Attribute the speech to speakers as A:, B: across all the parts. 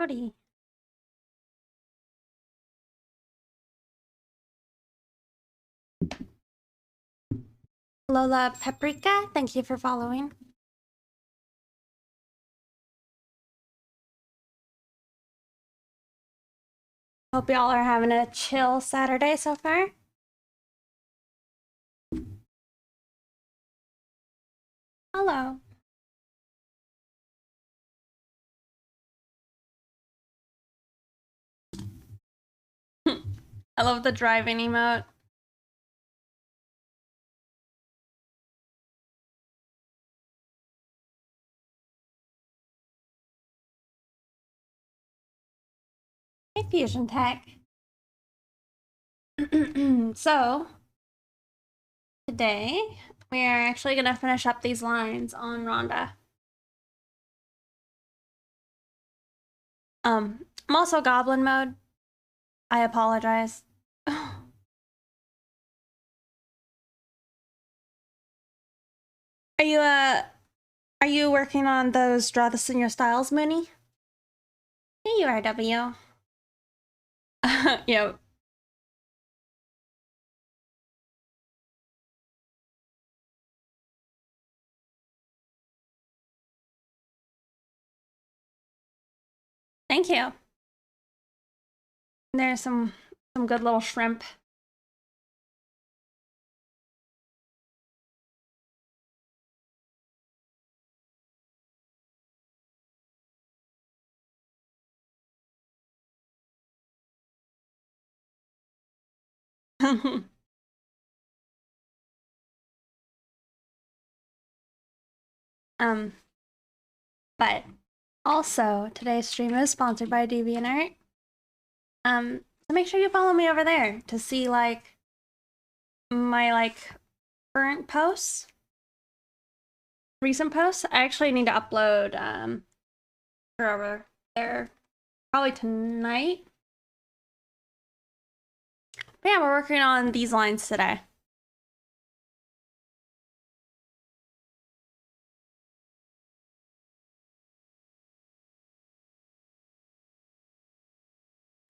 A: Howdy. Lola Paprika, thank you for following. Hope y'all are having a chill Saturday so far. Hello. I love the driving emote. Hey, Fusion Tech. So, today we are actually going to finish up these lines on Rhonda. I'm also goblin mode. I apologize. Are you working on those Draw This in Your Styles mini? Hey, URW. Yep. Thank you. There's some good little shrimp. But also today's stream is sponsored by DeviantArt. So make sure you follow me over there to see like my current posts, recent posts. I actually need to upload over there probably tonight. But yeah, we're working on these lines today.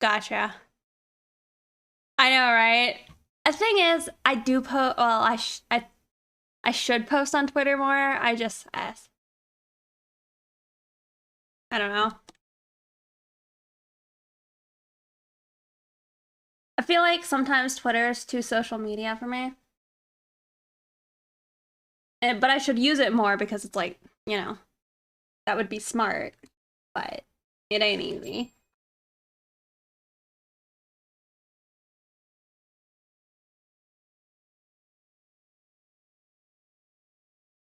A: Gotcha. I know, right? The thing is, I do post. Well, I should post on Twitter more. I don't know. I feel like sometimes Twitter is too social media for me. But I should use it more because it's like, you know, that would be smart. But it ain't easy.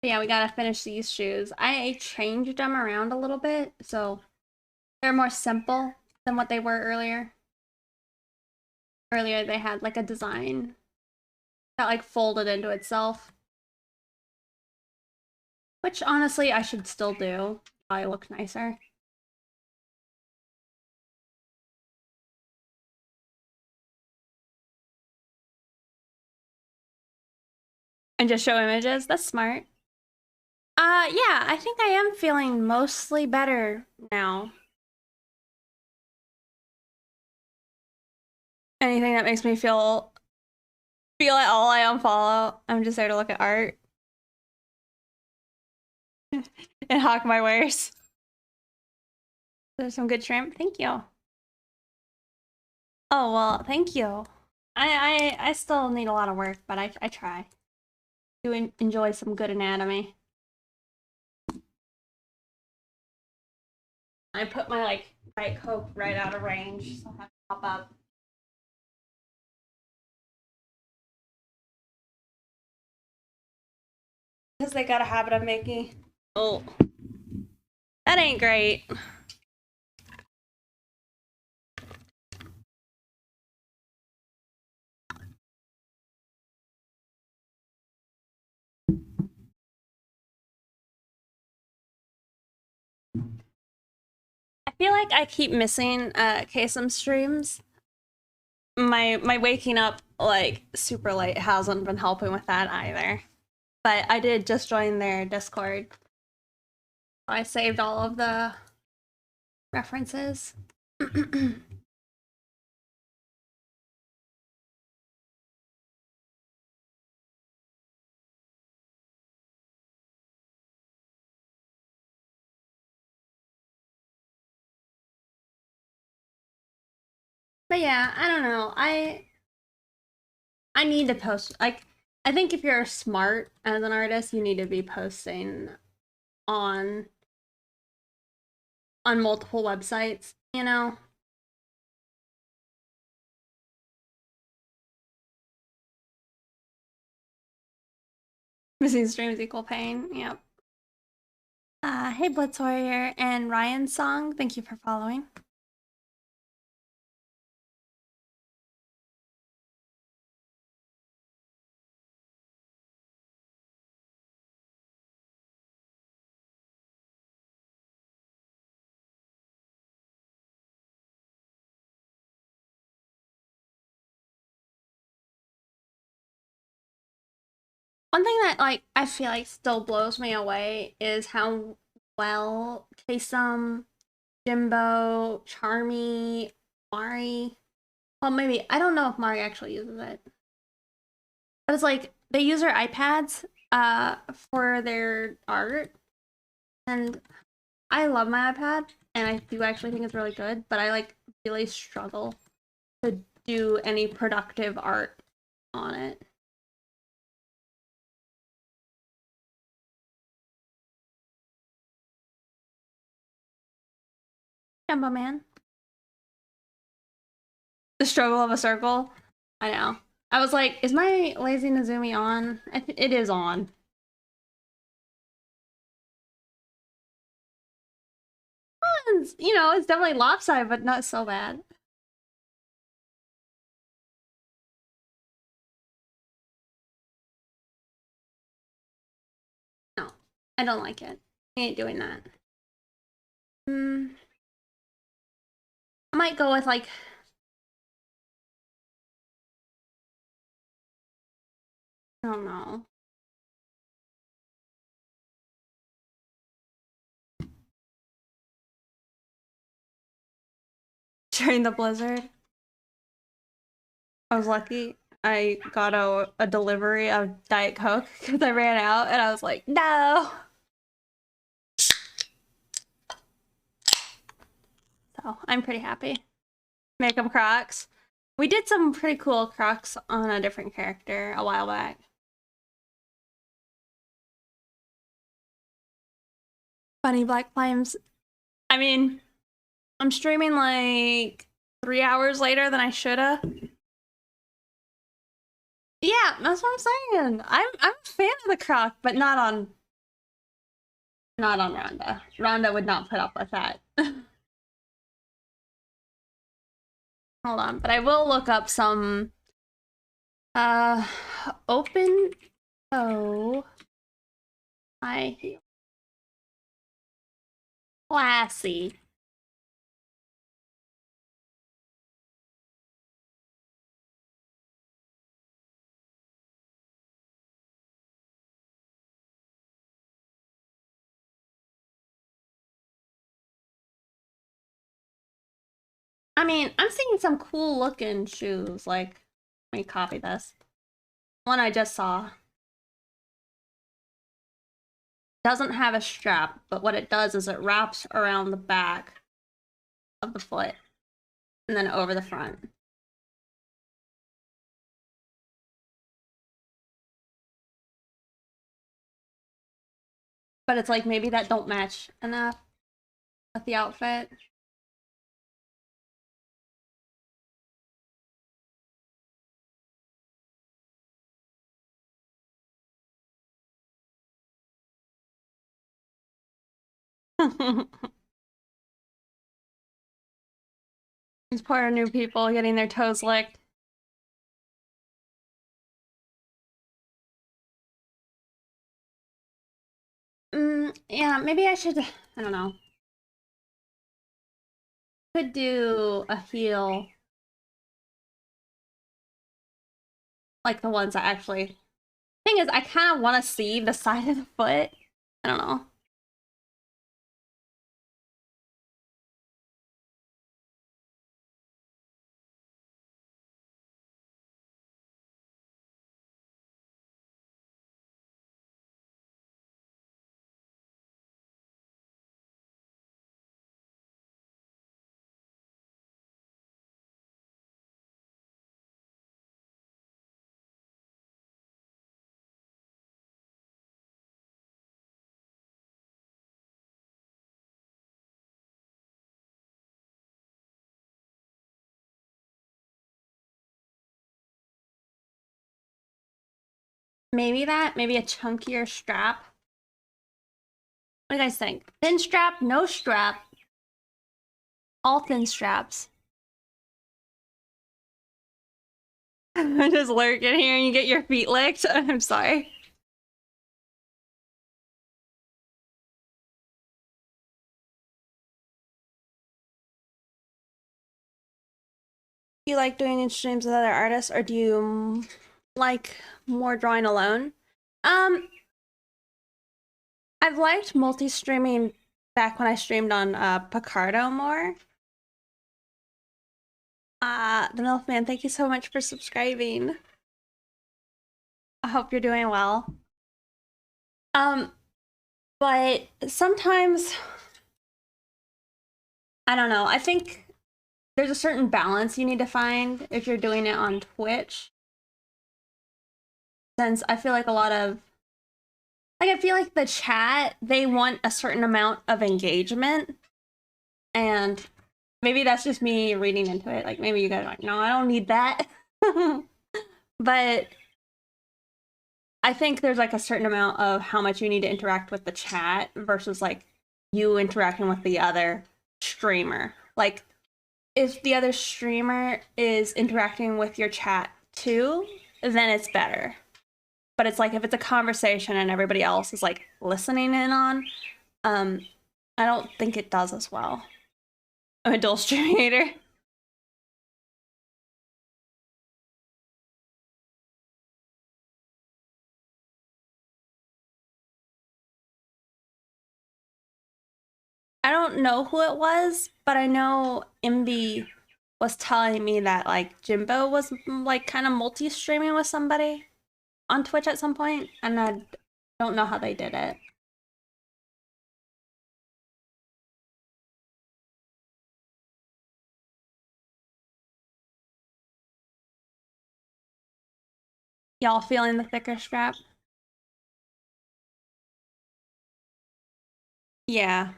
A: But yeah, we gotta finish these shoes. I changed them around a little bit, so they're more simple than what they were earlier. Earlier they had like a design that like folded into itself. Which honestly I should still do. Probably look nicer. And just show images. That's smart. Yeah, I think I am feeling mostly better now. Anything that makes me feel at all, I unfollow. I'm just there to look at art. And hawk my wares. There's some good shrimp. Thank you. Oh, well, thank you. I still need a lot of work, but I try to enjoy some good anatomy. I put my like Diet Coke right out of range, so I have to pop up. Because they got a habit of making. Oh, that ain't great. I feel like I keep missing KSM streams. My waking up like super late hasn't been helping with that either. But I did just join their Discord. I saved all of the references. But yeah, I don't know. I need to post, like, I think if you're smart as an artist, you need to be posting on multiple websites, you know? Missing streams equal pain. Yep. Hey Blitz Warrior and Ryan Song, thank you for following. One thing that like I feel like still blows me away is how well Taesum, Jimbo, Charmy, Mari. Well, maybe I don't know if Mari actually uses it, but it's like they use their iPads for their art, and I love my iPad, and I do actually think it's really good. But I like really struggle to do any productive art on it. Jumbo Man. The struggle of a circle. I know. I was like, is my lazy Nezumi on? It is on. You know, it's definitely lopsided, but not so bad. No, I don't like it. I ain't doing that. I might go with like I don't know. During the blizzard, I was lucky. I got a delivery of Diet Coke because I ran out, and I was like, no. So I'm pretty happy. Make them Crocs. We did some pretty cool Crocs on a different character a while back. Funny Black Flames. I mean, I'm streaming like 3 hours later than I shoulda. Yeah, that's what I'm saying. I'm a fan of the Croc, but not on Rhonda. Rhonda would not put up with that. Hold on, but I will look up some open toe high heel. Classy. I mean, I'm seeing some cool looking shoes. Like, let me copy this. One I just saw. Doesn't have a strap, but what it does is it wraps around the back of the foot and then over the front. But it's like maybe that don't match enough with the outfit. These poor new people getting their toes licked. Yeah, maybe I should, I don't know. Could do a heel. Like the ones that actually... Thing is, I kind of want to see the side of the foot. I don't know. maybe a chunkier strap. What do you guys think? Thin strap, no strap, all thin straps. I just lurk in here and you get your feet licked. I'm sorry. Do you like doing streams with other artists, or do you like more drawing alone? I've liked multi-streaming back when I streamed on Picardo more. The Milfman, thank you so much for subscribing. I hope you're doing well. But sometimes, I don't know, I think there's a certain balance you need to find if you're doing it on Twitch. Since I feel like a lot of, like, I feel like the chat, they want a certain amount of engagement. And maybe that's just me reading into it. Like, maybe you guys are like, no, I don't need that. But I think there's like a certain amount of how much you need to interact with the chat versus like you interacting with the other streamer. Like, if the other streamer is interacting with your chat too, then it's better. But it's like if it's a conversation and everybody else is like listening in on, I don't think it does as well. I'm a dual stream hater. I don't know who it was, but I know MB was telling me that like Jimbo was like kind of multi-streaming with somebody on Twitch at some point, and I don't know how they did it. Y'all feeling the thicker strap? Yeah.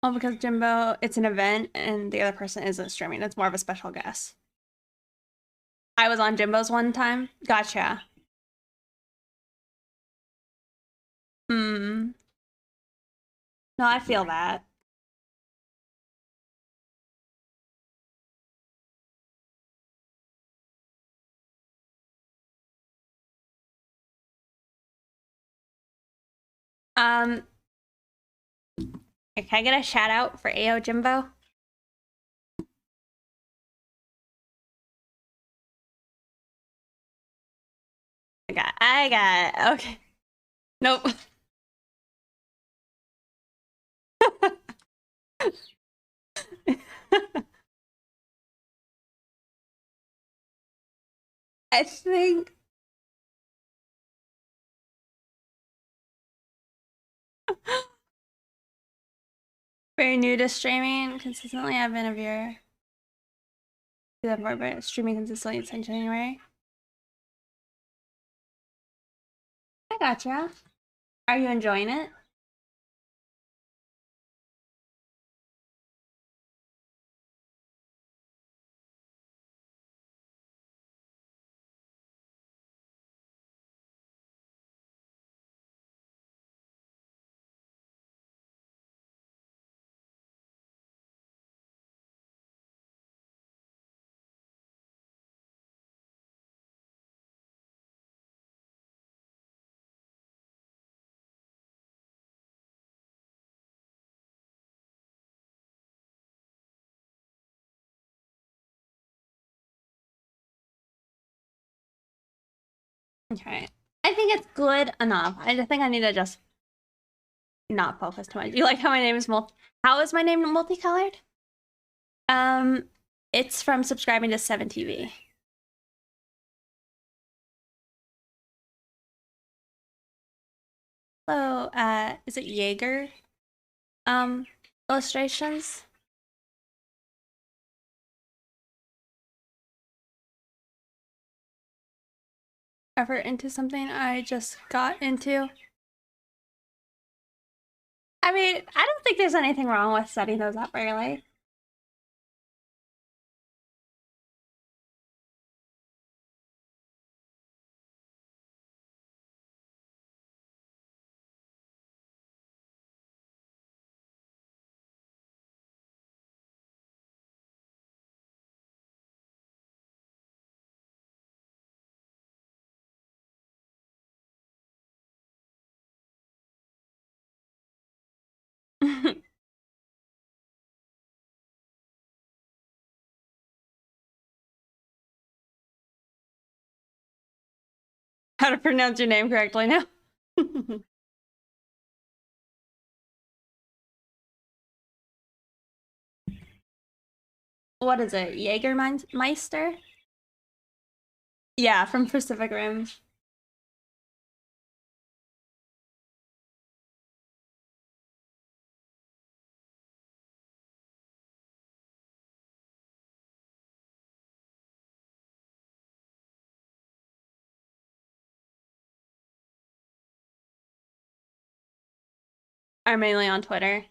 A: Oh, because Jimbo, it's an event and the other person isn't streaming. It's more of a special guest. I was on Jimbo's one time. Gotcha. Hmm. No, I feel that. Um, can I get a shout out for AO Jimbo? I got, okay. Nope. I think very new to streaming consistently. I've been a viewer. Do that more, but streaming consistently since January. I gotcha. Are you enjoying it? Okay. I think it's good enough. I just think I need to just not focus too much. You like how my name is How is my name multicolored? It's from subscribing to 7TV. Hello, is it Jaeger? Illustrations? effort into something I just got into. I mean, I don't think there's anything wrong with setting those up early. How to pronounce your name correctly now. What is it? Jägermeister? Yeah, from Pacific Rim. Are mainly on Twitter.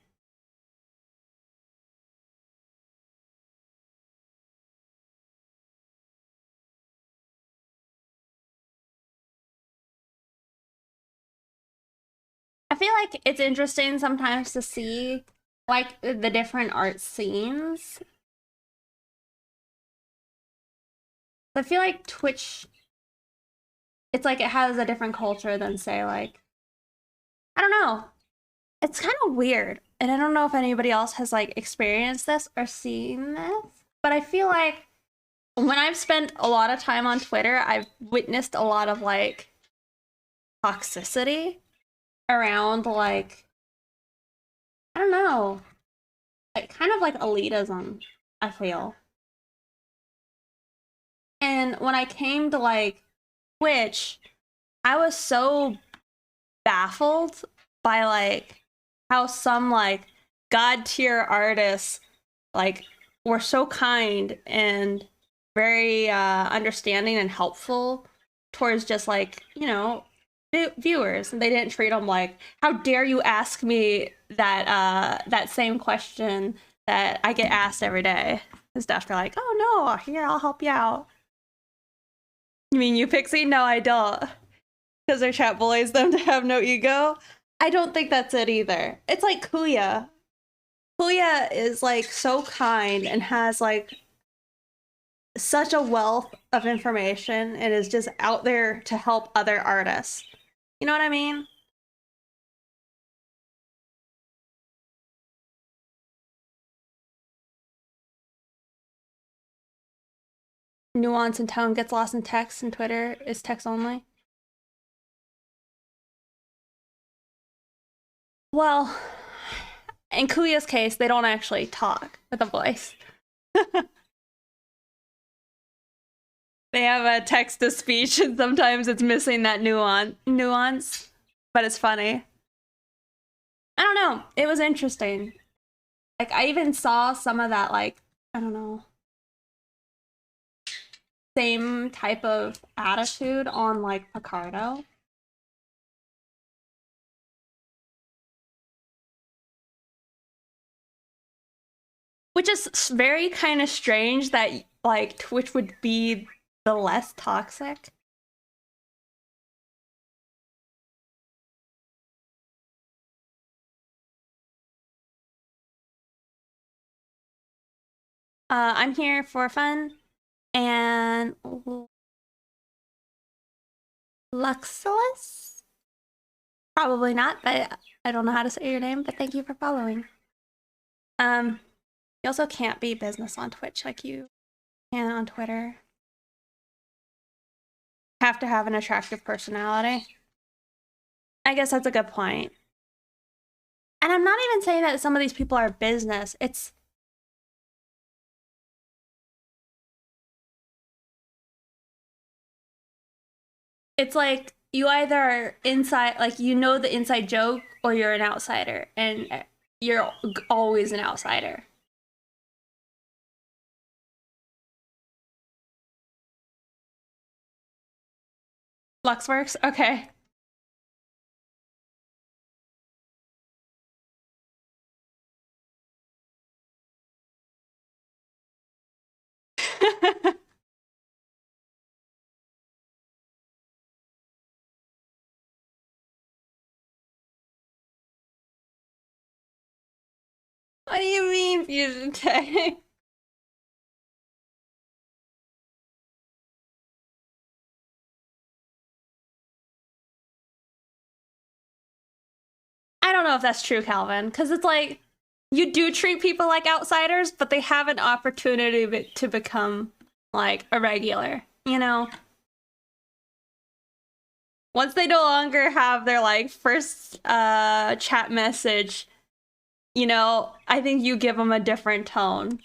A: I feel like it's interesting sometimes to see like the different art scenes. I feel like Twitch, it's like it has a different culture than say like, I don't know. It's kind of weird. And I don't know if anybody else has like experienced this or seen this, but I feel like when I've spent a lot of time on Twitter, I've witnessed a lot of like toxicity around like, I don't know, like kind of like elitism, I feel. And when I came to like Twitch, I was so baffled by like how some like god tier artists like were so kind and very understanding and helpful towards just like, you know, viewers. And they didn't treat them like, how dare you ask me that that same question that I get asked every day and stuff. They're like, oh no, here, I'll help you out. You mean you, Pixie? No, I don't. Because their chat bullies them to have no ego. I don't think that's it either. It's like Kuya. Kuya is like so kind and has like such a wealth of information and is just out there to help other artists. You know what I mean? Nuance and tone gets lost in text, and Twitter is text only. Well, in Kuya's case, they don't actually talk with a voice. They have a text to speech, and sometimes it's missing that nuance, but it's funny. I don't know. It was interesting. Like I even saw some of that, like, I don't know, same type of attitude on like Picardo. Which is very kind of strange that like Twitch would be the less toxic. I'm here for fun and Luxilus? Probably not, but I don't know how to say your name, but thank you for following. You also can't be business on Twitch like you can on Twitter. Have to have an attractive personality. I guess that's a good point. And I'm not even saying that some of these people are business. It's like you either are inside, like you know the inside joke, or you're an outsider, and you're always an outsider. Luxworks? Okay. What do you mean fusion tech? I don't know if that's true, Calvin, because it's like you do treat people like outsiders, but they have an opportunity to become like a regular, you know? Once they no longer have their like first chat message, you know, I think you give them a different tone.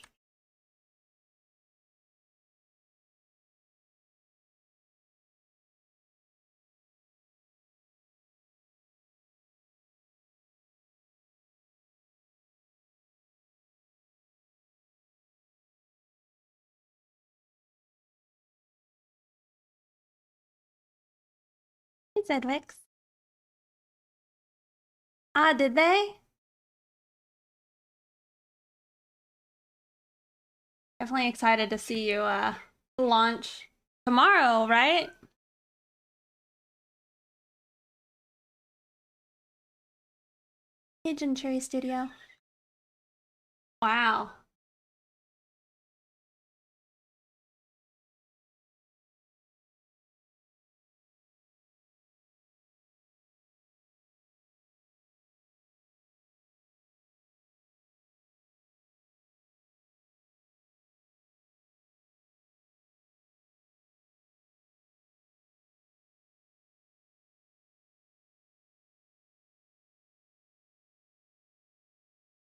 A: Hey, Zedwix. Ah, did they? Definitely excited to see you launch tomorrow, right? Pigeon Cherry Studio. Wow.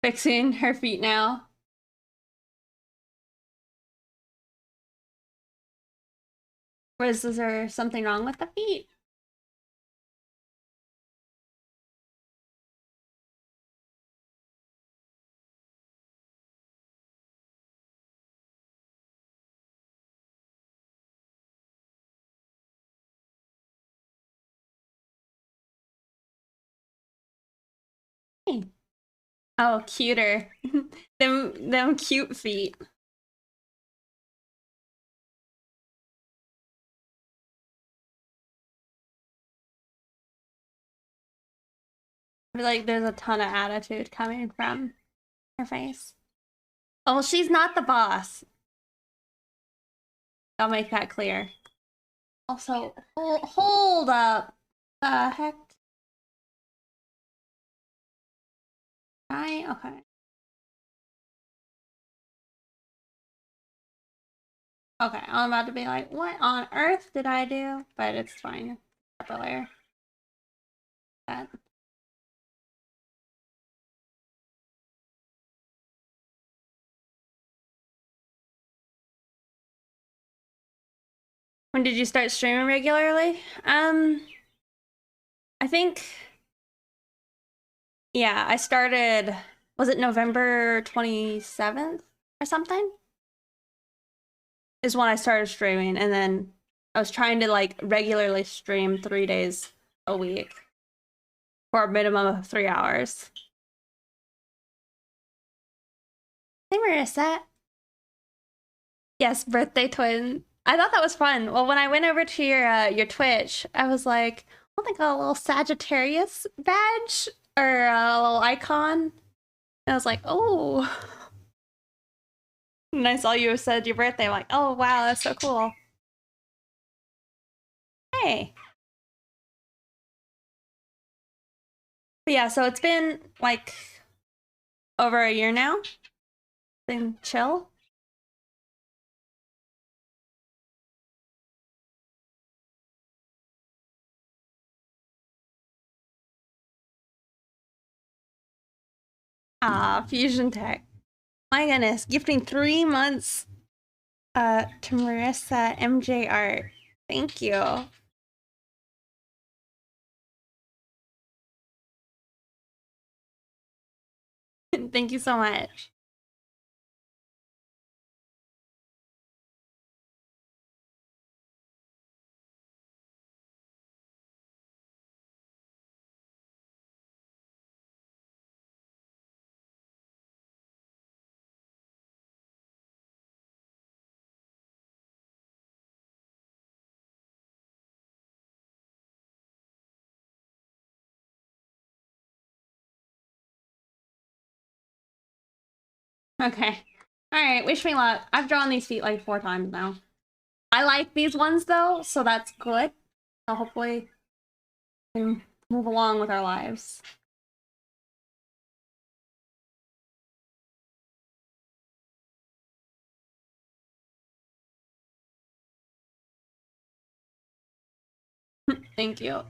A: Fixing her feet now. Is there something wrong with the feet? Hey. Oh, cuter. them cute feet. I feel like there's a ton of attitude coming from her face. Oh, well, she's not the boss. I'll make that clear. Also, hold up. The heck? Okay. Okay, I'm about to be like, what on earth did I do? But it's fine. Upper layer. That. When did you start streaming regularly? I think, yeah, I started, was it November 27th or something? Is when I started streaming, and then I was trying to like regularly stream 3 days a week for a minimum of 3 hours. Hey, Marissa. Yes, birthday twin. I thought that was fun. Well, when I went over to your Twitch, I was like, I think a little Sagittarius badge or a little icon. And I was like, oh. And I saw you said your birthday. I'm like, oh wow, that's so cool. Hey. But yeah, so it's been like over a year now. Been chill. Ah, Fusion Tech. My goodness, gifting 3 months to Marissa MJ Art. Thank you. Thank you so much. Okay. Alright, wish me luck. I've drawn these feet like 4 times now. I like these ones though, so that's good. So hopefully we can move along with our lives. Thank you.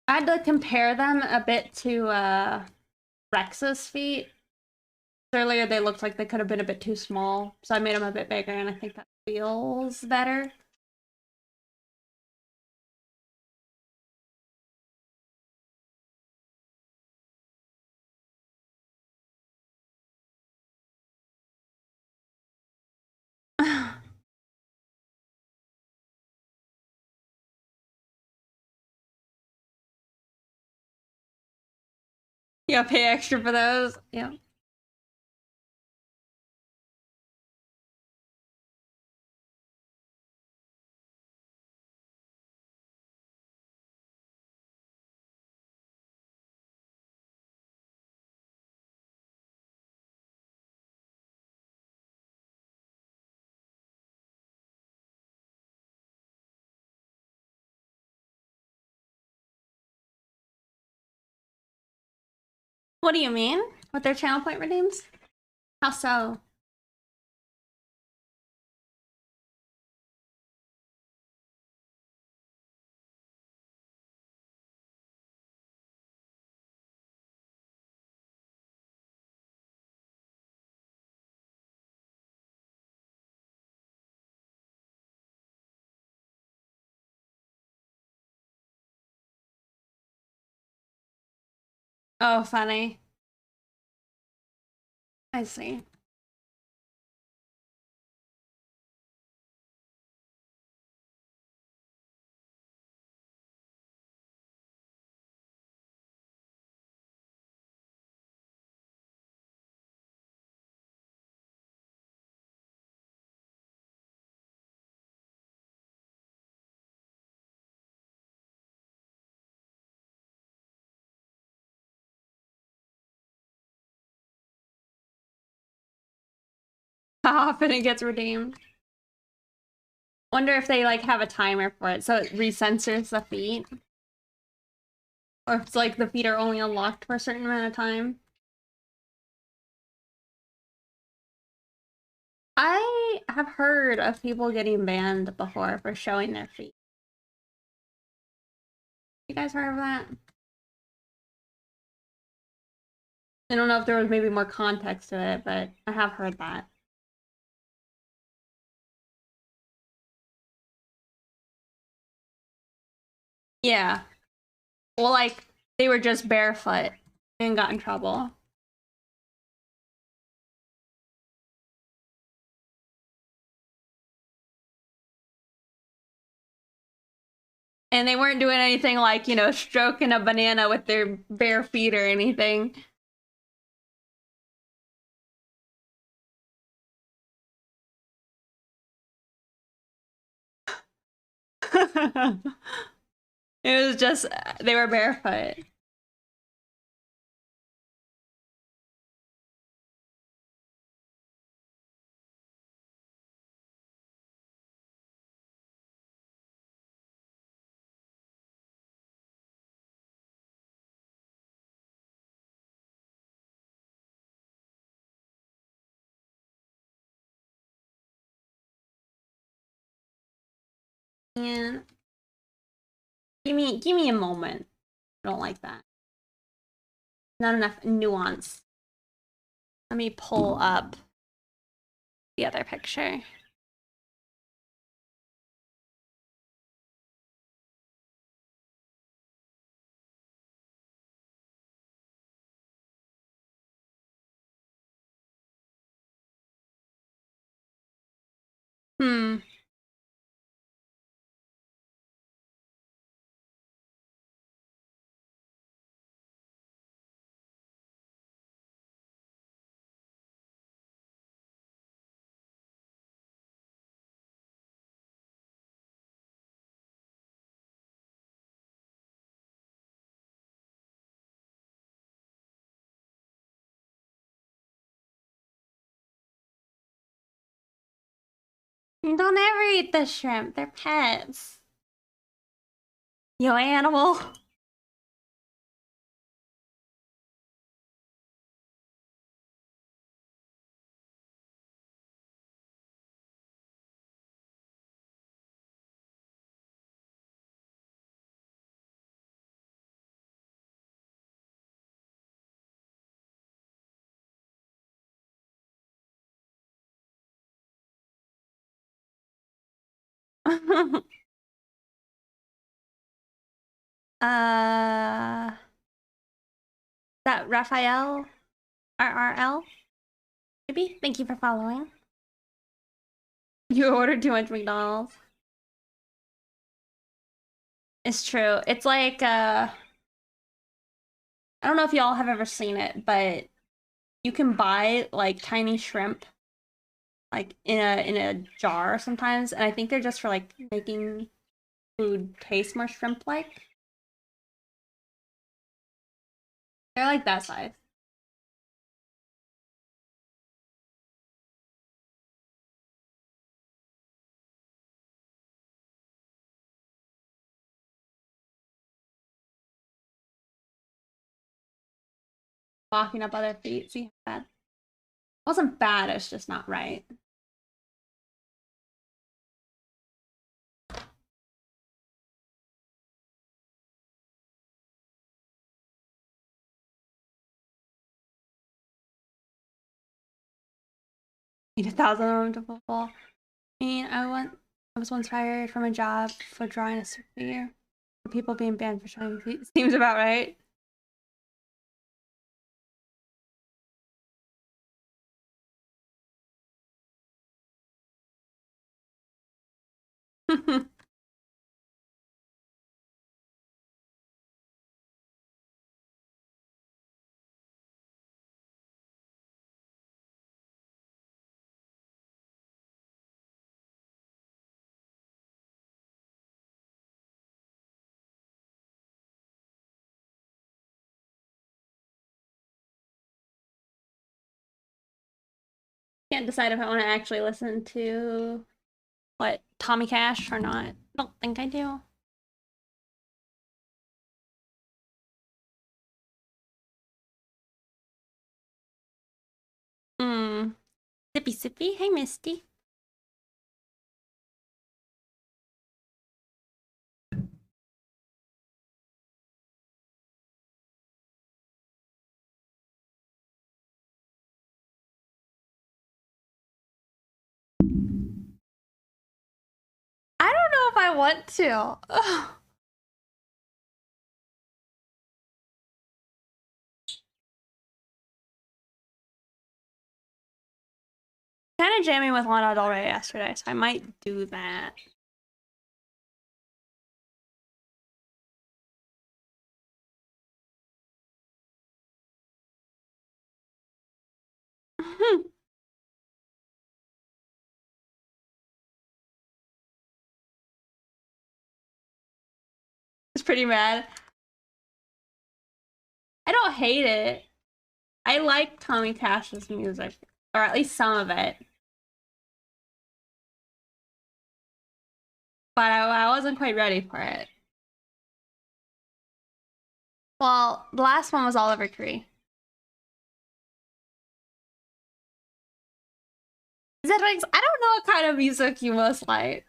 A: I had to compare them a bit to Rex's feet. Earlier they looked like they could have been a bit too small, so I made them a bit bigger, and I think that feels better. Yeah, pay extra for those. Yeah. What do you mean? With their channel point redeems? How so? Oh, funny. I see. How often it gets redeemed. Wonder if they like have a timer for it so it recensors the feet. Or if it's like the feet are only unlocked for a certain amount of time. I have heard of people getting banned before for showing their feet. You guys heard of that? I don't know if there was maybe more context to it, but I have heard that. Yeah. Well, like, they were just barefoot and got in trouble. And they weren't doing anything like, you know, stroking a banana with their bare feet or anything. It was just, they were barefoot. And give me a moment. I don't like that. Not enough nuance. Let me pull up the other picture. Hmm. You don't ever eat the shrimp. They're pets. You animal. That Raphael RRL? Maybe? Thank you for following. You ordered too much McDonald's. It's true. It's like I don't know if y'all have ever seen it, but you can buy like tiny shrimp like in a jar sometimes, and I think they're just for like making food taste more shrimp like. They're like that size. Walking up other feet. See that? It wasn't bad, it's just not right. Need 1,000 of them to fulfill. I mean, I was once fired from a job for drawing a stick figure. For people being banned for showing feet seems about right. Can't decide if I want to actually listen to what Tommy Cash or not. I don't think I do. Hmm. Sippy sippy. Hey Misty. I don't know if I want to. Kind of jamming with Lana Del Rey yesterday, so I might do that. It's pretty mad. I don't hate it. I like Tommy Cash's music, or at least some of it. But I wasn't quite ready for it. Well, the last one was Oliver Tree. Is that like, I don't know what kind of music you most like.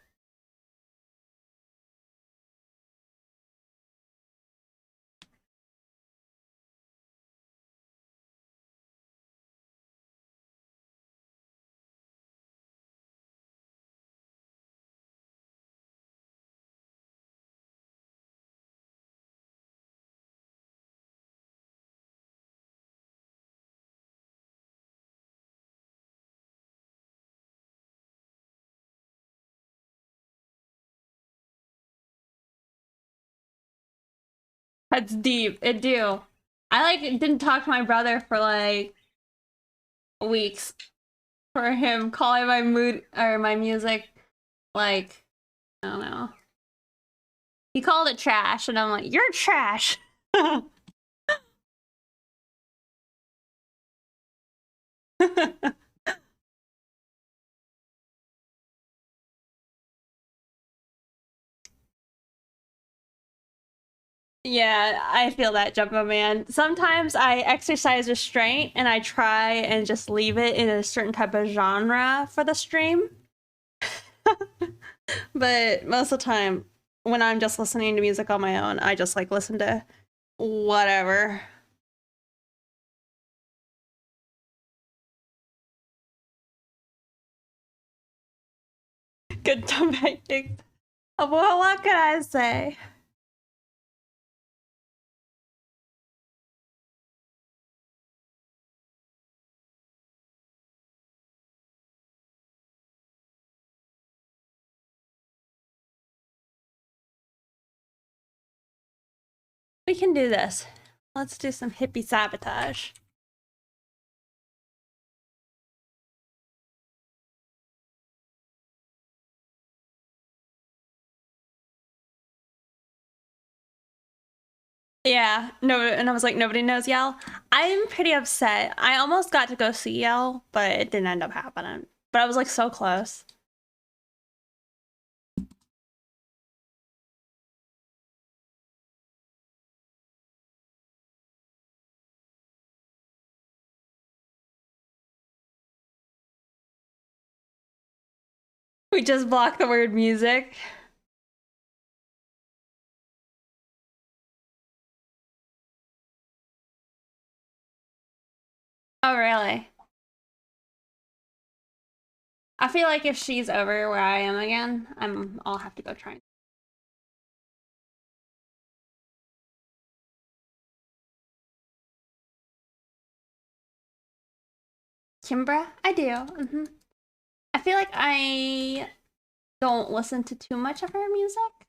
A: That's deep. It do. I like didn't talk to my brother for like weeks for him calling my mood or my music like I don't know. He called it trash, and I'm like, you're trash. Yeah, I feel that, Jumbo Man. Sometimes I exercise restraint and I try and just leave it in a certain type of genre for the stream. But most of the time, when I'm just listening to music on my own, I just like listen to whatever. Good comeback. Well, what can I say? We can do this. Let's do some hippie sabotage. Yeah, no, and I was like, nobody knows Yell. I'm pretty upset. I almost got to go see Yell, but it didn't end up happening. But I was like so close. We just blocked the word music. Oh, really? I feel like if she's over where I am again, I'll have to go try. Kimbra? I do. I feel like I don't listen to too much of her music.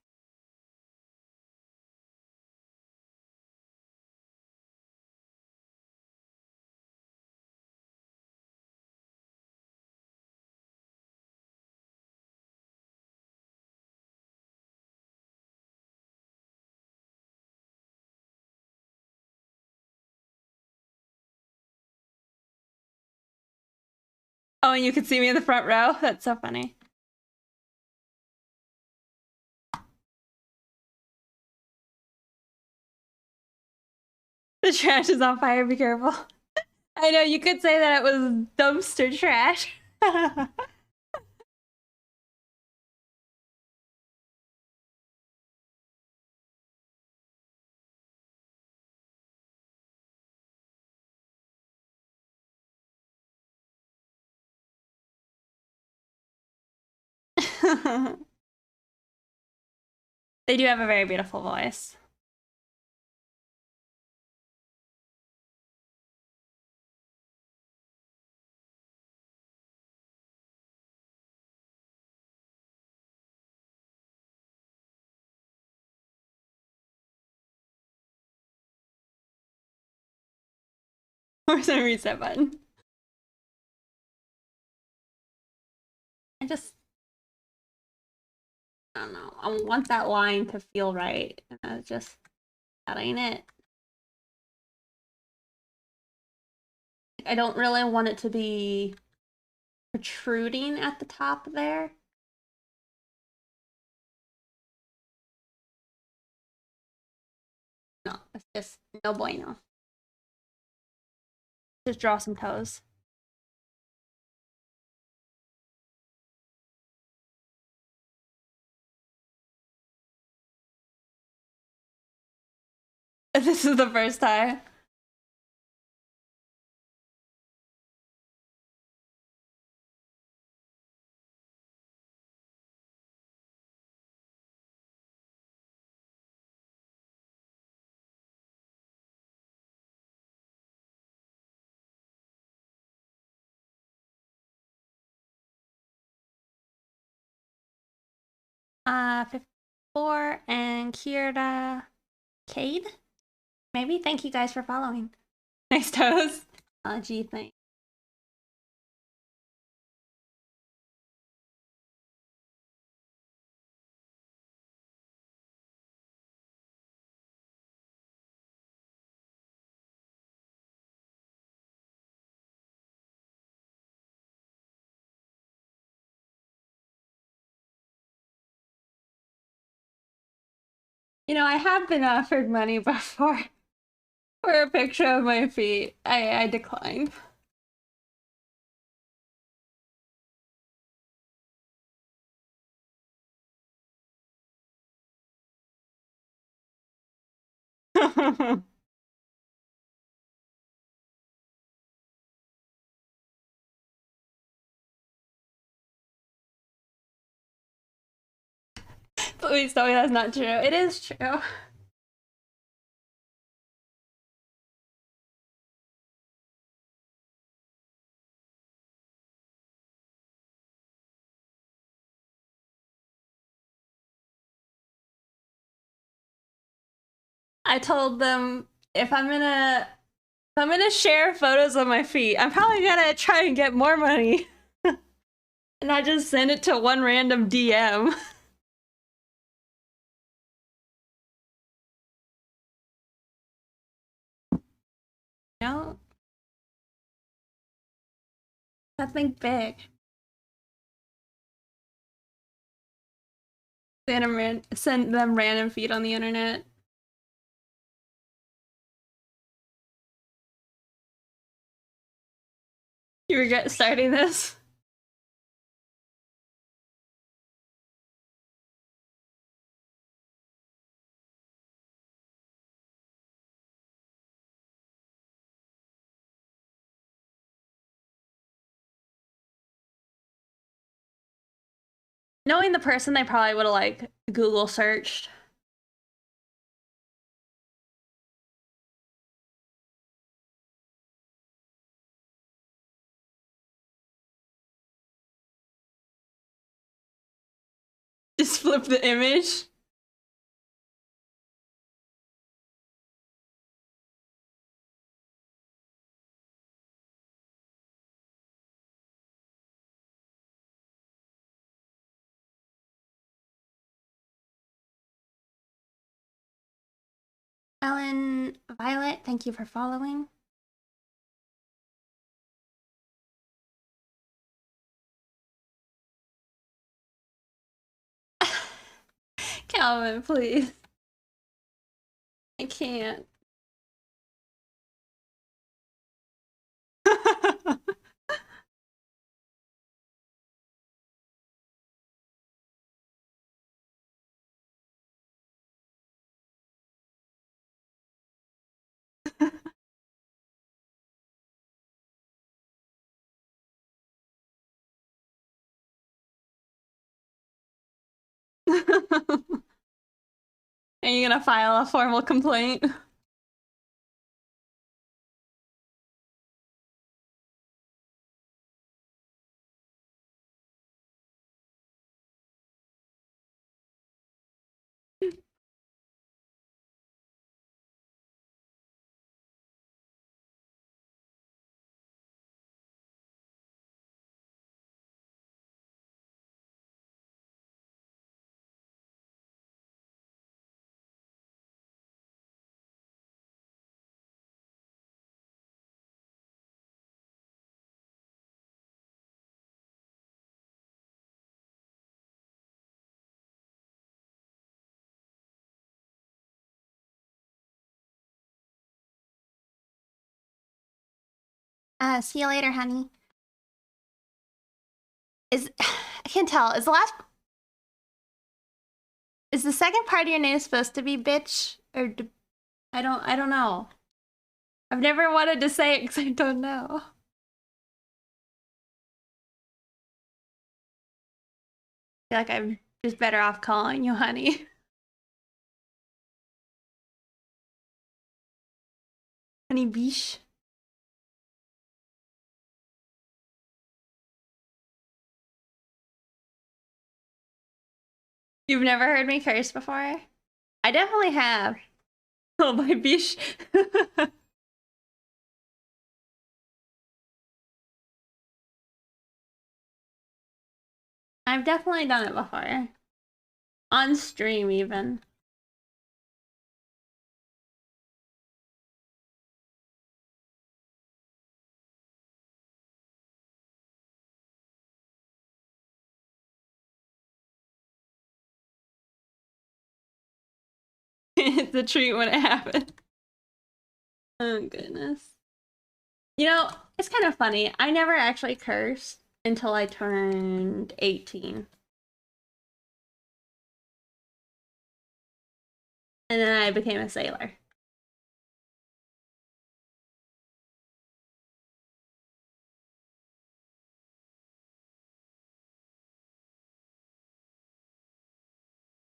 A: Oh, and you can see me in the front row? That's so funny. The trash is on fire, be careful. I know, you could say that it was dumpster trash. They do have a very beautiful voice. Where's my reset button? I just, I don't know. I want that line to feel right. And it's just, that ain't it. I don't really want it to be protruding at the top there. No, it's just no bueno. Just draw some toes. This is the first time. Uh, 54 and Kira Cade. Maybe. Thank you guys for following. Nice toes. G thing. You know, I have been offered money before for a picture of my feet. I declined. Please tell me that's not true. It is true. I told them if I'm gonna share photos of my feet, I'm probably gonna try and get more money. And I just send it to one random DM. No, something big. Send them random feed on the internet. You regret starting this? Knowing the person, they probably would have like Google searched. Just flip the image. Ellen Violet, thank you for following. Calvin, please. I can't. Are you gonna file a formal complaint? See you later, honey. I can't tell. Is the second part of your name supposed to be bitch or I don't know. I've never wanted to say it because I don't know. I feel like I'm just better off calling you honey. Honey biche. You've never heard me curse before? I definitely have. Oh my biche. I've definitely done it before. On stream even. it's a treat when it happens. Oh goodness. You know, it's kind of funny. I never actually cursed until I turned 18. And then I became a sailor.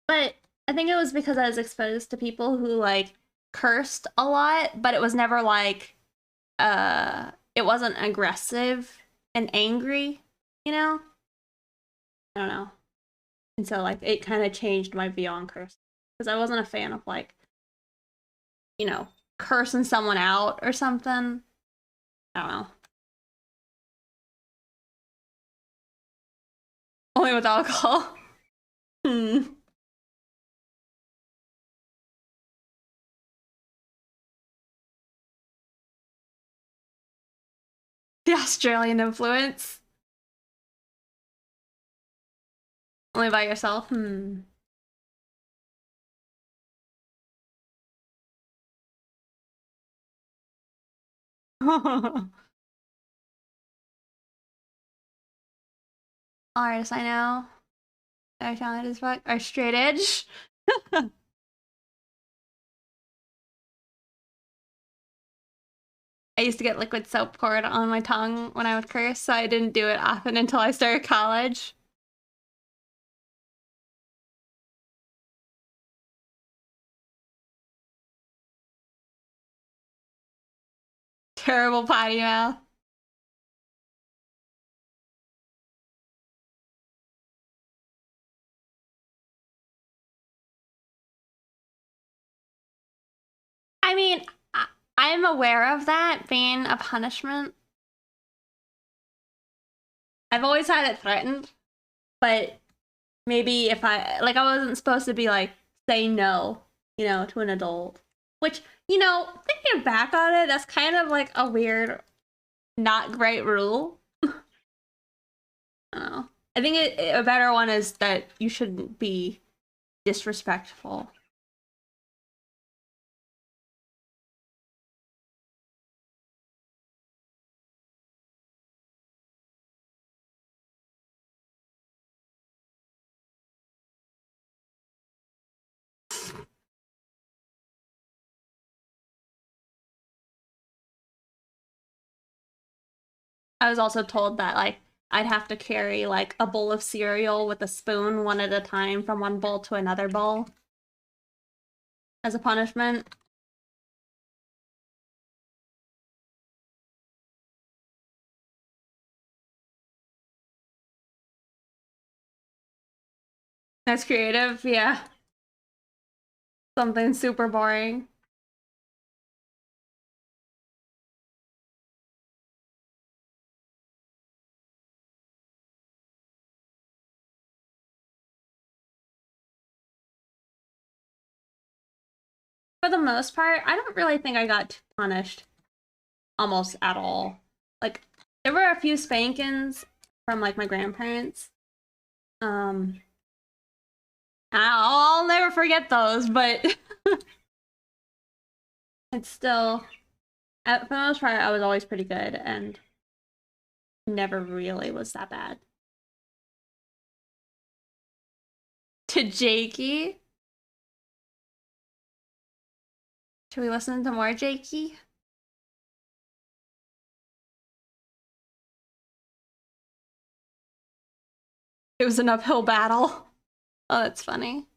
A: But I think it was because I was exposed to people who like cursed a lot, but it was never like it wasn't aggressive and angry, you know? I don't know. And so like it kind of changed my view on curse because I wasn't a fan of like, you know, cursing someone out or something. I don't know. Only with alcohol. Hmm. The Australian influence. Only by yourself. Hmm. Artists I know are talented as fuck are straight edge. I used to get liquid soap poured on my tongue when I would curse, so I didn't do it often until I started college. Terrible potty mouth. I mean, I'm aware of that being a punishment. I've always had it threatened, but maybe if I wasn't supposed to be like say no, you know, to an adult. Which, you know, thinking back on it, that's kind of like a weird, not great rule. I don't know. I think a better one is that you shouldn't be disrespectful. I was also told that like I'd have to carry like a bowl of cereal with a spoon one at a time from one bowl to another bowl as a punishment. That's creative, yeah. Something super boring. For the most part, I don't really think I got punished almost at all. Like there were a few spankings from like my grandparents. Um I'll never forget those, but it's still for the most part I was always pretty good and never really was that bad. To Jakey. Should we listen to more Jakey? It was an uphill battle. Oh, that's funny.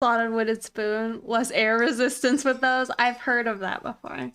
A: Slotted wooden spoon, less air resistance with those. I've heard of that before.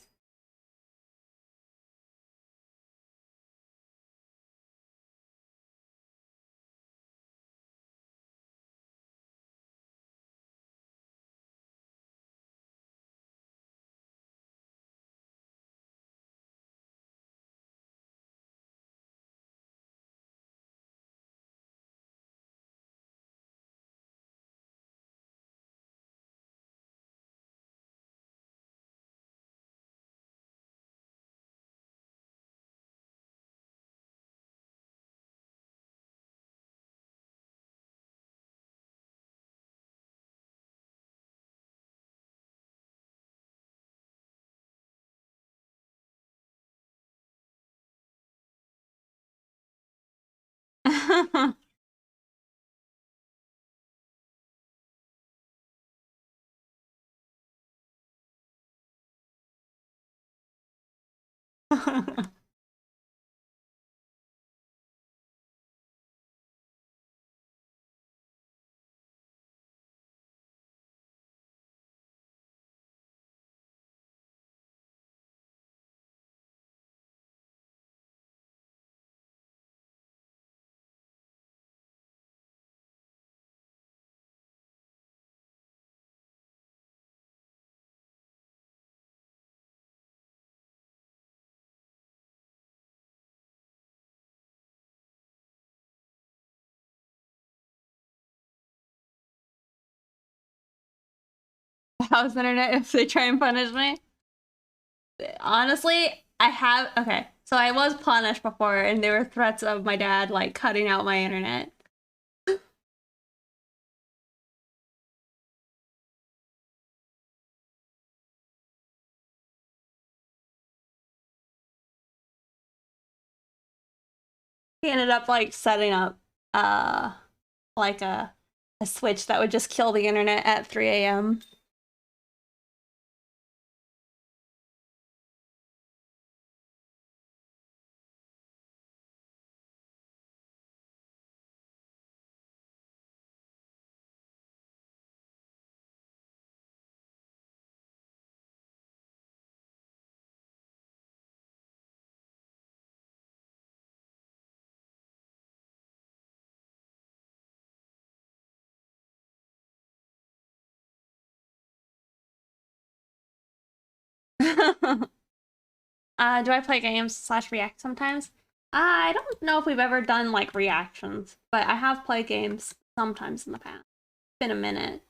A: House internet if they try and punish me. Honestly, I have okay. So I was punished before, and there were threats of my dad like cutting out my internet. He ended up like setting up like a switch that would just kill the internet at 3 a.m. Do I play games slash react sometimes? I don't know if we've ever done like reactions, but I have played games sometimes in the past. It's been a minute.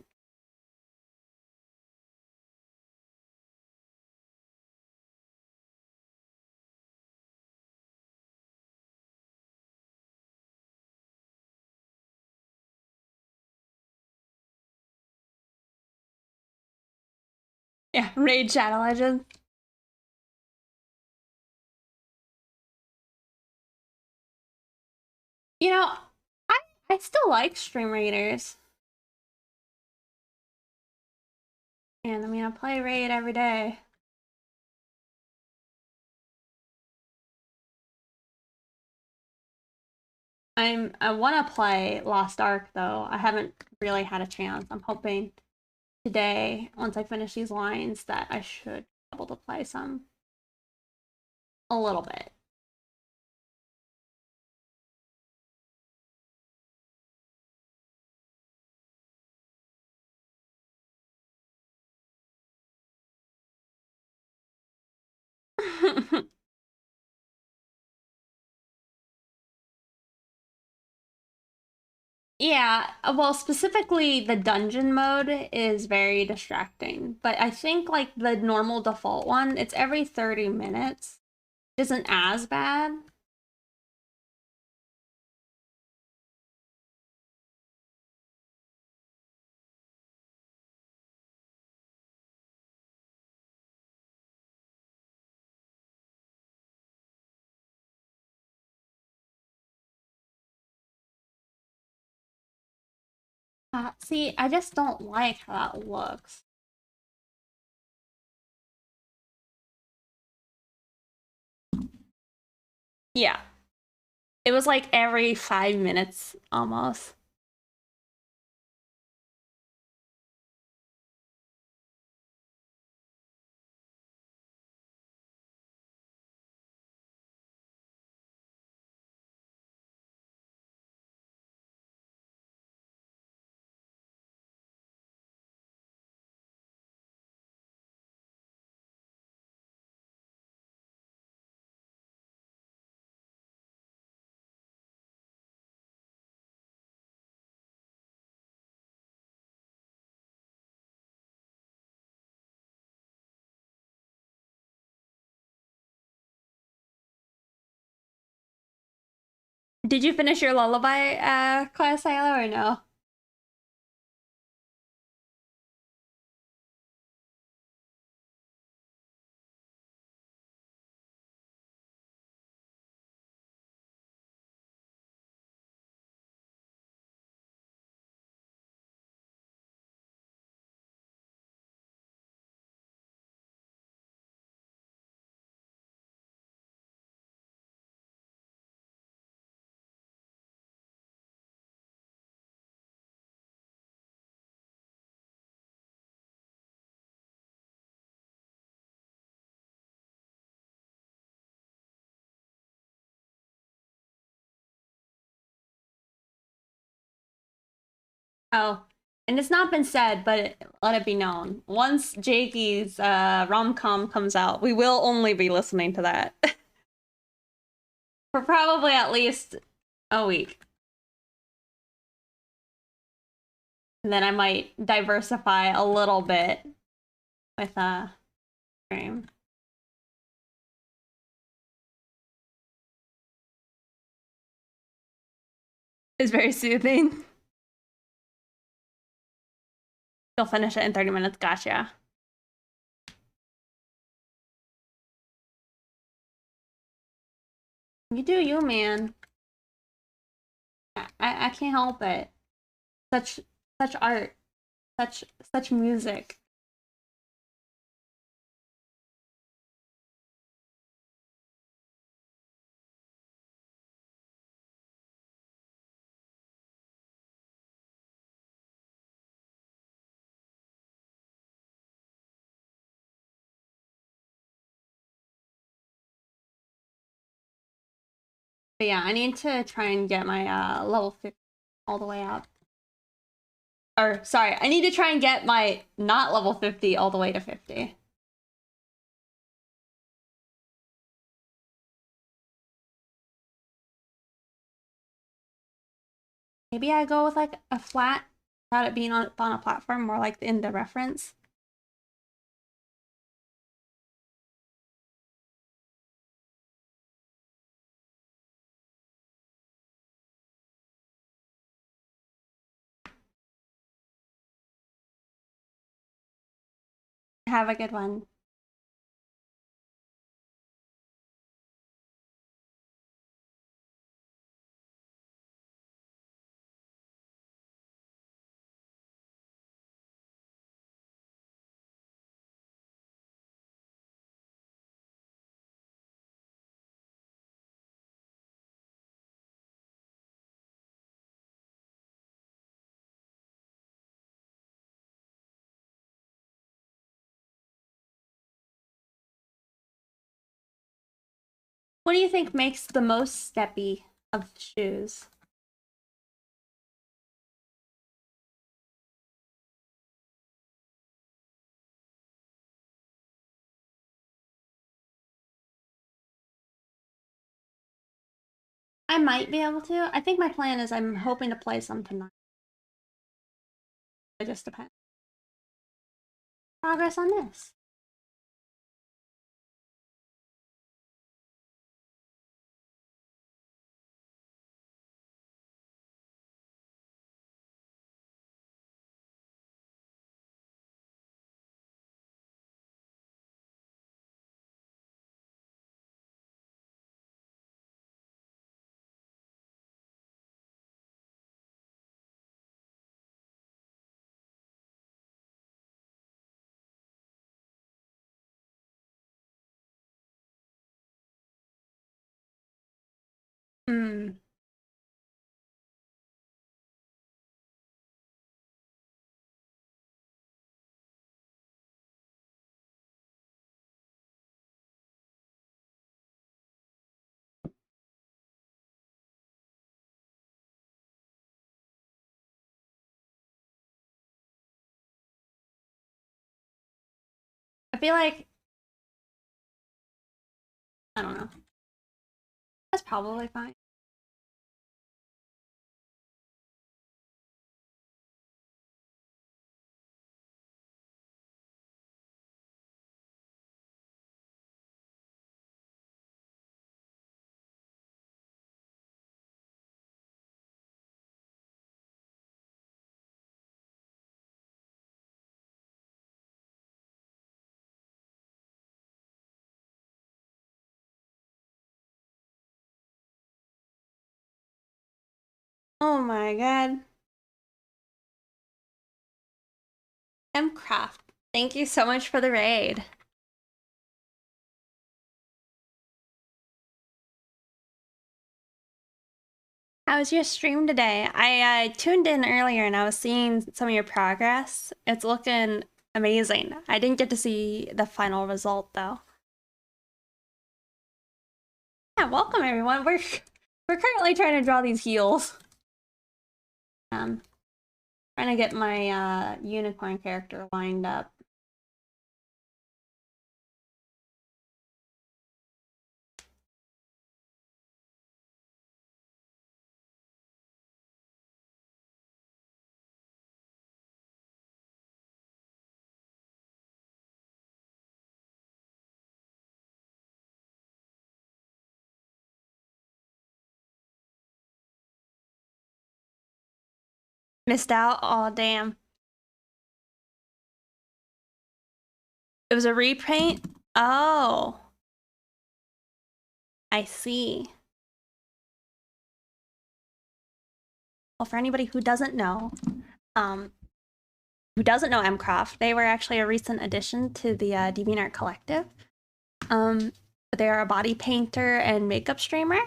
A: Yeah, Raid Shadow Legends. You know, I I still like Stream Raiders. And I mean I play Raid every day. I wanna play Lost Ark though. I haven't really had a chance. I'm hoping today, once I finish these lines, that I should be able to play some a little bit. Yeah, well, specifically the dungeon mode is very distracting, but I think like the normal default one, it's every 30 minutes, isn't as bad. See, I just don't like how that looks. Yeah, it was like every 5 minutes almost. Did you finish your lullaby class, Halo, or no? Oh, and it's not been said, but let it be known. Once Jakey's rom-com comes out, we will only be listening to that. For probably at least a week. And then I might diversify a little bit with stream. It's very soothing. You'll finish it in 30 minutes, gotcha. You do you, man. I can't help it. Such art. Such music. But yeah, I need to try and get my level 50 all the way up. Or sorry, I need to try and get my not level 50 all the way to 50. Maybe I go with like a flat without it being on a platform, more like in the reference. Have a good one. What do you think makes the most steppy of shoes? I might be able to. I think my plan is I'm hoping to play some tonight. It just depends. Progress on this. Hmm. I feel like I don't know. That's probably fine. Oh my god. Mcraft. Thank you so much for the raid. How was your stream today? I tuned in earlier and I was seeing some of your progress. It's looking amazing. I didn't get to see the final result though. Yeah, welcome everyone. We're currently trying to draw these heels. Trying to get my unicorn character lined up. Missed out? Oh, damn. It was a repaint? Oh. I see. Well, for anybody who doesn't know Mcroft, they were actually a recent addition to the DeviantArt Collective. They are a body painter and makeup streamer,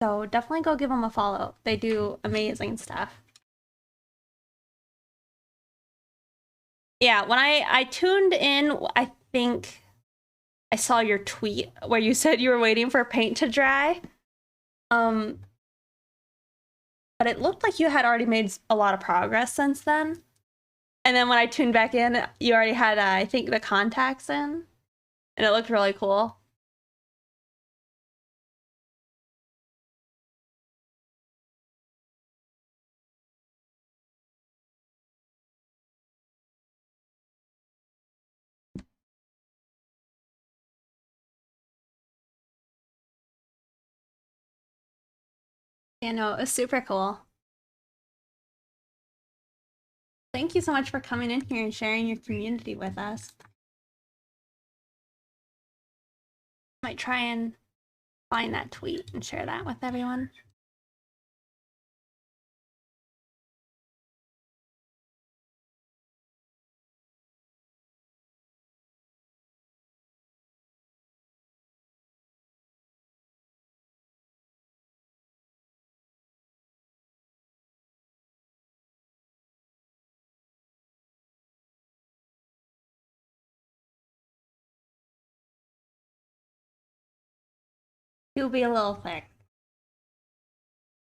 A: so definitely go give them a follow. They do amazing stuff. Yeah, when I tuned in, I think I saw your tweet where you said you were waiting for paint to dry. But it looked like you had already made a lot of progress since then. And then when I tuned back in, you already had, I think, the contacts in. And it looked really cool. Yeah, no, it was super cool. Thank you so much for coming in here and sharing your community with us. Might try and find that tweet and share that with everyone. It'll be a little thick.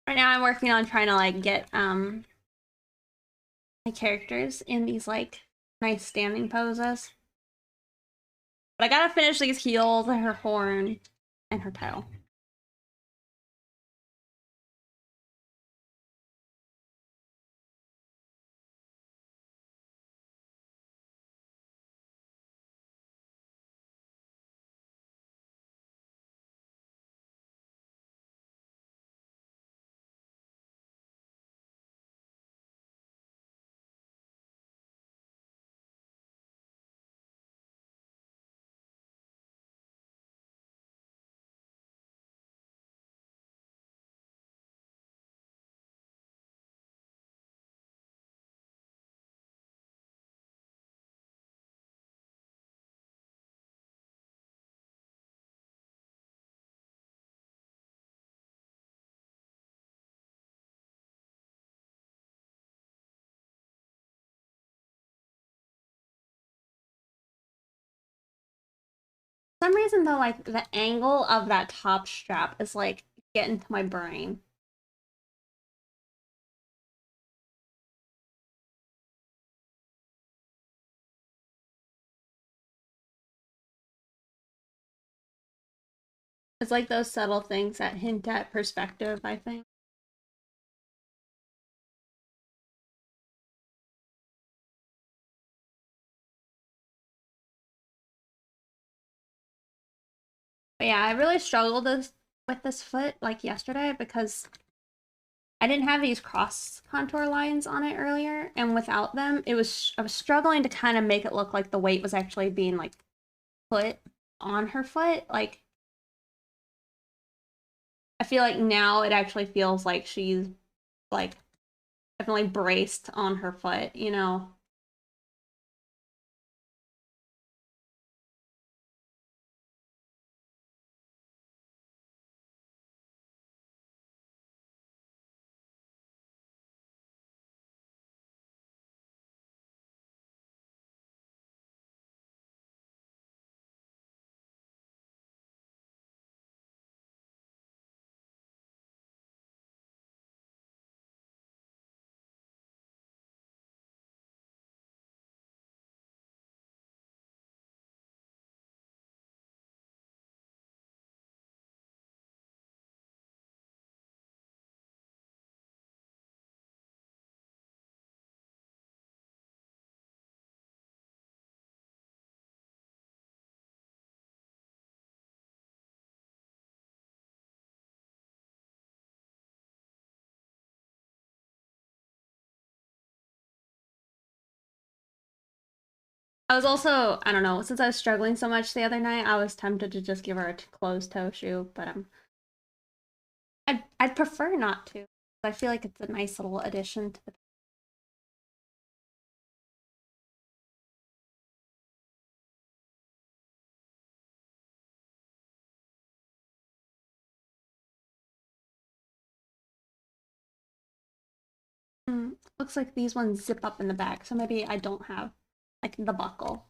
A: Right now I'm working on trying to like get my characters in these like nice standing poses. But I gotta finish these heels, her horn, and her tail. For some reason though, like the angle of that top strap is like getting to my brain. It's like those subtle things that hint at perspective, I think. But yeah, I really struggled with this foot like yesterday because I didn't have these cross contour lines on it earlier, and without them, I was struggling to kind of make it look like the weight was actually being like put on her foot. Like I feel like now it actually feels like she's like definitely braced on her foot, you know. I was also, I don't know, since I was struggling so much the other night, I was tempted to just give her a closed toe shoe, but I'd prefer not to. I feel like it's a nice little addition to the. Looks like these ones zip up in the back, so maybe I don't have like the buckle.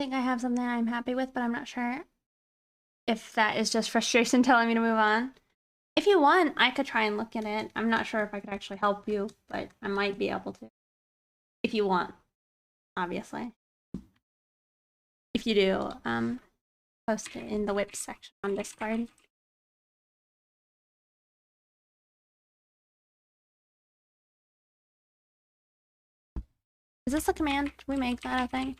A: I think I have something I'm happy with, but I'm not sure if that is just frustration telling me to move on. If you want, I could try and look at it. I'm not sure if I could actually help you, but I might be able to. If you want, obviously. If you do, post it in the whip section on Discord. Is this a command? Can we make that a thing?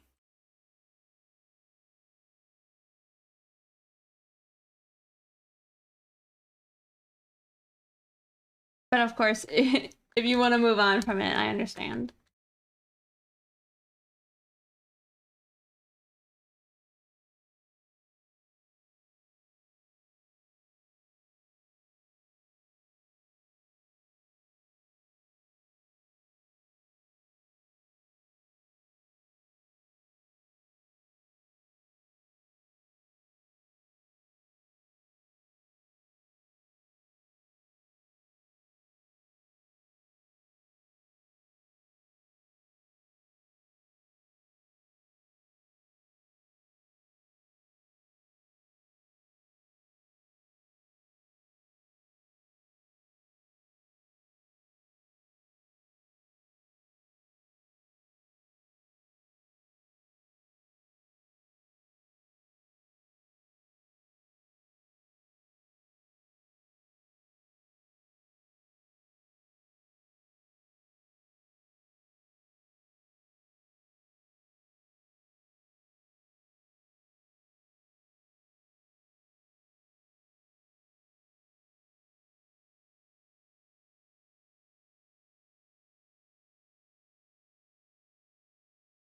A: But of course, if you want to move on from it, I understand.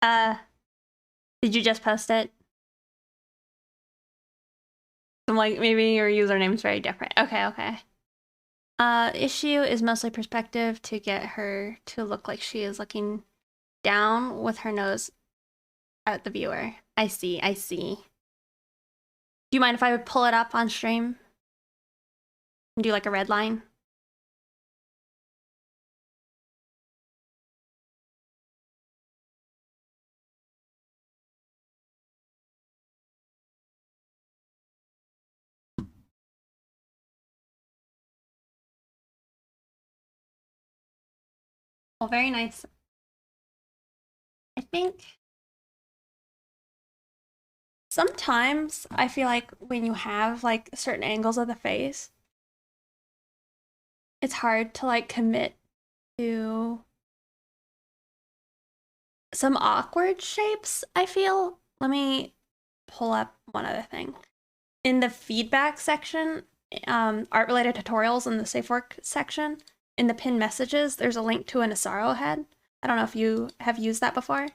A: Uh, did you just post it? I'm like, maybe your username is very different. Okay, okay. Issue is mostly perspective to get her to look like she is looking down with her nose at the viewer. I see, I see. Do you mind if I would pull it up on stream? And do like a red line? Well, very nice. I think sometimes I feel like when you have like certain angles of the face, it's hard to like commit to some awkward shapes, I feel. Let me pull up one other thing. In the feedback section, art related tutorials in the safe work section, in the pinned messages, there's a link to an Asaro head. I don't know if you have used that before.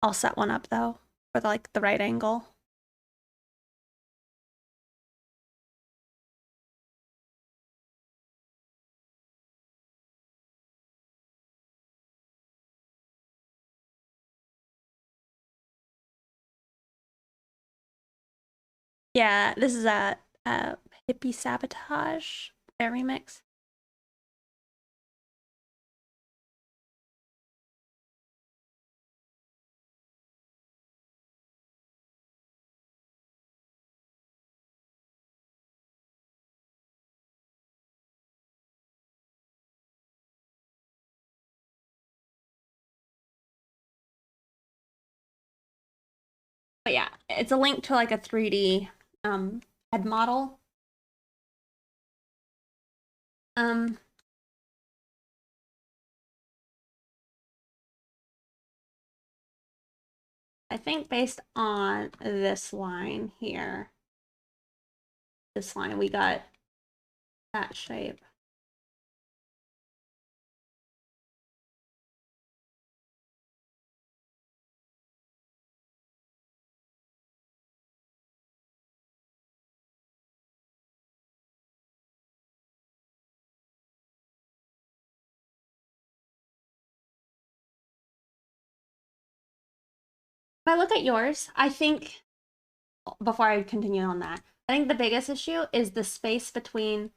A: I'll set one up though for like the right angle. Yeah, this is a Hippie Sabotage, their remix. But yeah, it's a link to like a 3D head model. Um, I think based on this line here, this line, we got that shape. If I look at yours, I think, before I continue on that, I think the biggest issue is the space between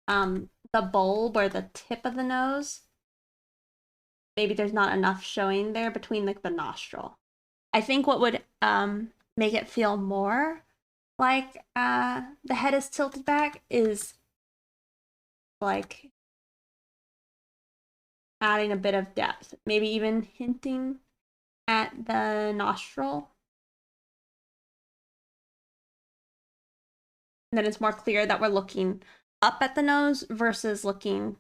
A: the bulb or the tip of the nose. Maybe there's not enough showing there between like the nostril. I think what would make it feel more like the head is tilted back is like adding a bit of depth, maybe even hinting at the nostril. And then it's more clear that we're looking up at the nose versus looking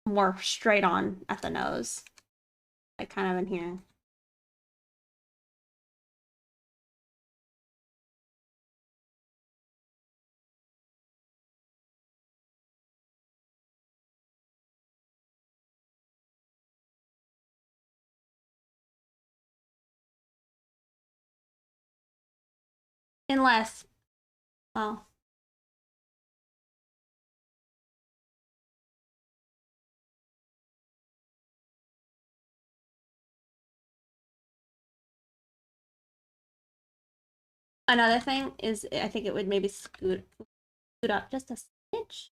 A: more straight on at the nose. Like kind of in here. Unless, well, another thing is I think it would maybe scoot up just a smidge.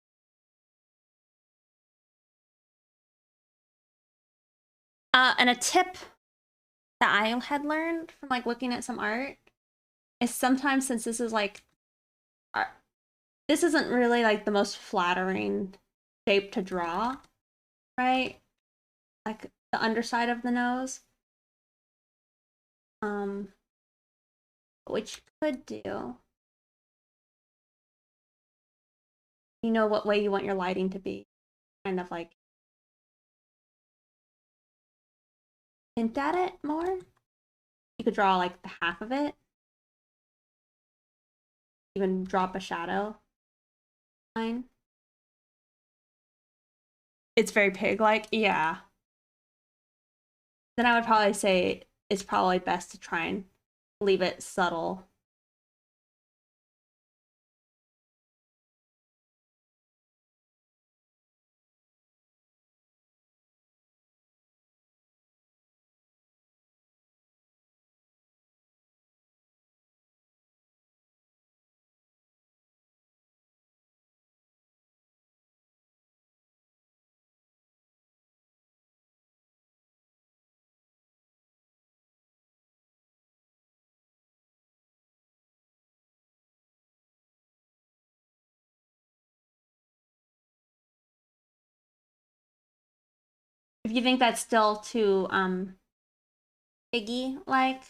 A: And a tip that I had learned from like looking at some art is sometimes, since this is like art, this isn't really like the most flattering shape to draw, right? Like the underside of the nose. Which you could do. You know what way you want your lighting to be. Kind of like hint at it more. You could draw like the half of it. Even drop a shadow line. It's very pig-like, yeah. Then I would probably say it's probably best to try and leave it subtle. If you think that's still too piggy like,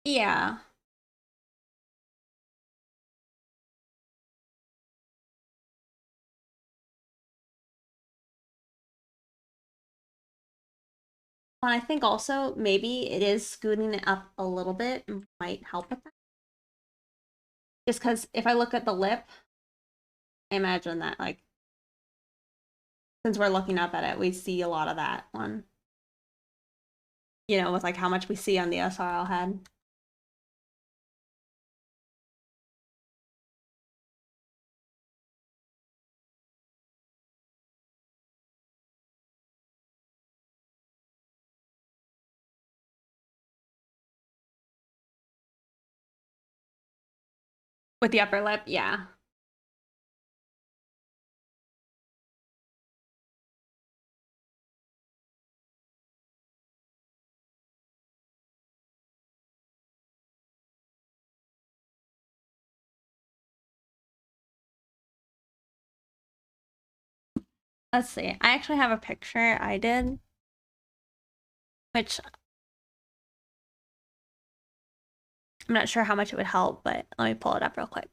A: yeah. And I think also maybe it is scooting it up a little bit might help with that. Just because if I look at the lip, imagine that, like, since we're looking up at it, we see a lot of that one. You know, with like how much we see on the SRL head. With the upper lip, yeah. Let's see. I actually have a picture I did, which I'm not sure how much it would help, but let me pull it up real quick.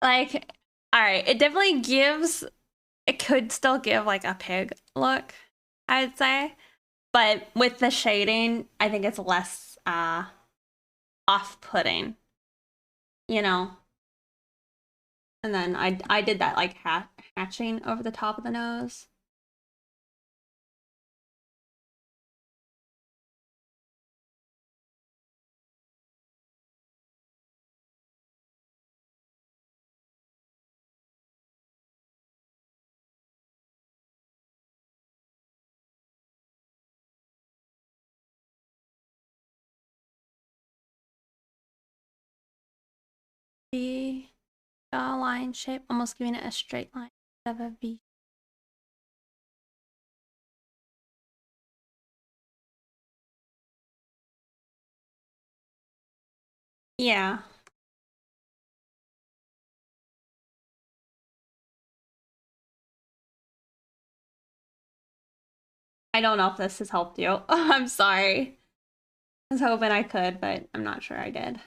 A: Like, all right, it definitely gives, it could still give like a pig look, I'd say. But with the shading, I think it's less off-putting, you know? And then I did that like hatching over the top of the nose. The jawline shape, almost giving it a straight line instead of a V. Yeah. I don't know if this has helped you. I'm sorry. I was hoping I could, but I'm not sure I did.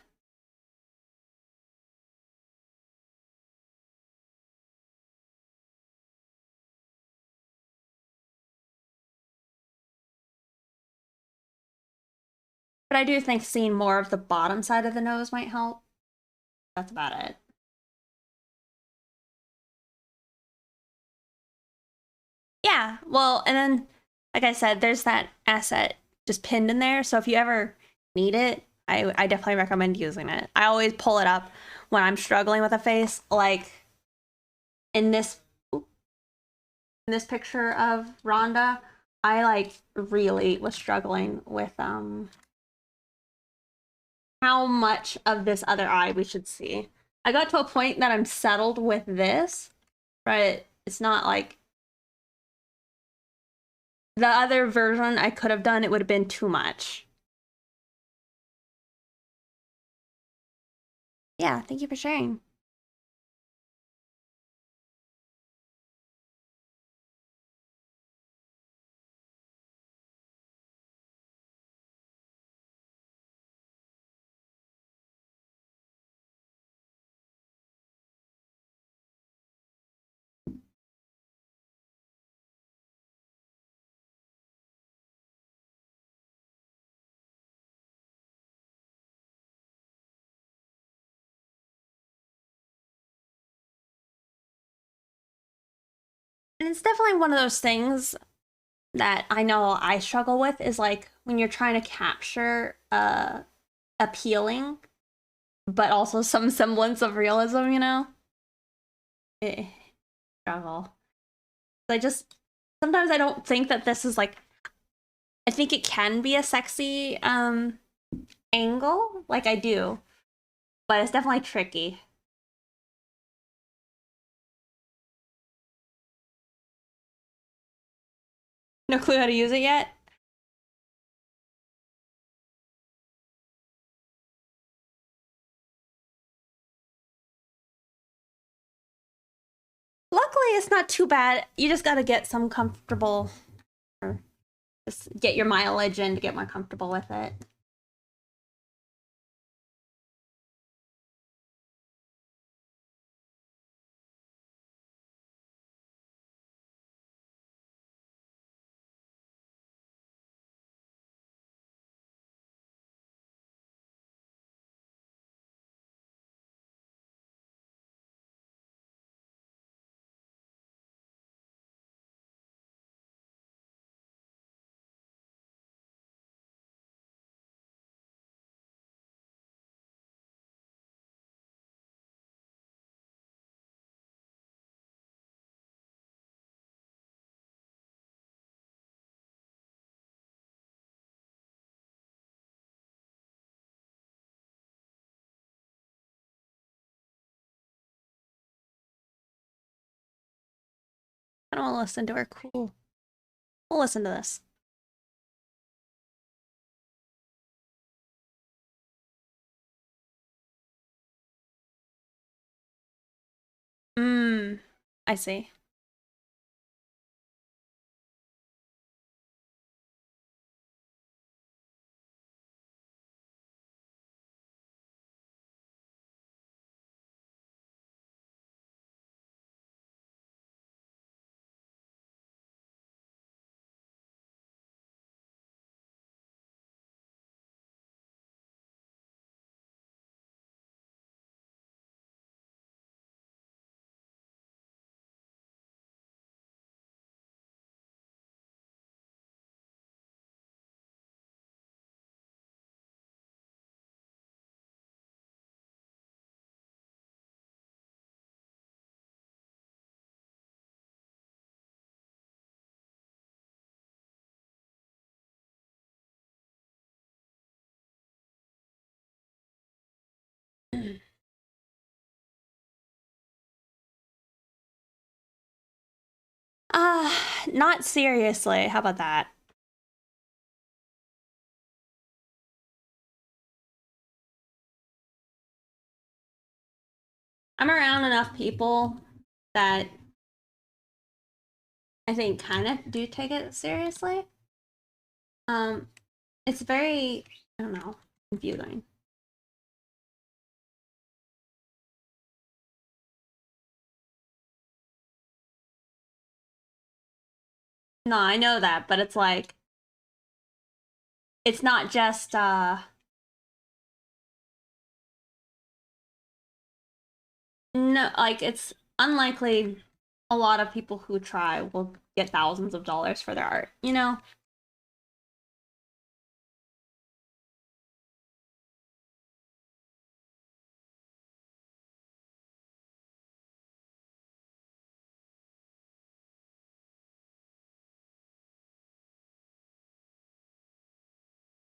A: But I do think seeing more of the bottom side of the nose might help. That's about it. Yeah, well, and then, like I said, there's that asset just pinned in there. So if you ever need it, I definitely recommend using it. I always pull it up when I'm struggling with a face. Like in this picture of Rhonda, I like really was struggling with how much of this other eye we should see. I got to a point that I'm settled with this, but it's not like the other version I could have done, it would have been too much. Yeah, thank you for sharing. And it's definitely one of those things that I know I struggle with is like when you're trying to capture appealing, but also some semblance of realism, you know? Eh, struggle. I just sometimes I don't think that this is like I think it can be a sexy angle, like I do, but it's definitely tricky. No clue how to use it yet? luckily it's not too bad. You just gotta get some comfortable, or just get your mileage in to get more comfortable with it. I don't want to listen to her. Cool. We'll listen to this. I see. Not seriously. How about that? I'm around enough people that I think kind of do take it seriously. It's very, I don't know, confusing. No, I know that, but it's like, it's not just, no, like, it's unlikely a lot of people who try will get thousands of dollars for their art, you know?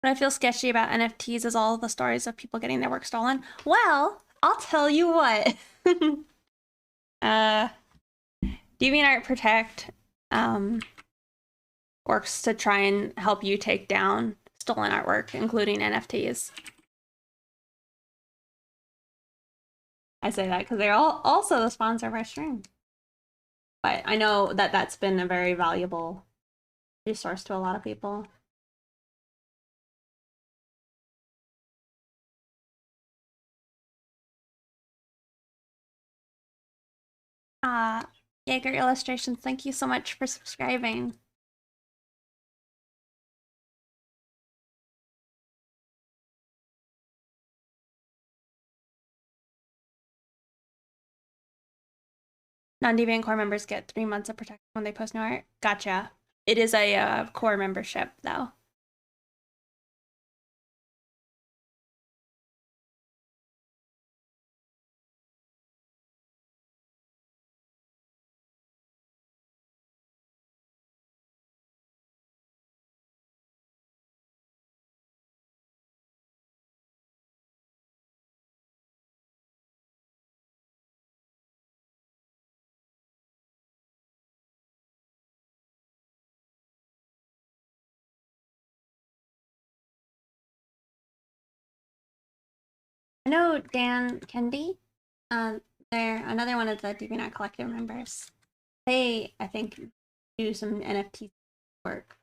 A: What I feel sketchy about NFTs is all the stories of people getting their work stolen. Well, I'll tell you what. uh, DeviantArt Protect works to try and help you take down stolen artwork, including NFTs. I say that because they're all also the sponsor of our stream. But I know that that's been a very valuable resource to a lot of people. Jaeger Illustrations, thank you so much for subscribing. Non-Deviant core members get 3 months of protection when they post new art. Gotcha. It is a core membership, though. I know Dan Kendi. They're another one of the DeviantArt Collective members. they, I think, do some NFT work.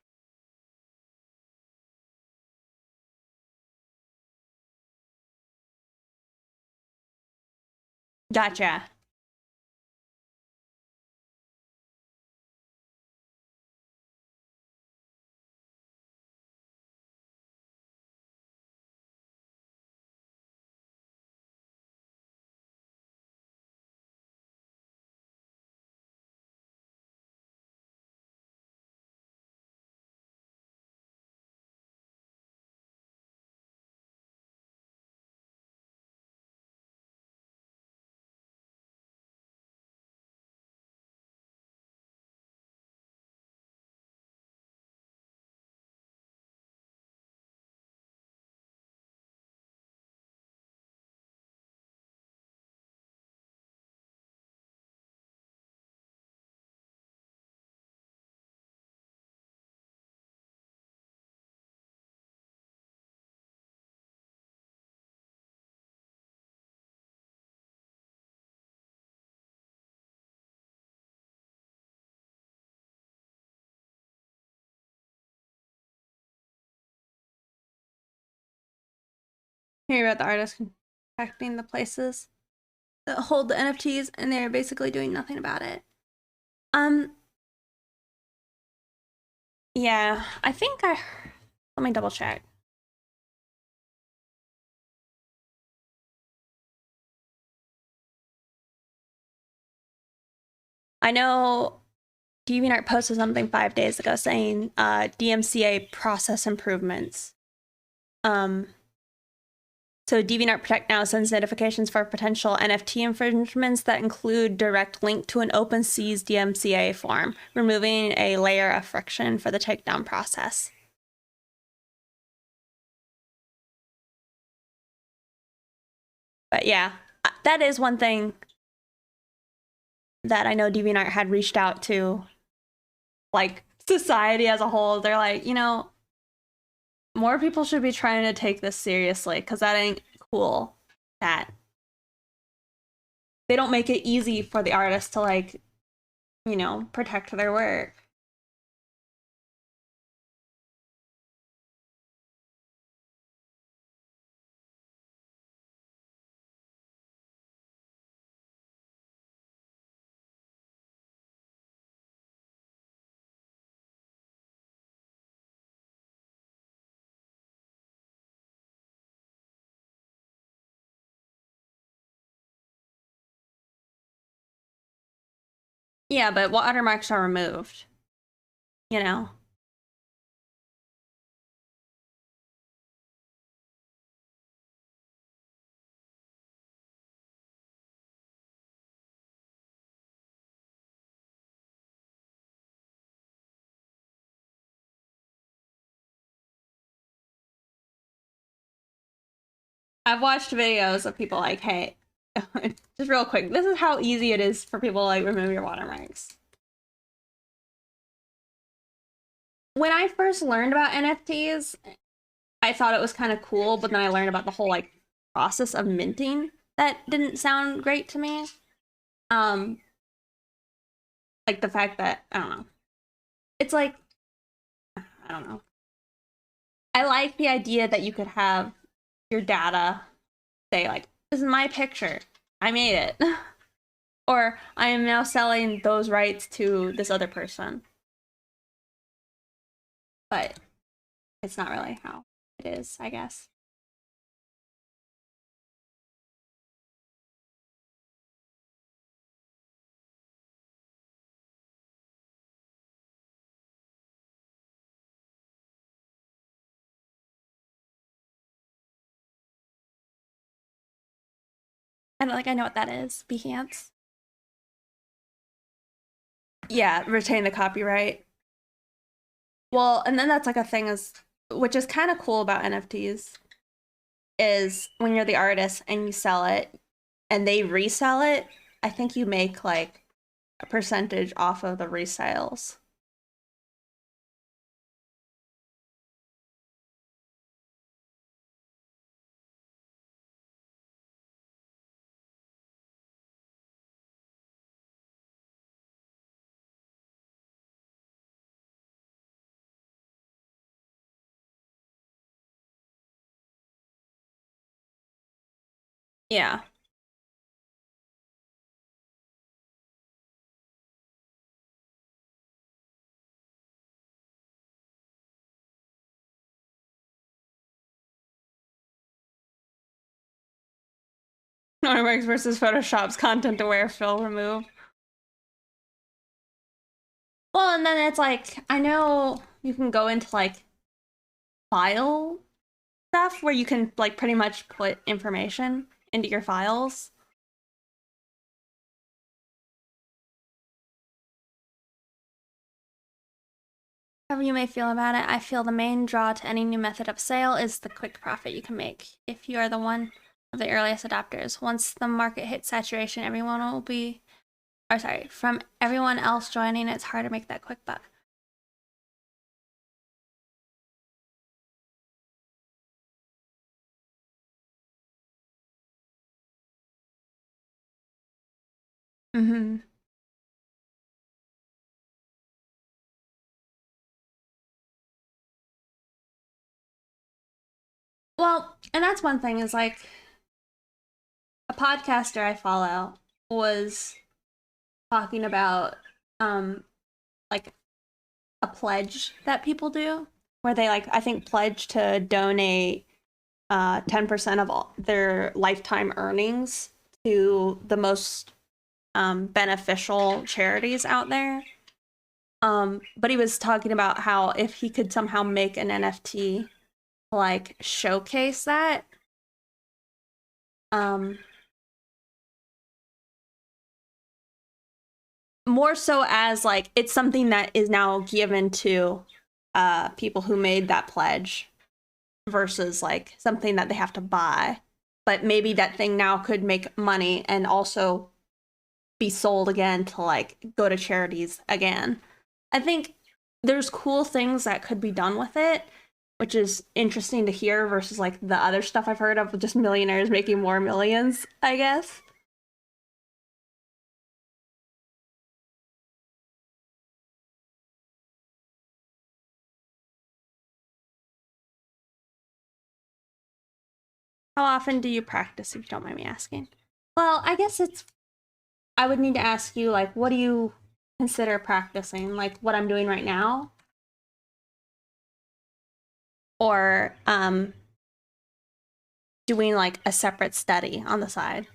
A: Gotcha. Hear about the artists contacting the places that hold the NFTs, and they're basically doing nothing about it. Yeah, I think I. Let me double check. I know DeviantArt posted something 5 days ago saying DMCA process improvements. So DeviantArt Protect now sends notifications for potential NFT infringements that include direct link to an OpenSea's DMCA form, removing a layer of friction for the takedown process. But yeah, that is one thing that I know DeviantArt had reached out to, like, society as a whole. They're like, you know, more people should be trying to take this seriously, because that ain't cool that they don't make it easy for the artists to, like, you know, protect their work. Yeah, but watermarks are removed, you know? I've watched videos of people like, hey, just real quick, this is how easy it is for people to, like, remove your watermarks. When I first learned about NFTs, I thought it was kind of cool, but then I learned about the whole, like, process of minting that didn't sound great to me. Like the fact that, I don't know. It's like, I don't know. I like the idea that you could have your data say, like, this is my picture. I made it. Or I am now selling those rights to this other person. But it's not really how it is, I guess. And, like, I know what that is. Behance. Yeah, retain the copyright. Well, and then that's like a thing is, which is kind of cool about NFTs, is when you're the artist and you sell it and they resell it, I think you make like a percentage off of the resales. Yeah. Normax versus Photoshop's content aware fill remove. Well, and then it's like, I know you can go into like file stuff where you can like pretty much put information into your files. However you may feel about it, I feel the main draw to any new method of sale is the quick profit you can make if you are the one of the earliest adopters. Once the market hits saturation, everyone will be, or sorry, from everyone else joining, it's hard to make that quick buck. Mm-hmm. Well, and that's one thing is like a podcaster I follow was talking about like a pledge that people do where they like I think pledge to donate 10% of all their lifetime earnings to the most beneficial charities out there. But he was talking about how if he could somehow make an NFT like showcase that, um, more so as like it's something that is now given to people who made that pledge versus like something that they have to buy. But maybe that thing now could make money and also be sold again to like go to charities again. I think there's cool things that could be done with it, which is interesting to hear versus like the other stuff I've heard of just millionaires making more millions, I guess. How often do you practice, if you don't mind me asking? Well, I guess it's, I would need to ask you, like, what do you consider practicing? Like what I'm doing right now? Or doing like a separate study on the side?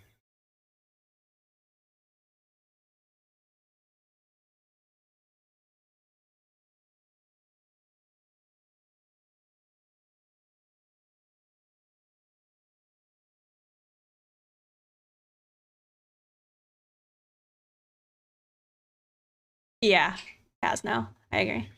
A: Yeah, has no. I agree.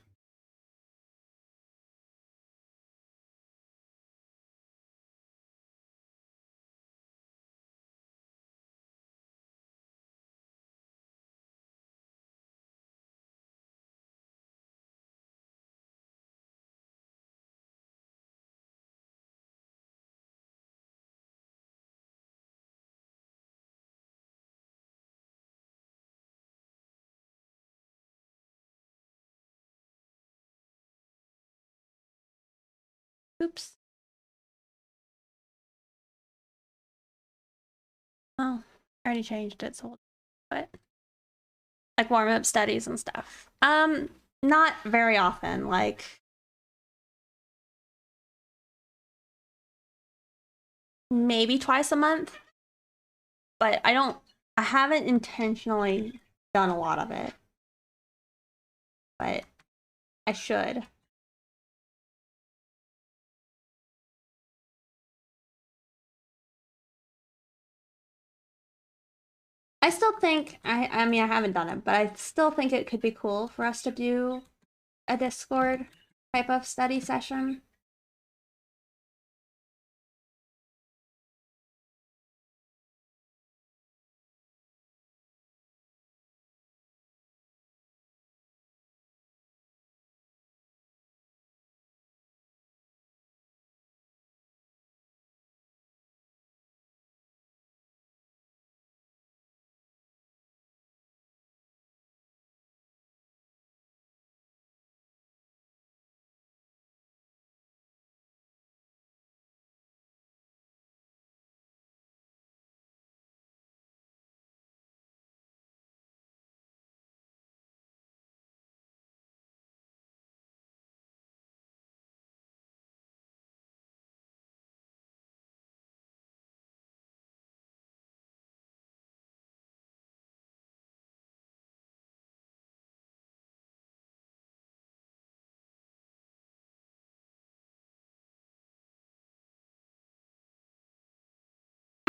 A: Oops. Oh, I already changed it, so but like warm up studies and stuff. Not very often, like maybe twice a month, but I haven't intentionally done a lot of it, but I should. I still think I mean I haven't done it, but I still think it could be cool for us to do a Discord type of study session.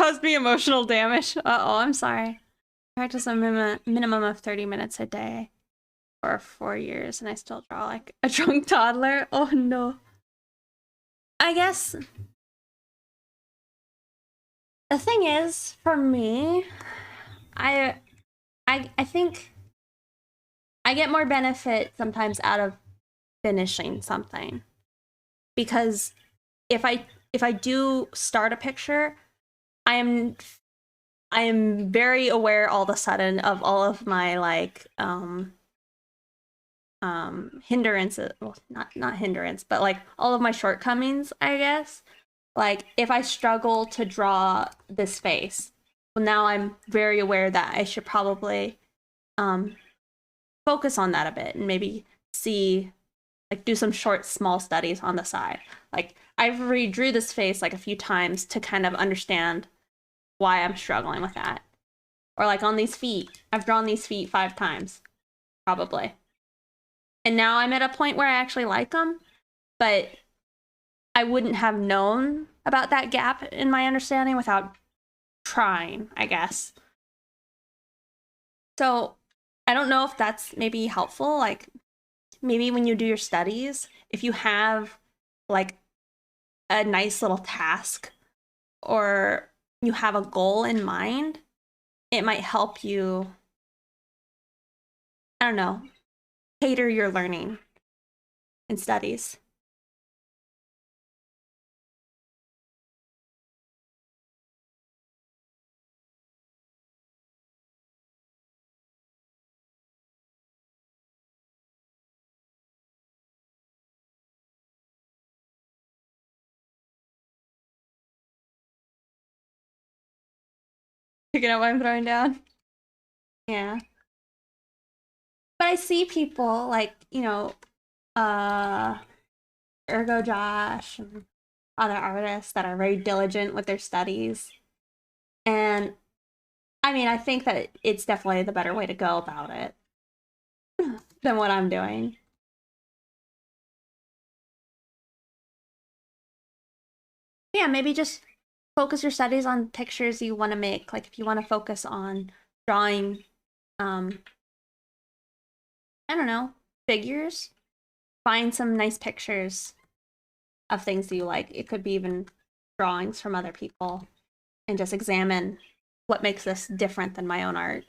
A: caused me emotional damage. Uh-oh, I'm sorry. Practice a minimum of 30 minutes a day for 4 years, and I still draw like a drunk toddler. Oh no. I guess the thing is, for me, I think I get more benefit sometimes out of finishing something, because if I do start a picture, I am very aware all of a sudden of all of my like hindrances, well, not hindrance, but like all of my shortcomings, I guess. Like if I struggle to draw this face, well, now I'm very aware that I should probably focus on that a bit and maybe see, like, do some short small studies on the side. Like I've redrew this face like a few times to kind of understand why I'm struggling with that. Or like on these feet, I've drawn these feet 5 times probably, and now I'm at a point where I actually like them, but I wouldn't have known about that gap in my understanding without trying, I guess. So I don't know if that's maybe helpful. Like maybe when you do your studies, if you have like a nice little task or you have a goal in mind, it might help you, I don't know, cater your learning and studies. Picking up what I'm throwing down. Yeah. But I see people like, uh Ergo Josh and other artists that are very diligent with their studies. And I mean, I think that it's definitely the better way to go about it than what I'm doing. Yeah, maybe just focus your studies on pictures you want to make. Like if you want to focus on drawing, um, I don't know, figures, find some nice pictures of things that you like. It could be even drawings from other people, and just examine what makes this different than my own art.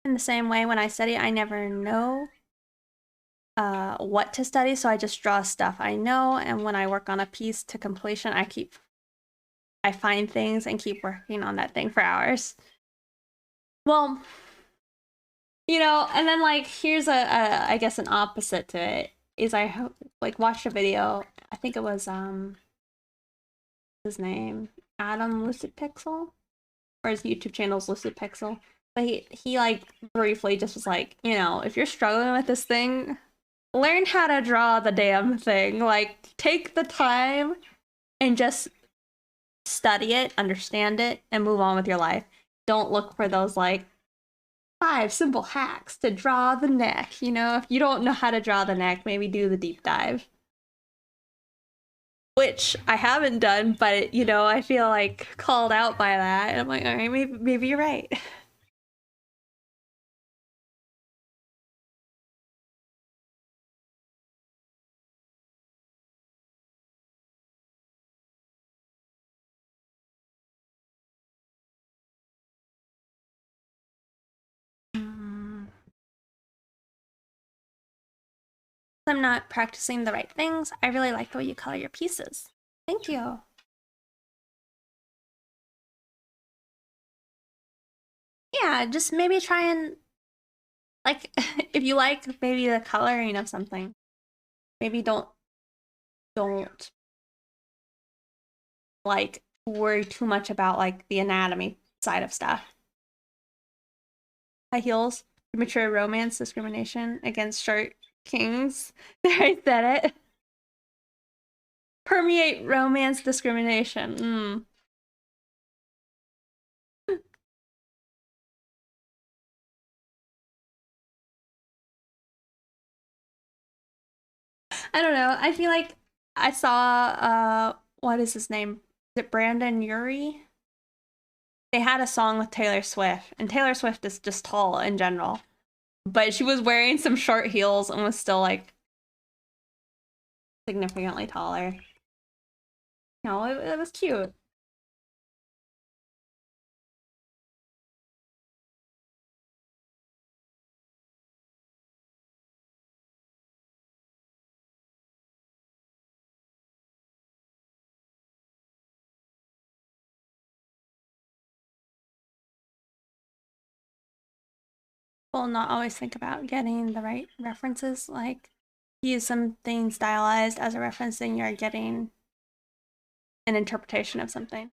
A: In the same way, when I study, I never know what to study, so I just draw stuff I know, and when I work on a piece to completion, I find things and keep working on that thing for hours. Well, and then like here's a I guess an opposite to it is like watched a video. I think it was his name Adam Lucid Pixel, or his YouTube channel's Lucid Pixel. But he like briefly just was like, if you're struggling with this thing, learn how to draw the damn thing. Like take the time and just study it, understand it, and move on with your life. Don't look for those like 5 simple hacks to draw the neck. If you don't know how to draw the neck, maybe do the deep dive. Which I haven't done, but I feel like called out by that. And I'm like, all right, maybe you're right. Mm. I'm not practicing the right things. I really like the way you color your pieces. Thank you. Yeah, just maybe try and like if you like maybe the coloring of something, maybe don't like worry too much about like the anatomy side of stuff. High heels, mature romance, discrimination against short kings. There, I said it. Permeate romance, discrimination. I don't know. I feel like I saw what is his name? it Brandon Urie? They had a song with Taylor Swift, and Taylor Swift is just tall in general. But she was wearing some short heels and was still like significantly taller. No, it was cute. People not always think about getting the right references. Like, use something stylized as a reference, then you're getting an interpretation of something.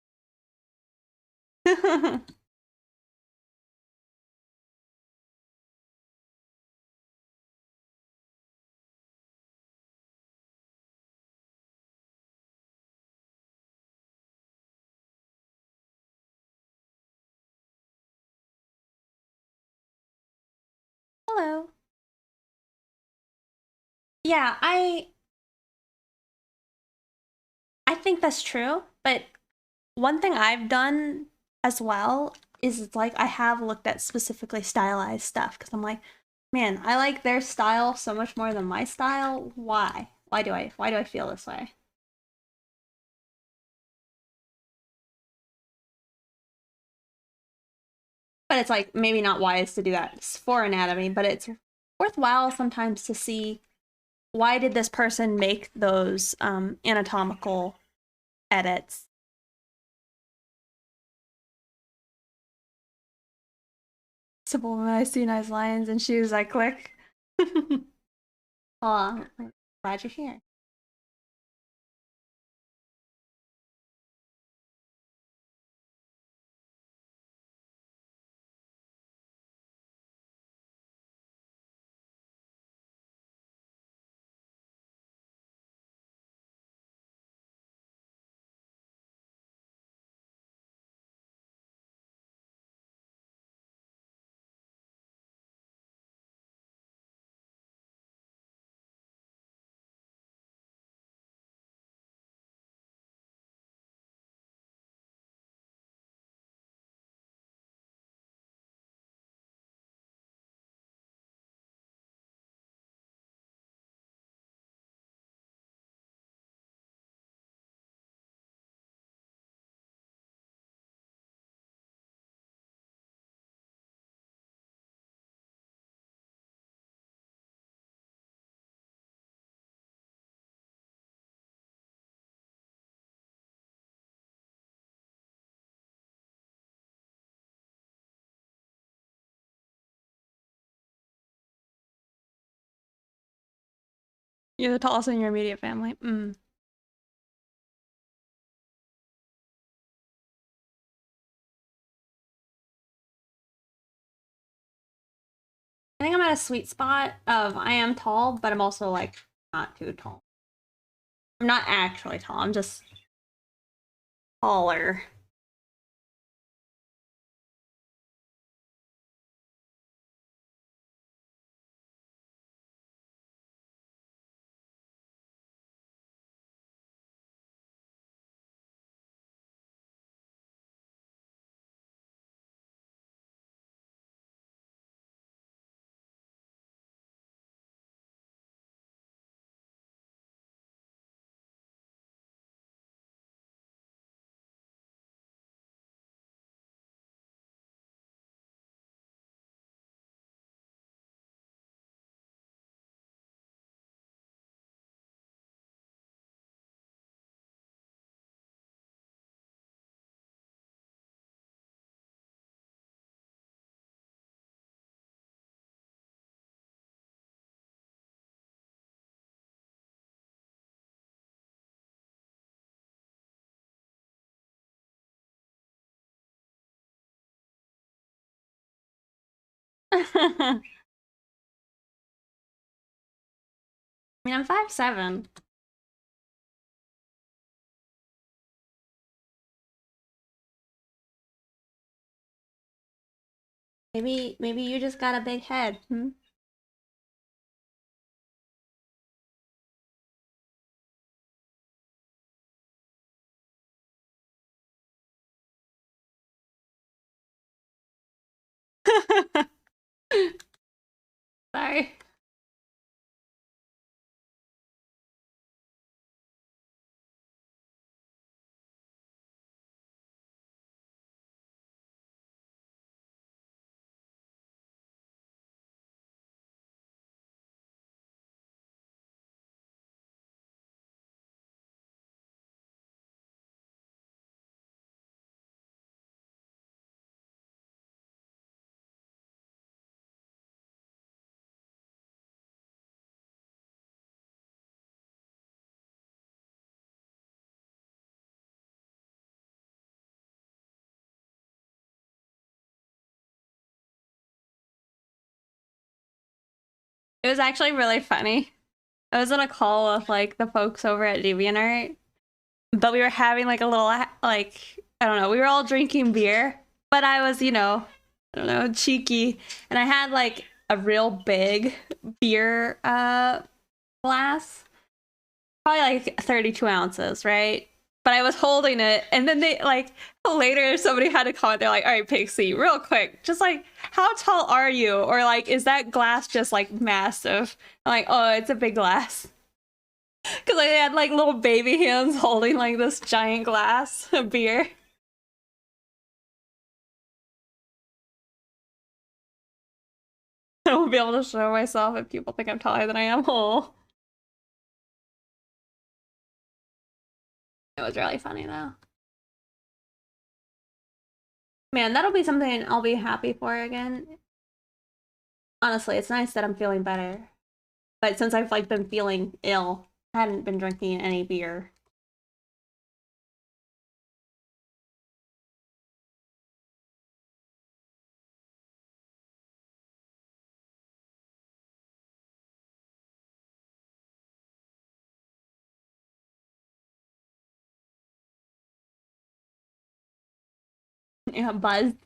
A: Hello. Yeah, I think that's true, but one thing I've done as well is it's like I have looked at specifically stylized stuff because I'm like, man, I like their style so much more than my style. Why? Why do I feel this way? But it's like maybe not wise to do that for anatomy, but it's worthwhile sometimes to see why did this person make those anatomical edits. Simple when I see nice lines and shoes, I click. Aw, glad you're here. You're the tallest in your immediate family. I think I'm at a sweet spot of I am tall, but I'm also like not too tall. I'm not actually tall. I'm just taller. I mean, I'm 5'7". Maybe you just got a big head. Hmm? Sorry. It was actually really funny. I was on a call with like the folks over at DeviantArt, but we were having like a little like I don't know, we were all drinking beer, but I was, I don't know, cheeky, and I had like a real big beer glass, probably like 32 ounces, right? But I was holding it, and then they like later somebody had to comment. They're like, "All right, Pixie, real quick, just like how tall are you?" Or like, "Is that glass just like massive?" I'm like, "Oh, it's a big glass." Because I had like little baby hands holding like this giant glass of beer. I won't be able to show myself if people think I'm taller than I am. Oh, it was really funny though. Man, that'll be something I'll be happy for again. Honestly, it's nice that I'm feeling better. But since I've like been feeling ill, I hadn't been drinking any beer. Yeah, buzzed.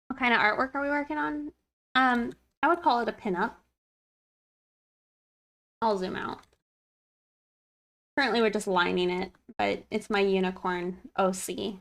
A: What kind of artwork are we working on? I would call it a pinup. I'll zoom out. Currently, we're just lining it, but it's my unicorn OC.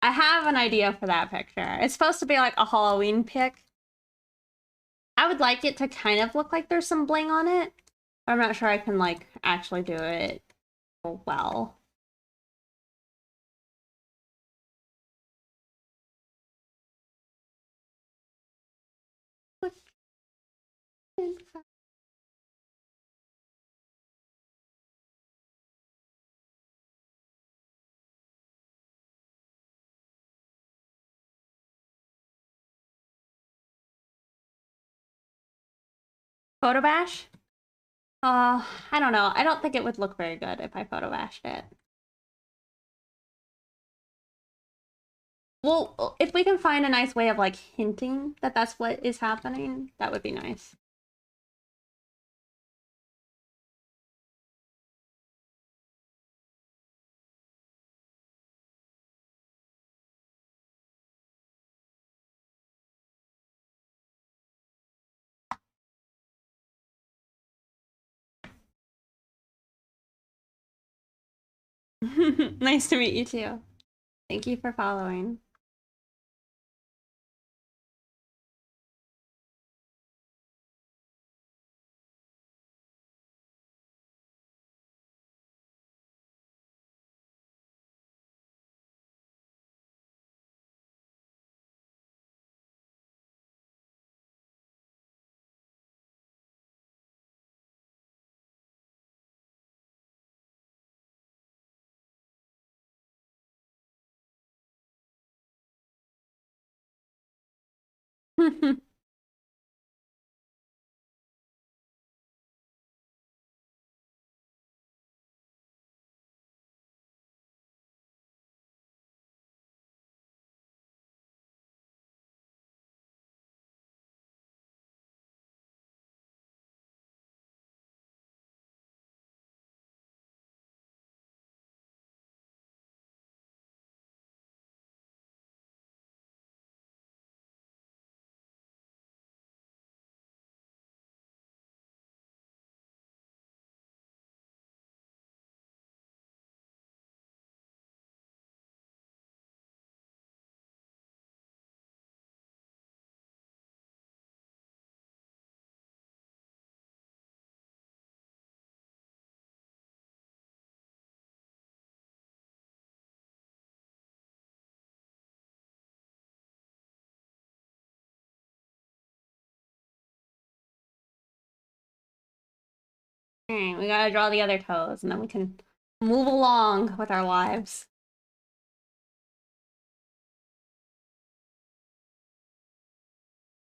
A: I have an idea for that picture. It's supposed to be like a Halloween pic. I would like it to kind of look like there's some bling on it. I'm not sure I can like actually do it well. Photo bash? I don't know. I don't think it would look very good if I photo bashed it. Well, if we can find a nice way of like hinting that that's what is happening, that would be nice. Nice to meet you too. Thank you for following. Alright, we gotta draw the other toes, and then we can move along with our lives.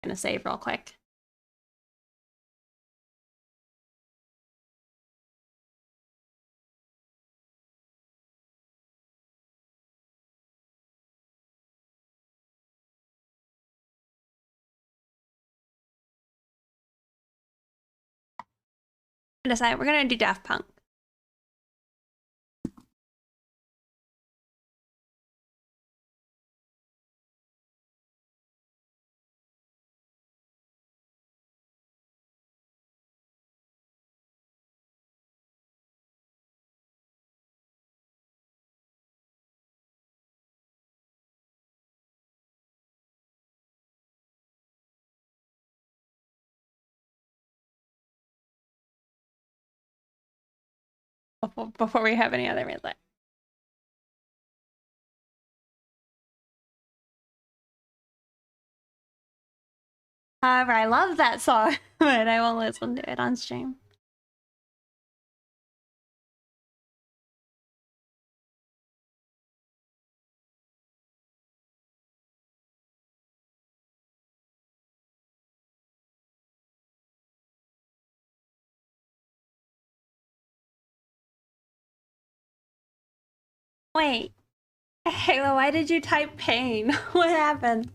A: Gonna save real quick. Decide we're gonna do Daft Punk. Before we have any other music. However, I love that song, but I won't listen to it on stream. Wait, Halo, why did you type pain? What happened?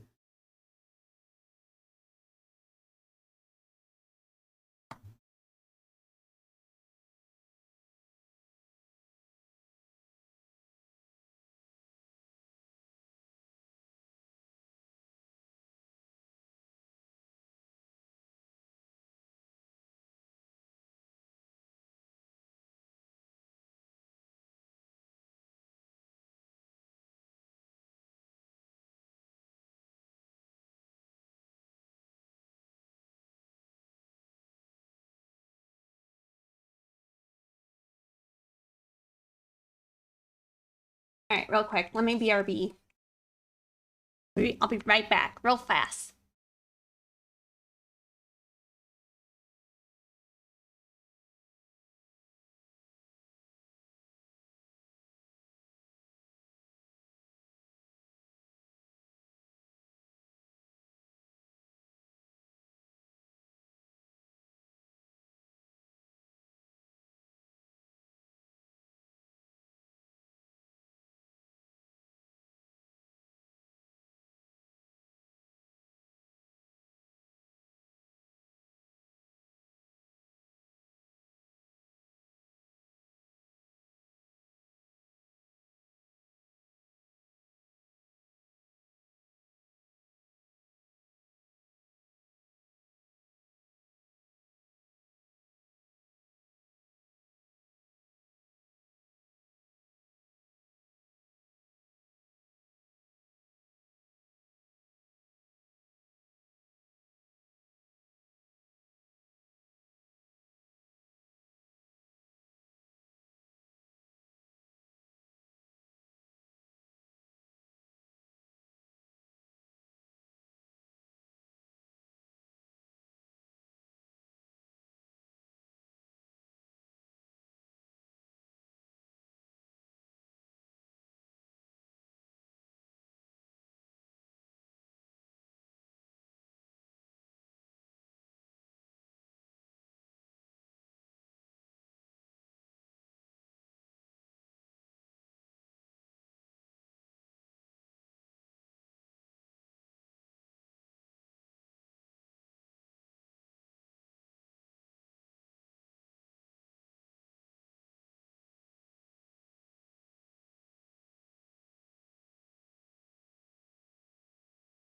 A: Alright, real quick, let me BRB. I'll be right back, real fast.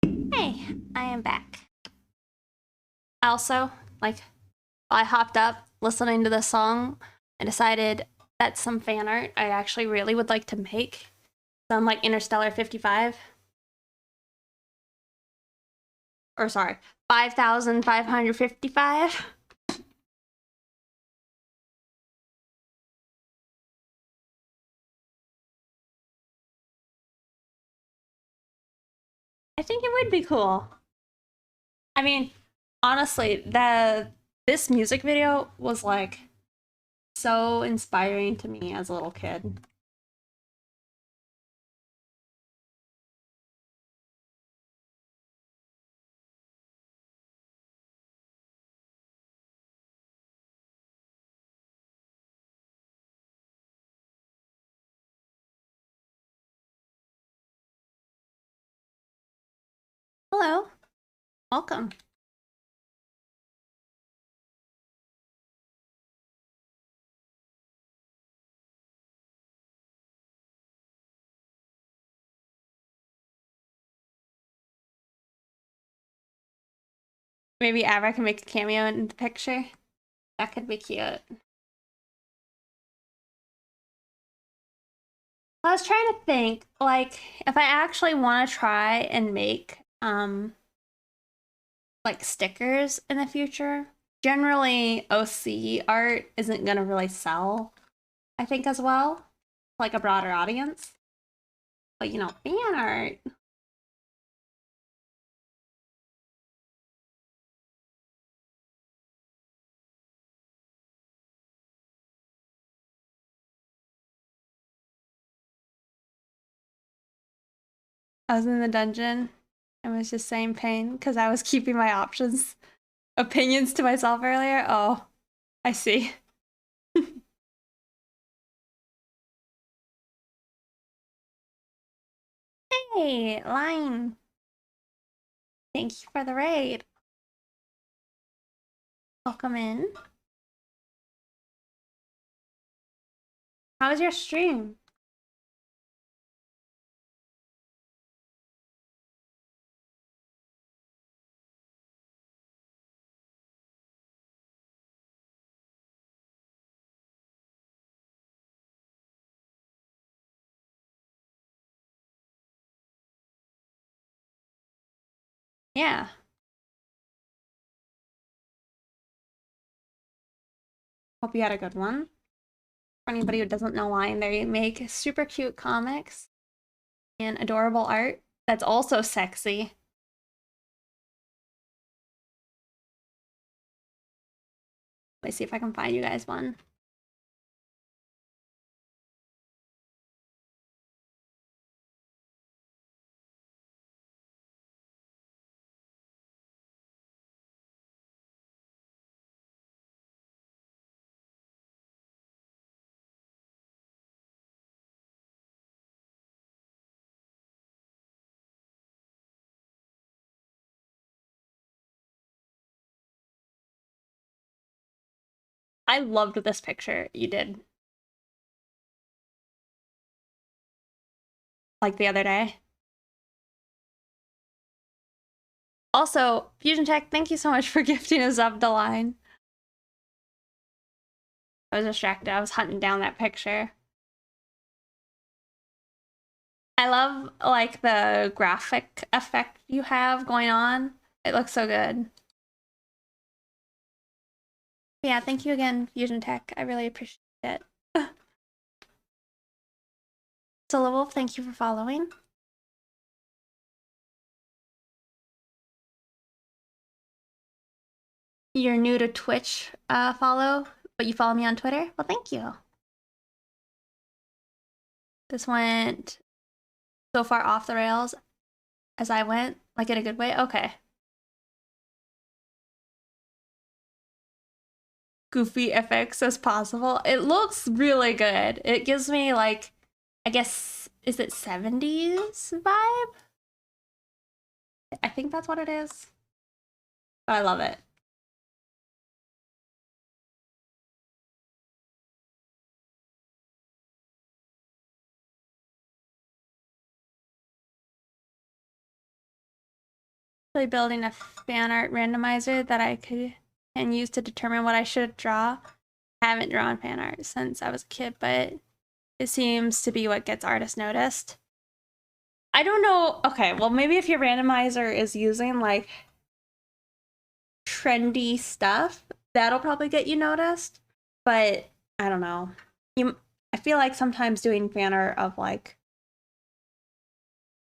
A: Hey, I am back. Also, like, I hopped up listening to this song. I decided that's some fan art I actually really would like to make. Some like Interstellar 55. Or sorry, 5,555. I think it would be cool. I mean, honestly, this music video was like so inspiring to me as a little kid. Hello, welcome. Maybe Abra can make a cameo in the picture. That could be cute. I was trying to think, like, if I actually want to try and make like stickers in the future. Generally, OC art isn't gonna really sell, I think, as well, like a broader audience. But you know, fan art. I was in the dungeon and was just saying pain because I was keeping my opinions to myself earlier. Oh, I see. Hey, Line. Thank you for the raid. Welcome in. How was your stream? Yeah. Hope you had a good one. For anybody who doesn't know Line, they make super cute comics and adorable art that's also sexy. Let me see if I can find you guys one. I loved this picture you did, like the other day. Also, Fusion Tech, thank you so much for gifting us up the line. I was distracted. I was hunting down that picture. I love like the graphic effect you have going on. It looks so good. Yeah, thank you again, Fusion Tech. I really appreciate it. Solo Wolf, thank you for following. You're new to Twitch follow, but you follow me on Twitter? Well, thank you. This went so far off the rails as I went, like in a good way? Okay. Goofy FX as possible. It looks really good. It gives me like, I guess, is it 70s vibe? I think that's what it is. But I love it. actually building a fan art randomizer that I can use to determine what I should draw. I haven't drawn fan art since I was a kid, but it seems to be what gets artists noticed. I don't know. Okay, well, maybe if your randomizer is using like trendy stuff, that'll probably get you noticed. But I don't know. I feel like sometimes doing fan art of like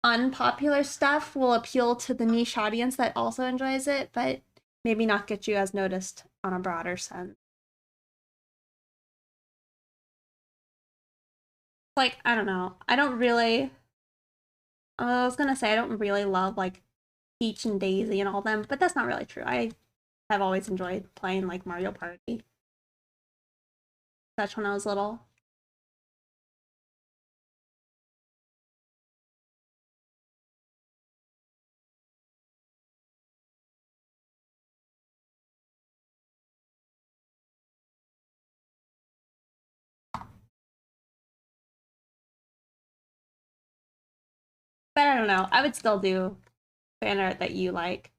A: unpopular stuff will appeal to the niche audience that also enjoys it, but maybe not get you as noticed on a broader sense. Like, I don't know. I was gonna say I don't really love like Peach and Daisy and all them, but that's not really true. I have always enjoyed playing like Mario Party. That's when I was little. But I don't know. I would still do fan art that you like.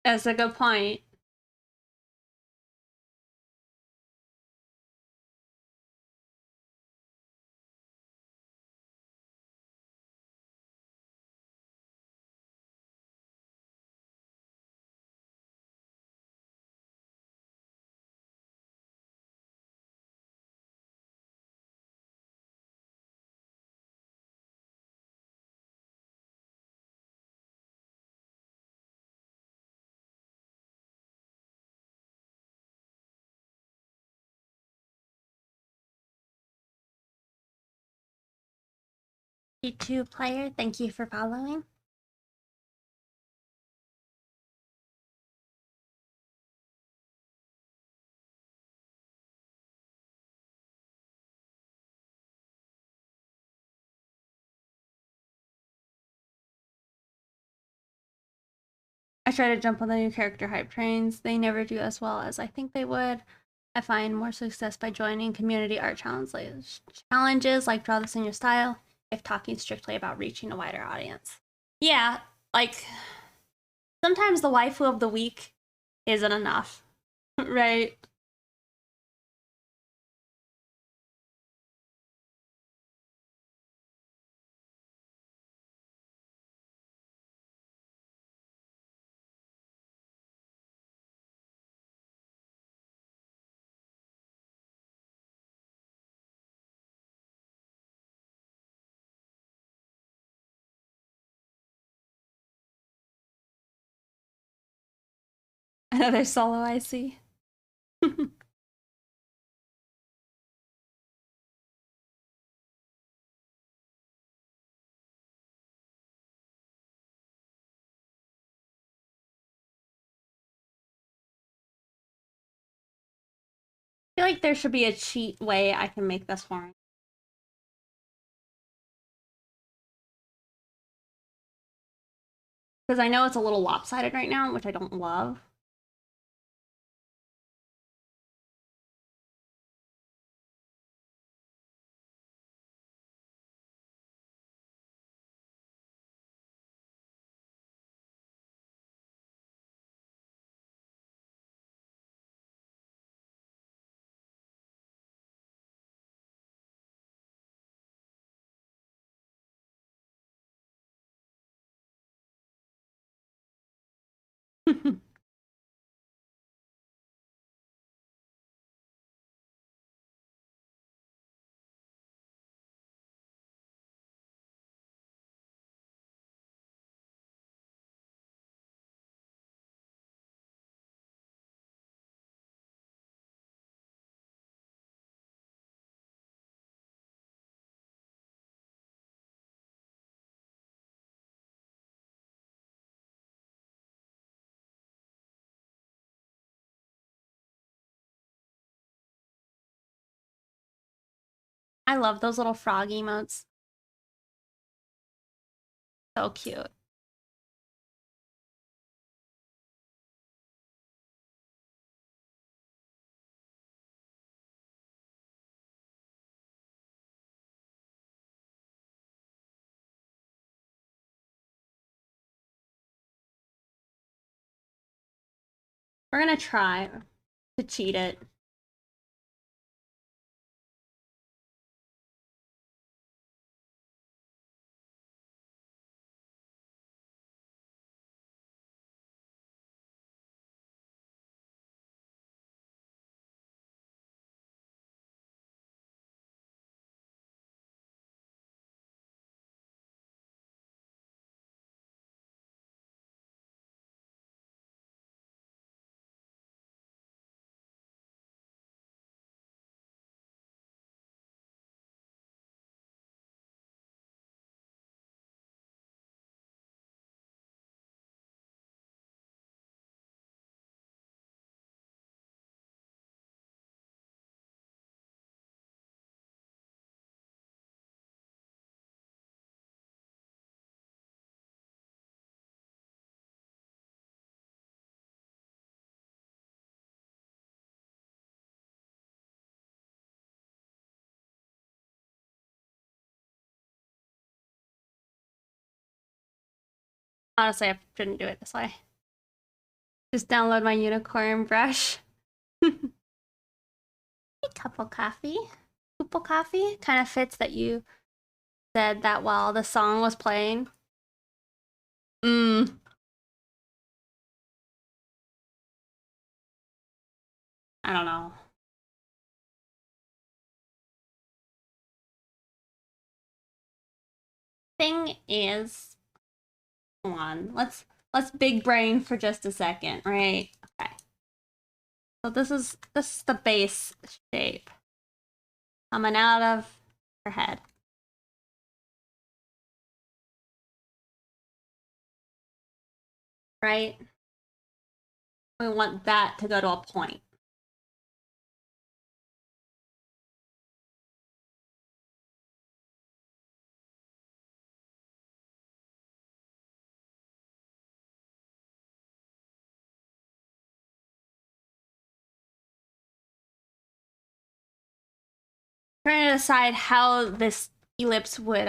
A: That's a good point. G2 player, thank you for following. I try to jump on the new character hype trains. They never do as well as I think they would. I find more success by joining community art challenges like Draw This in Your Style, if talking strictly about reaching a wider audience. Yeah, like sometimes the waifu of the week isn't enough, right? Another solo I see. I feel like there should be a cheat way I can make this one. Because I know it's a little lopsided right now, which I don't love. I love those little frog emotes. So cute. We're gonna try to cheat it. Honestly, I shouldn't do it this way. Just download my unicorn brush. Hey, cup of coffee. Cup of coffee kind of fits that you said that while the song was playing. I don't know. Thing is, hold on. Let's big brain for just a second, right? Okay. So this is the base shape coming out of her head. Right? We want that to go to a point. Trying to decide how this ellipse would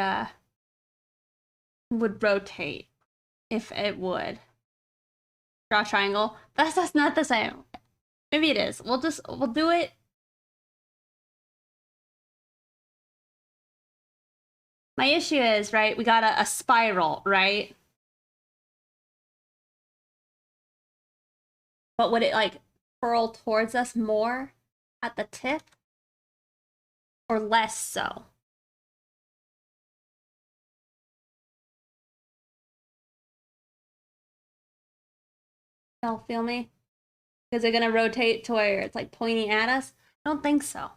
A: rotate, if it would. Draw a triangle. That's not the same. Maybe it is. We'll do it. My issue is, right, we got a spiral, right? But would it like curl towards us more at the tip? Or less so? Y'all feel me? Is it gonna rotate to where it's like pointing at us? I don't think so.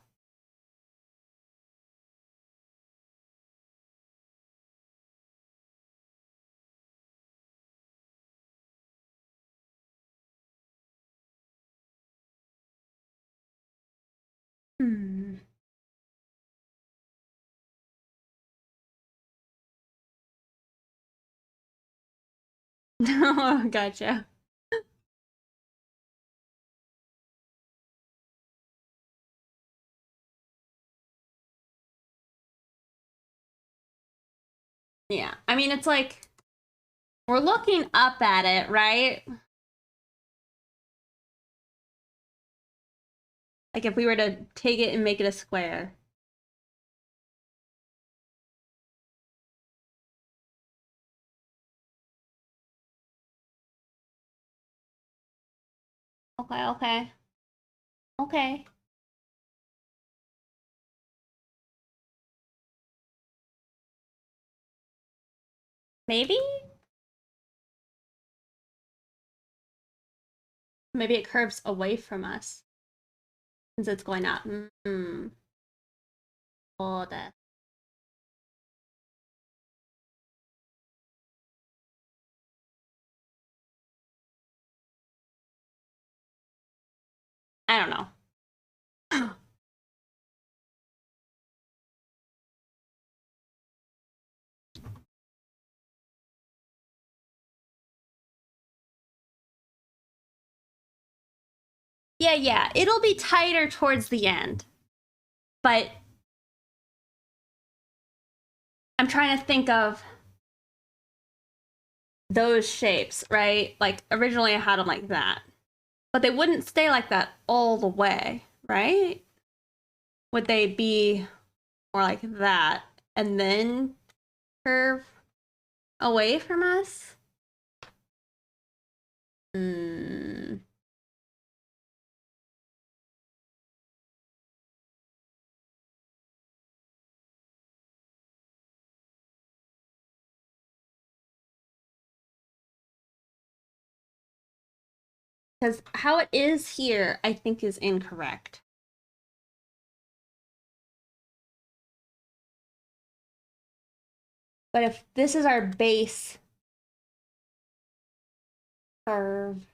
A: Hmm. No, gotcha. Yeah, I mean, it's like we're looking up at it, right? Like if we were to take it and make it a square. Okay, okay. Okay. Maybe? Maybe it curves away from us since it's going up. Mm-hmm. Oh, that. I don't know. Yeah. It'll be tighter towards the end. But I'm trying to think of those shapes, right? Like originally I had them like that. But they wouldn't stay like that all the way, right? Would they be more like that and then curve away from us? Hmm. Because how it is here, I think is incorrect. But if this is our base curve,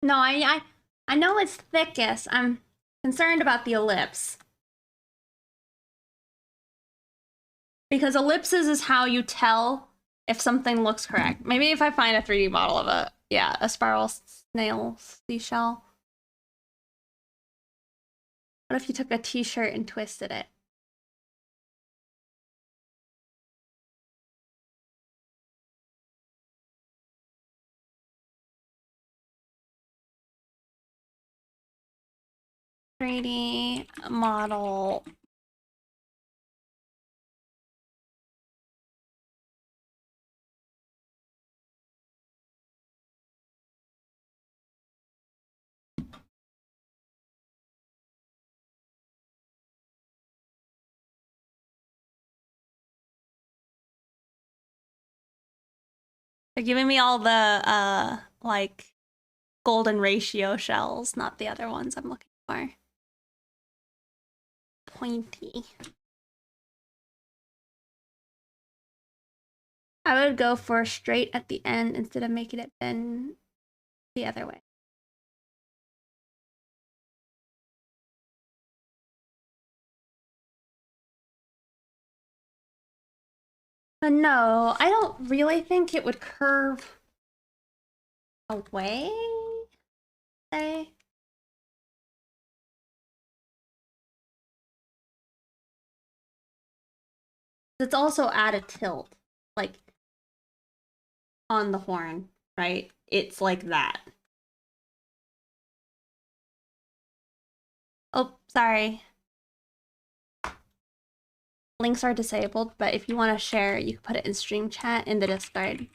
A: no, I know it's thickest. I'm concerned about the ellipse. Because ellipses is how you tell if something looks correct. Maybe if I find a 3D model of a spiral snail seashell. What if you took a t-shirt and twisted it? '3D model. They're giving me all the like golden ratio shells, not the other ones I'm looking for. Pointy. I would go for straight at the end instead of making it bend the other way. But no, I don't really think it would curve away, say. It's also at a tilt, like on the horn, right? It's like that. Oh, sorry. Links are disabled, but if you want to share, you can put it in stream chat in the Discord.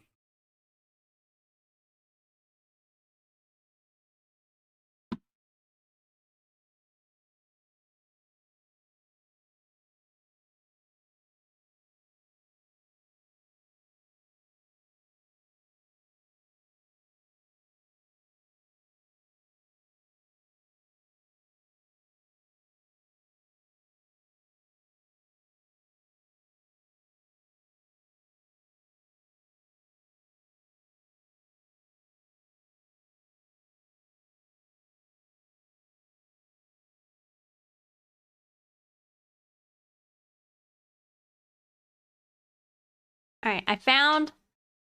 A: All right, I found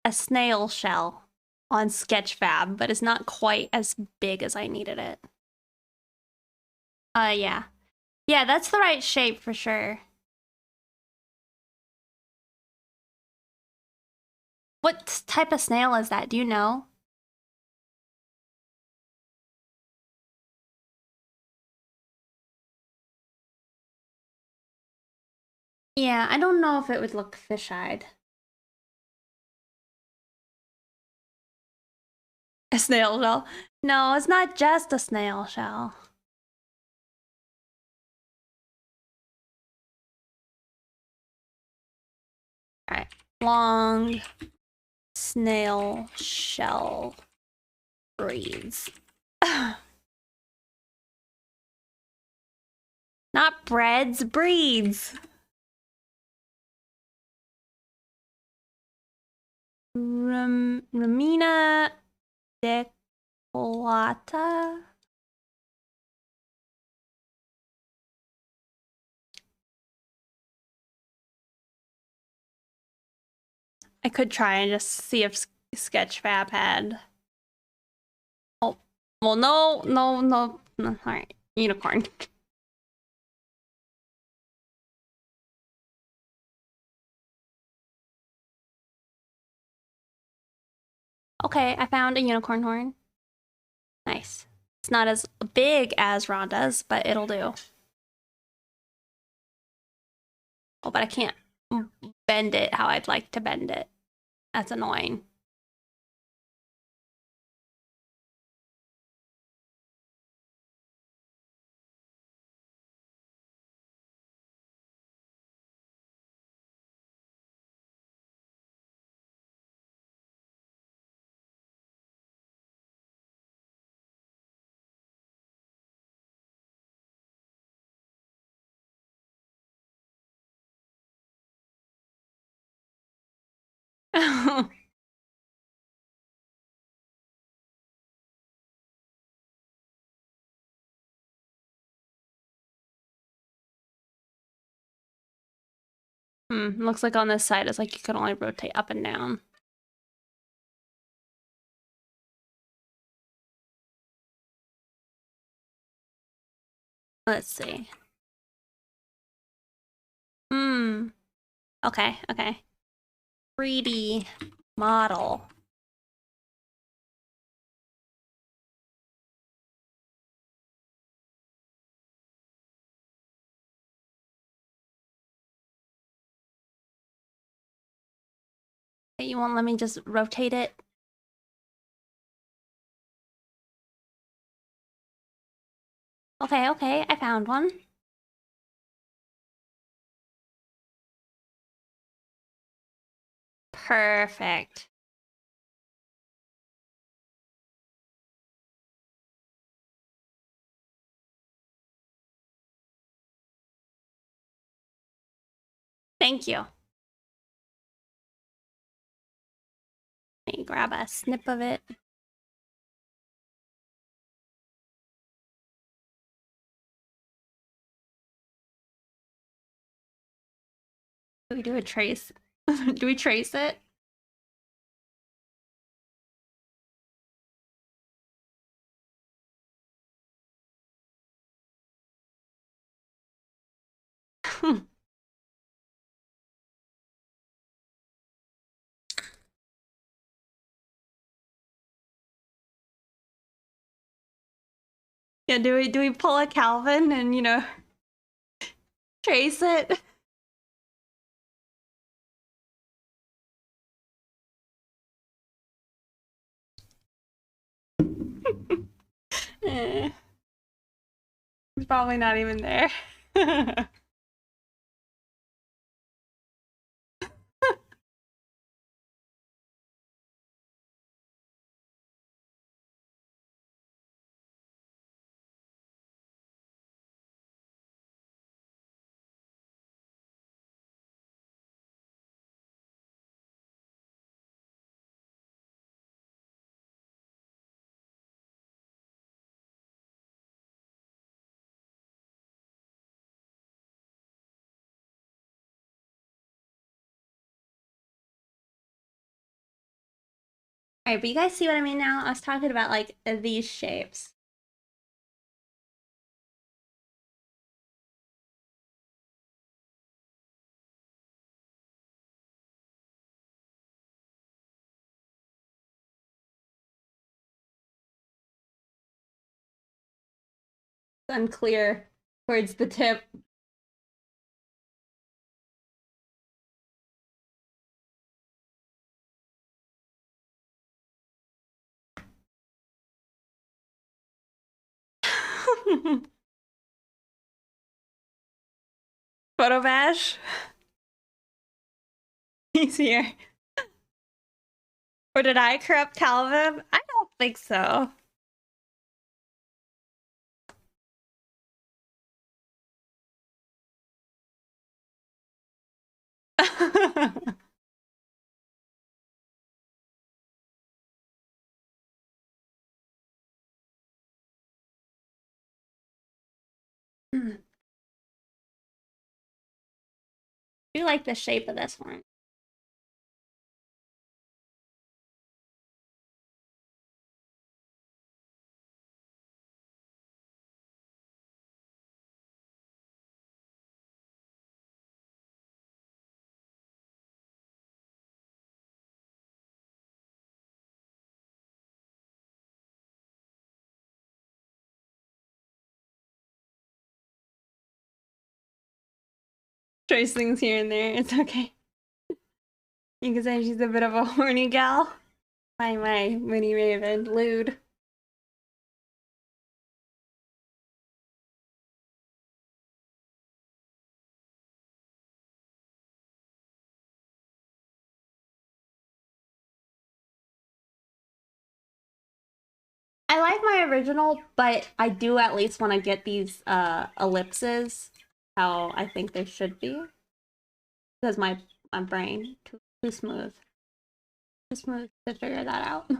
A: a snail shell on Sketchfab, but it's not quite as big as I needed it. Yeah. Yeah, that's the right shape for sure. What type of snail is that? Do you know? Yeah, I don't know if it would look fish-eyed. A snail shell? No, it's not just a snail shell. All right, long snail shell breeds. Not breads, breeds. Ramina Decolata. I could try and just see if Sketchfab had. Oh, well, no. All right, unicorn. Okay, I found a unicorn horn. Nice. It's not as big as Rhonda's, but it'll do. Oh, but I can't bend it how I'd like to bend it. That's annoying. Looks like on this side it's like you can only rotate up and down. Let's see. Okay, okay. 3D model. Okay, you won't let me just rotate it? Okay, okay, I found one. Perfect. Thank you. Let me grab a snip of it. Do we do a trace? Do we trace it? Yeah, do we pull a Calvin and trace it? It's probably not even there. Alright, but you guys see what I mean now? I was talking about like these shapes. It's unclear towards the tip. Photo bash. He's here. Or did I corrupt Calvin? I don't think so. I do like the shape of this one. Trace things here and there. It's okay. You can say she's a bit of a horny gal. My Moony Raven, lewd. I like my original, but I do at least want to get these ellipses how I think they should be. Because my brain too smooth. Too smooth to figure that out.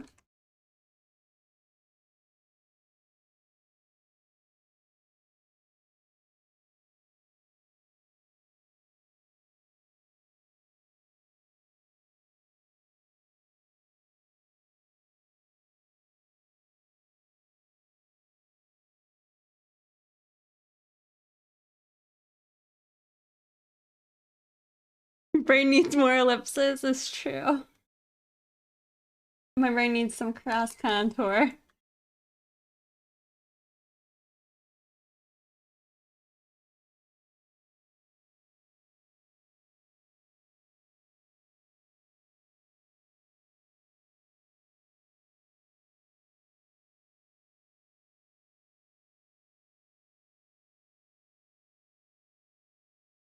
A: Brain needs more ellipses, is true. My brain needs some cross contour.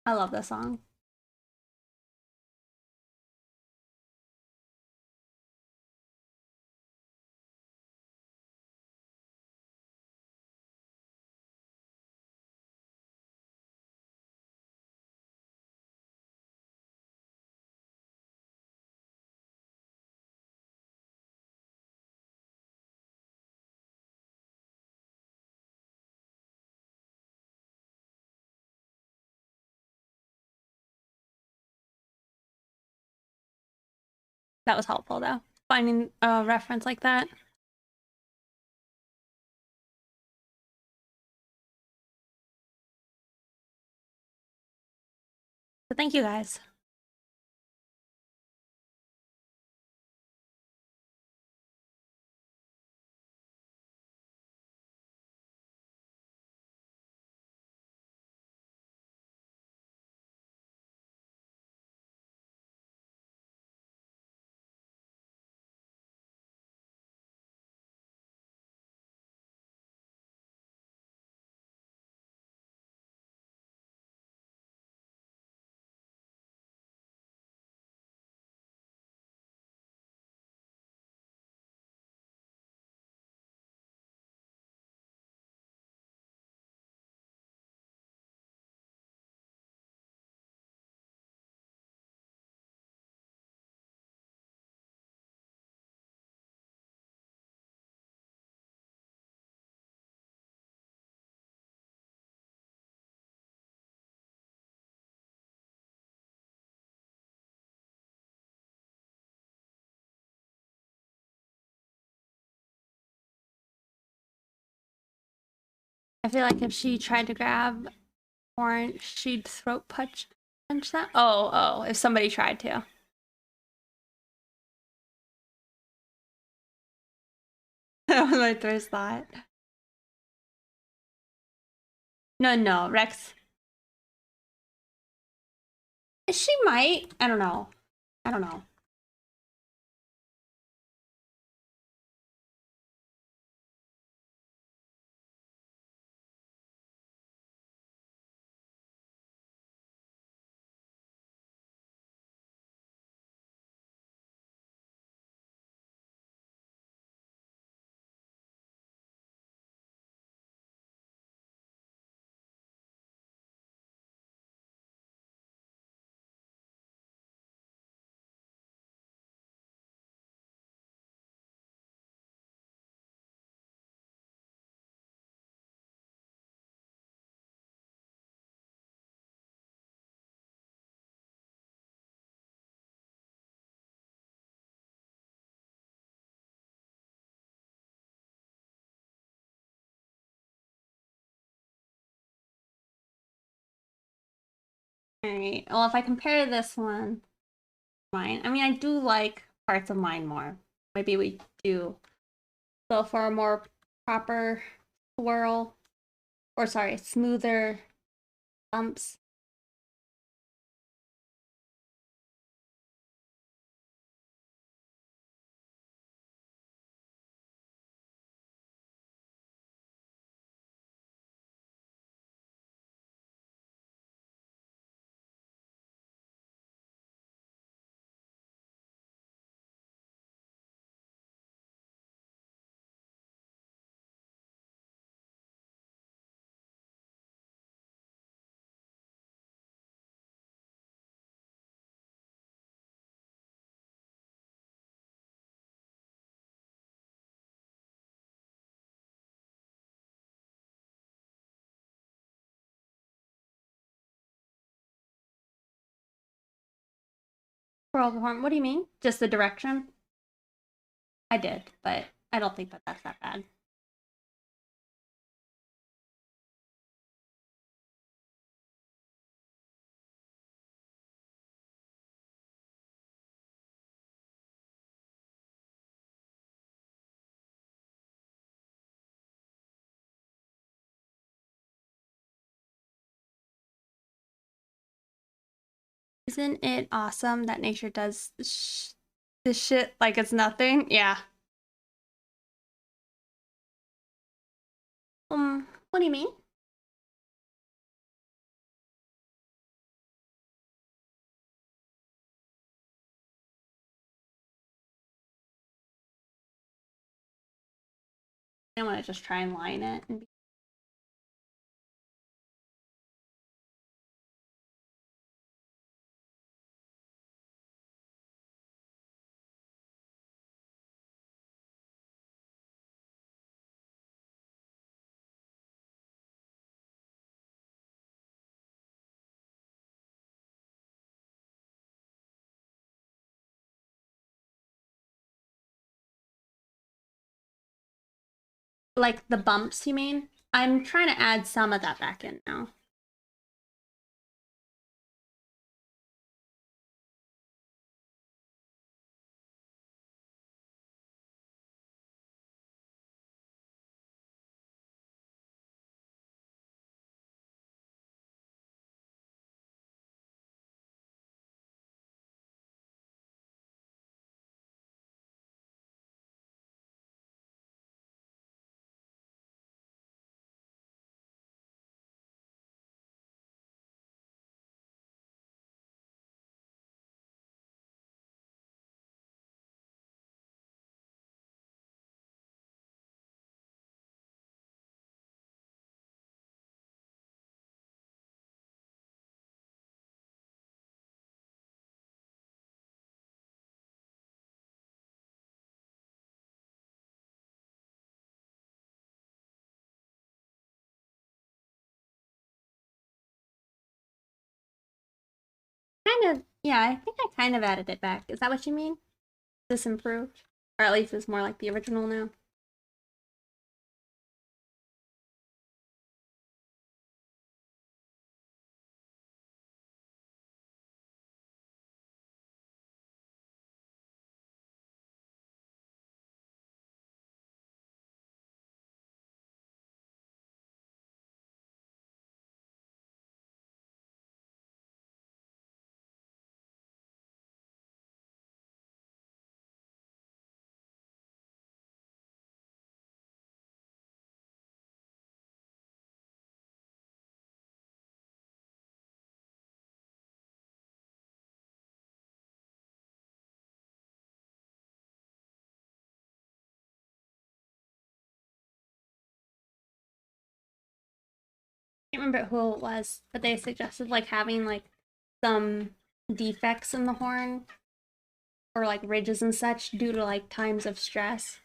A: I love this song. That was helpful though. Finding a reference like that. So thank you guys. I feel like if she tried to grab Orange, she'd throat punch that. Oh, if somebody tried to. That was my first thought. No, Rex. She might. I don't know. I don't know. Alright, well, if I compare this one to mine, I mean, I do like parts of mine more. Maybe we do go for a more proper swirl, or sorry, smoother bumps. Swirl the horn, what do you mean? Just the direction? I did, but I don't think that that's that bad. Isn't it awesome that nature does this shit like it's nothing? Yeah. What do you mean? I want to just try and line it. Like the bumps, you mean? I'm trying to add some of that back in now. Kind of, yeah, I think I kind of added it back. Is that what you mean? This improved? Or at least it's more like the original now. I can't remember who it was, but they suggested like having like some defects in the horn or like ridges and such due to like times of stress.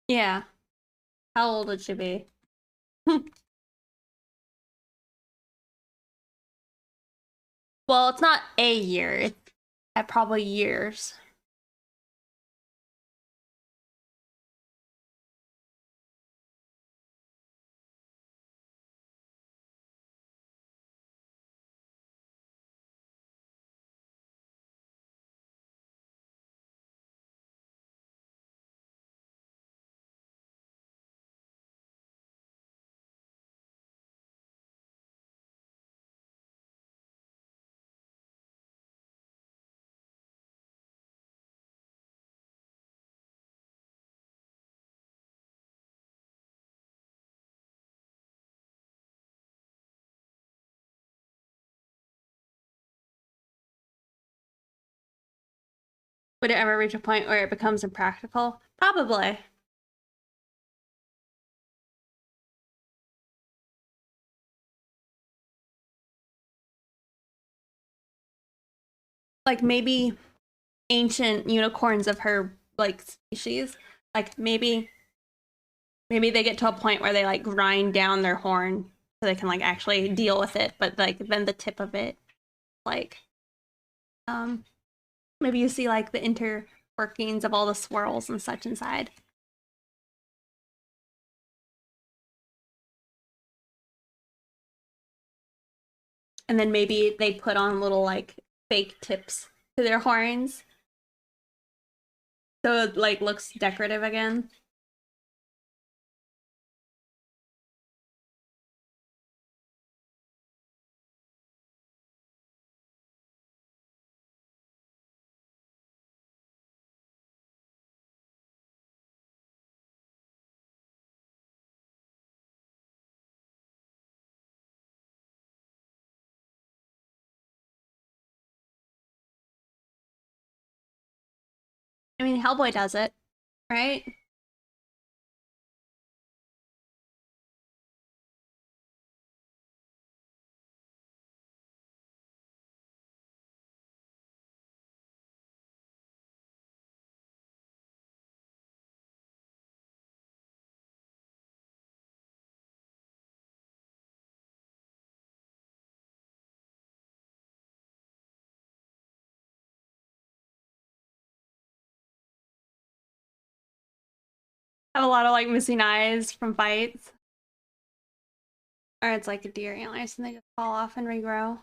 A: Yeah. How old would she be? Well, it's not a year. It's at probably years. Would it ever reach a point where it becomes impractical? Probably. Like maybe ancient unicorns of her like species. Like maybe they get to a point where they like grind down their horn so they can like actually deal with it, but like then the tip of it like um maybe you see like the inter workings of all the swirls and such inside. And then maybe they put on little like fake tips to their horns so it like looks decorative again. I mean, Hellboy does it, right? Have a lot of like missing eyes from fights, or it's like a deer antlers and they just fall off and regrow.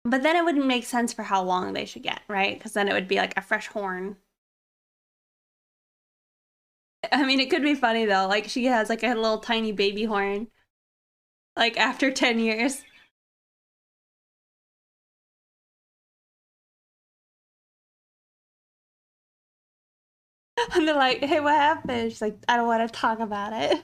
A: But then it wouldn't make sense for how long they should get, right? Because then it would be like a fresh horn. I mean, it could be funny though. Like she has like a little tiny baby horn, like after 10 years. And they're like, hey, what happened? She's like, I don't want to talk about it.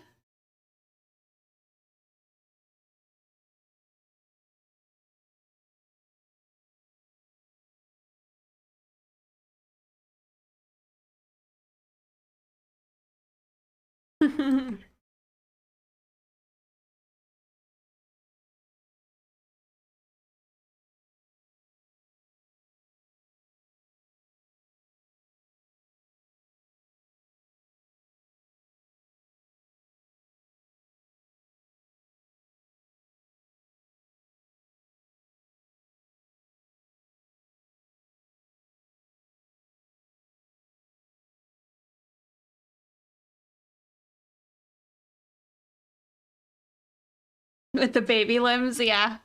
A: With the baby limbs, yeah.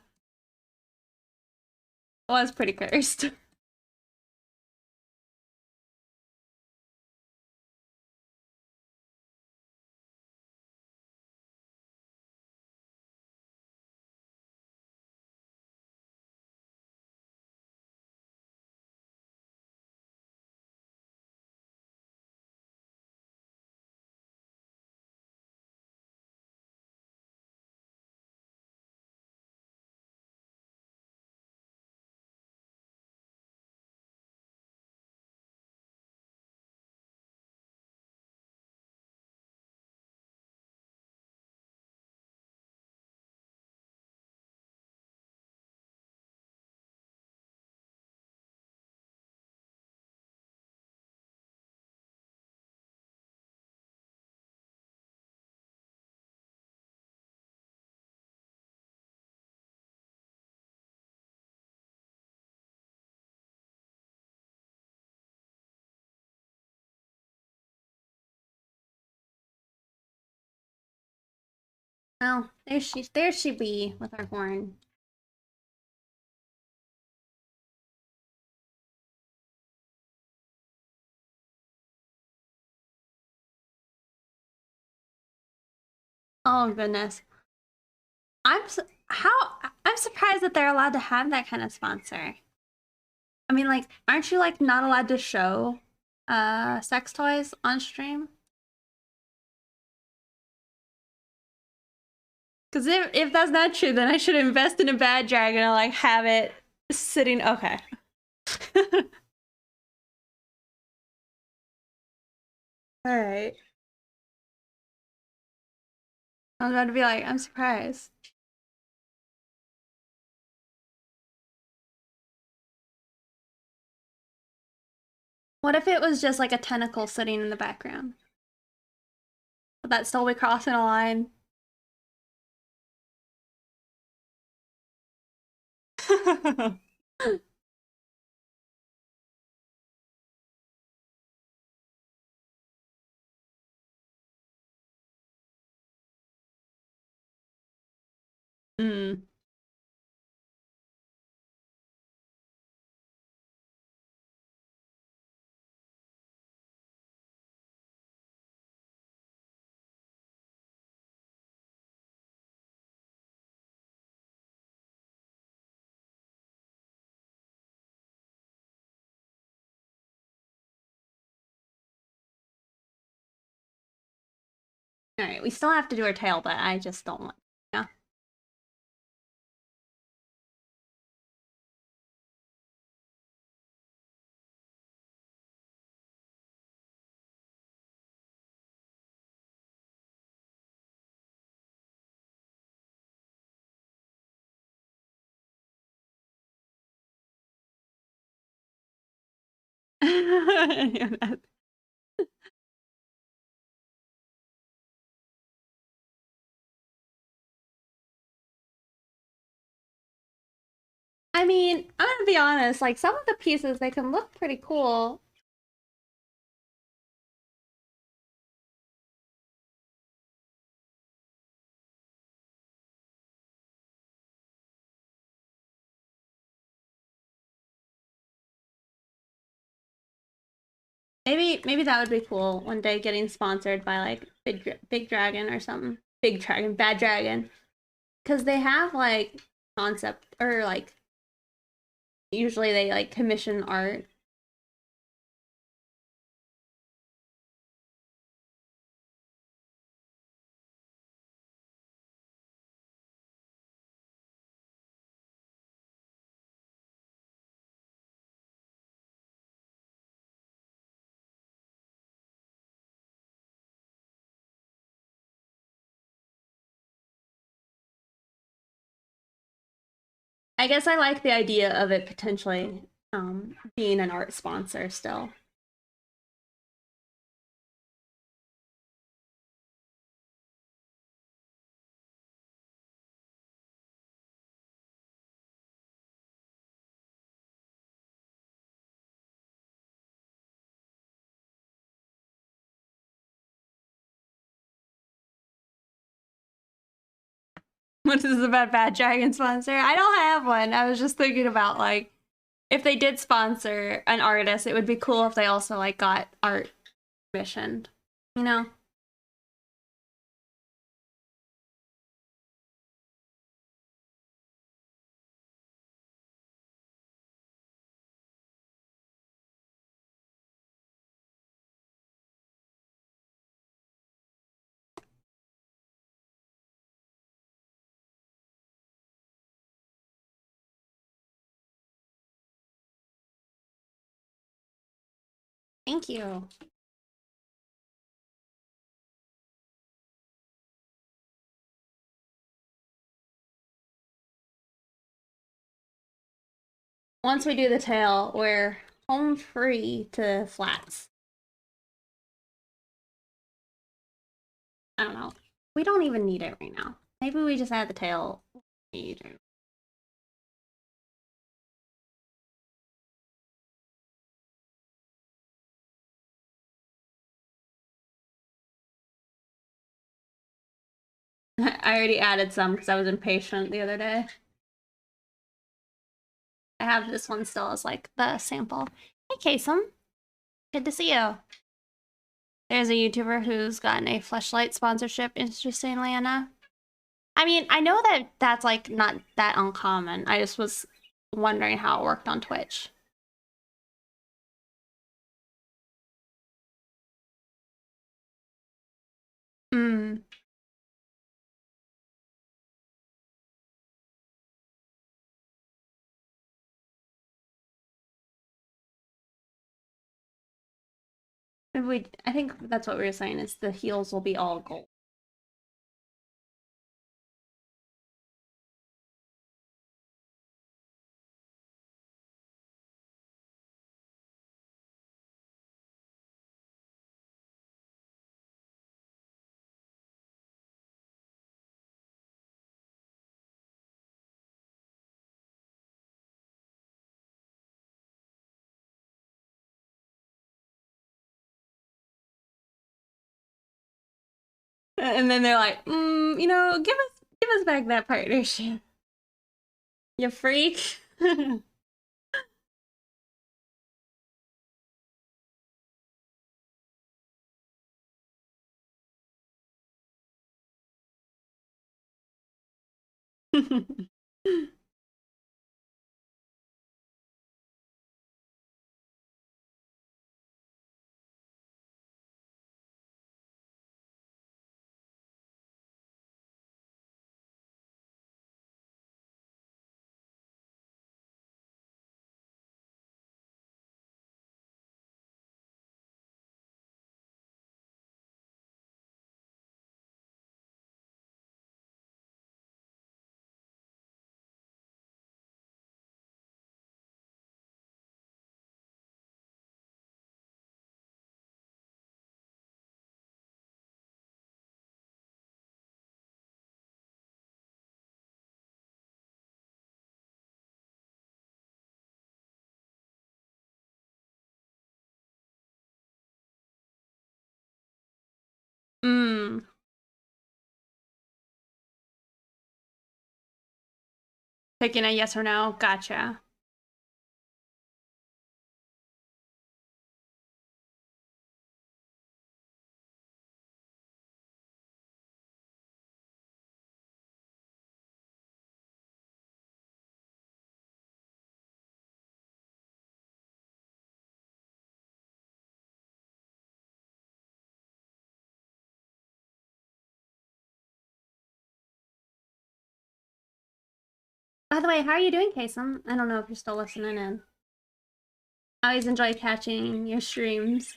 A: It was pretty cursed. Oh, there she be with her horn. Oh goodness. How I'm surprised that they're allowed to have that kind of sponsor. I mean, like, aren't you like not allowed to show sex toys on stream? Because if that's not true, then I should invest in a bad dragon and like have it sitting. Okay. All right. I was about to be like, I'm surprised. What if it was just like a tentacle sitting in the background? Would that still be crossing a line? Hmm. All right, we still have to do her tail, but I just don't want. Yeah. Yeah, I mean, I'm gonna be honest. Like some of the pieces, they can look pretty cool. Maybe that would be cool one day, getting sponsored by like Big Dragon or something. Big Dragon, Bad Dragon, because they have like concept or like usually they like commission art. I guess I like the idea of it potentially being an art sponsor still. What is about Bad Dragon sponsor? I don't have one. I was just thinking about like if they did sponsor an artist, it would be cool if they also like got art commissioned. You know? Thank you. Once we do the tail, we're home free to flats. I don't know. We don't even need it right now. Maybe we just add the tail later. I already added some because I was impatient the other day. I have this one still as like the sample. Hey, Kasem. Good to see you. There's a YouTuber who's gotten a Fleshlight sponsorship, interestingly enough. I mean, I know that that's like not that uncommon. I just was wondering how it worked on Twitch. Hmm. I think that's what we were saying is the heels will be all gold. And then they're like, give us back that partnership. You freak. Mm. Picking a yes or no. Gotcha. By the way, how are you doing, Kasem? I don't know if you're still listening in. I always enjoy catching your streams.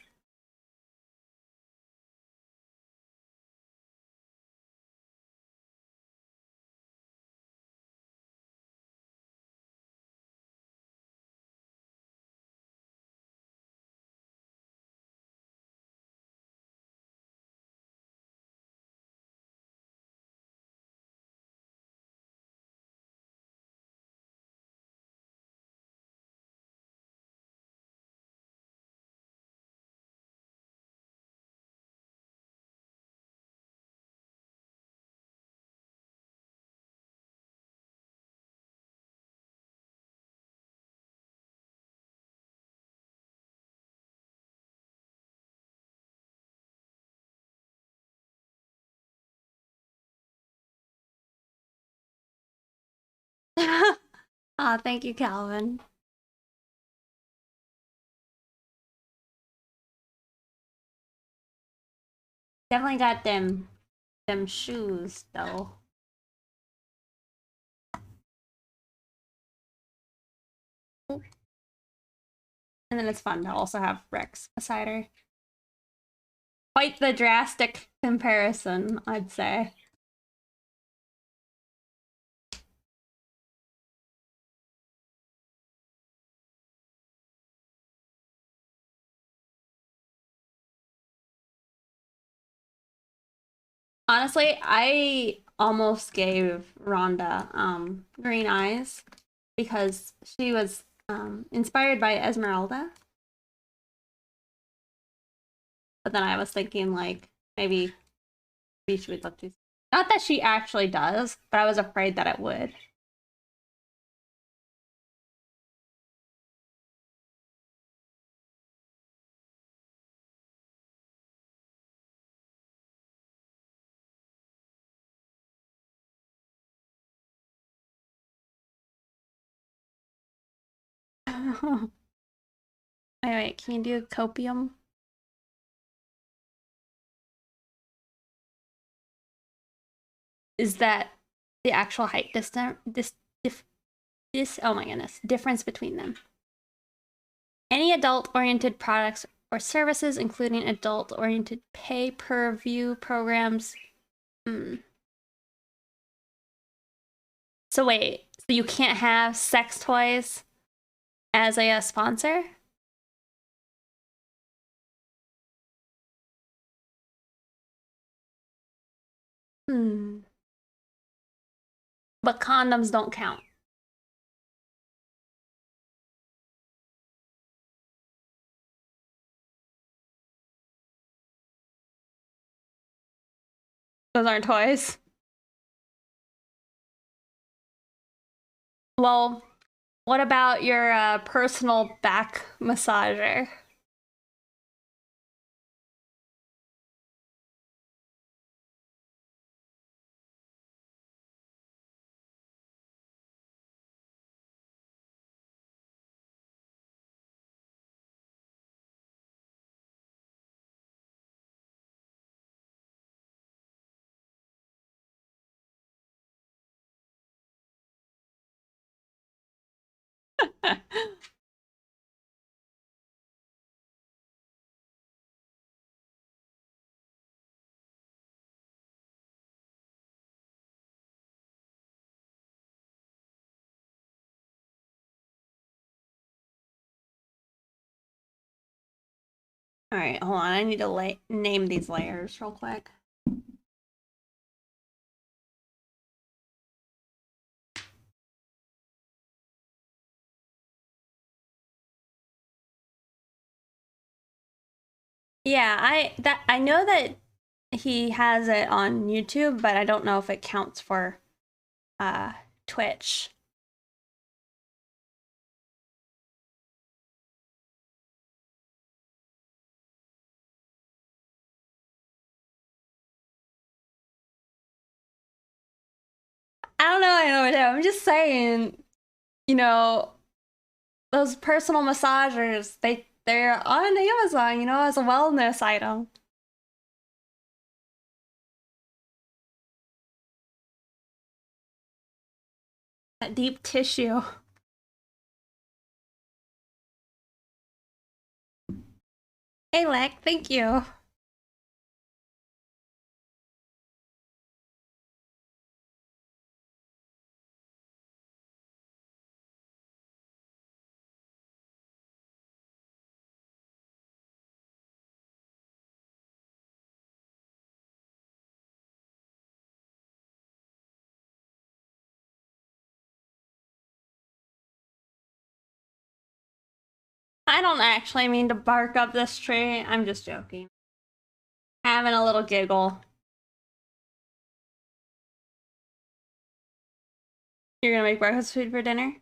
A: Aw, thank you, Calvin. Definitely got them shoes though. And then it's fun to also have Rex beside her. Quite the drastic comparison, I'd say. Honestly, I almost gave Rhonda green eyes because she was inspired by Esmeralda. But then I was thinking like maybe she would look too Not that she actually does, but I was afraid that it would. Wait, can you do copium? Is that the actual height distance? Oh my goodness, difference between them. Any adult-oriented products or services, including adult-oriented pay-per-view programs. So wait, so you can't have sex toys as a sponsor? Hmm. But condoms don't count. Those aren't toys. Well, what about your personal back massager? All right, hold on. I need to name these layers real quick. Yeah, I know that he has it on YouTube, but I don't know if it counts for uh Twitch. I don't know, I know. I'm just saying, you know, those personal massagers, they're on Amazon, you know, as a wellness item. That deep tissue. Hey, Lek, thank you. I don't actually mean to bark up this tree. I'm just joking. Having a little giggle. You're gonna make breakfast food for dinner?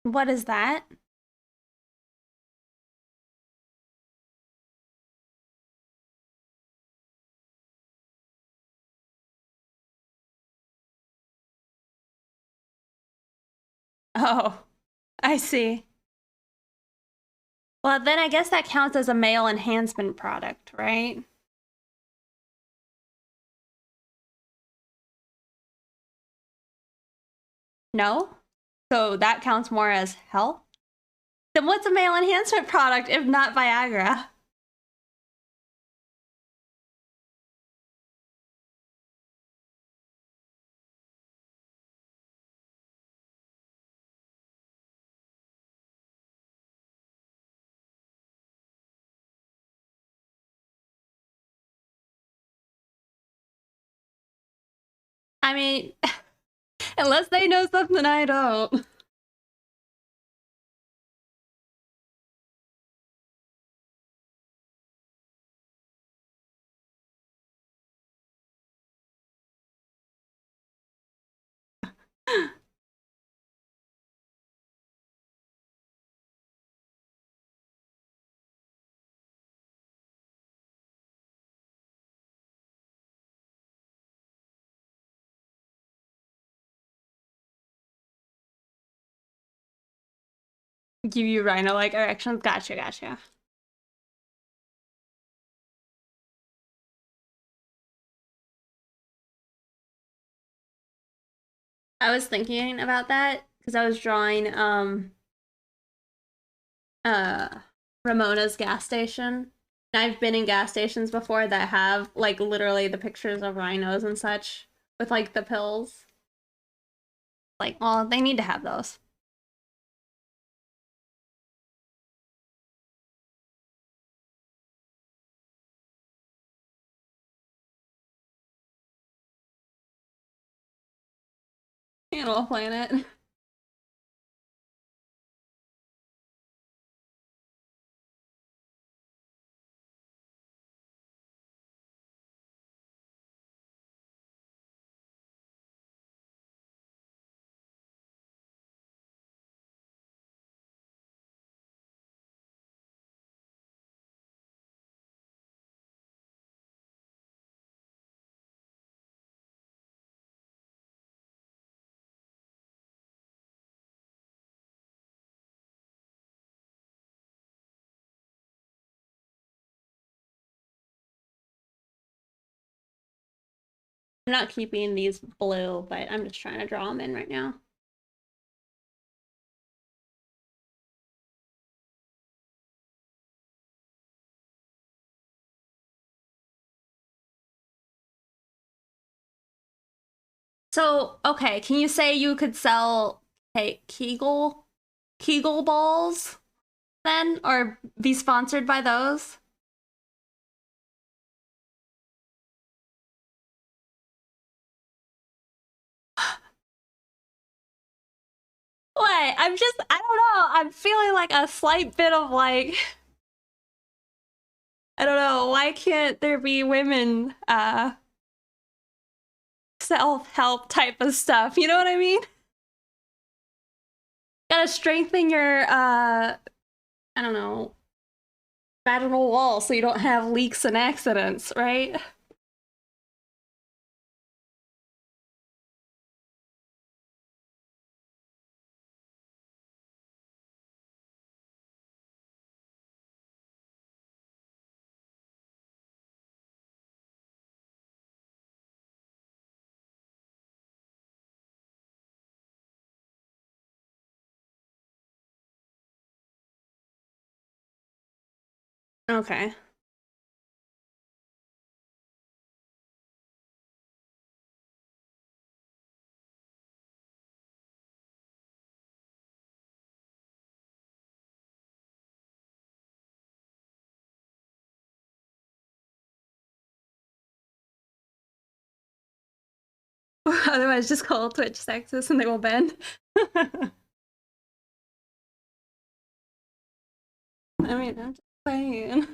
A: What is that? Oh, I see. Well, then I guess that counts as a male enhancement product, right? No? So that counts more as health? Then what's a male enhancement product if not Viagra? I mean, unless they know something I don't. Give you rhino-like erections. Gotcha, gotcha. I was thinking about that because I was drawing uh Ramona's gas station. And I've been in gas stations before that have like literally the pictures of rhinos and such with like the pills. Like, well, they need to have those. Animal Planet. I'm not keeping these blue, but I'm just trying to draw them in right now. So, okay, can you say you could sell Kegel balls then, or be sponsored by those? What? I don't know. I'm feeling like a slight bit of like, I don't know. Why can't there be women self-help type of stuff? You know what I mean? Gotta strengthen your I don't know, vaginal wall so you don't have leaks and accidents, right? Okay. Otherwise, just call Twitch sexist and they will bend. I mean, I'm just saying.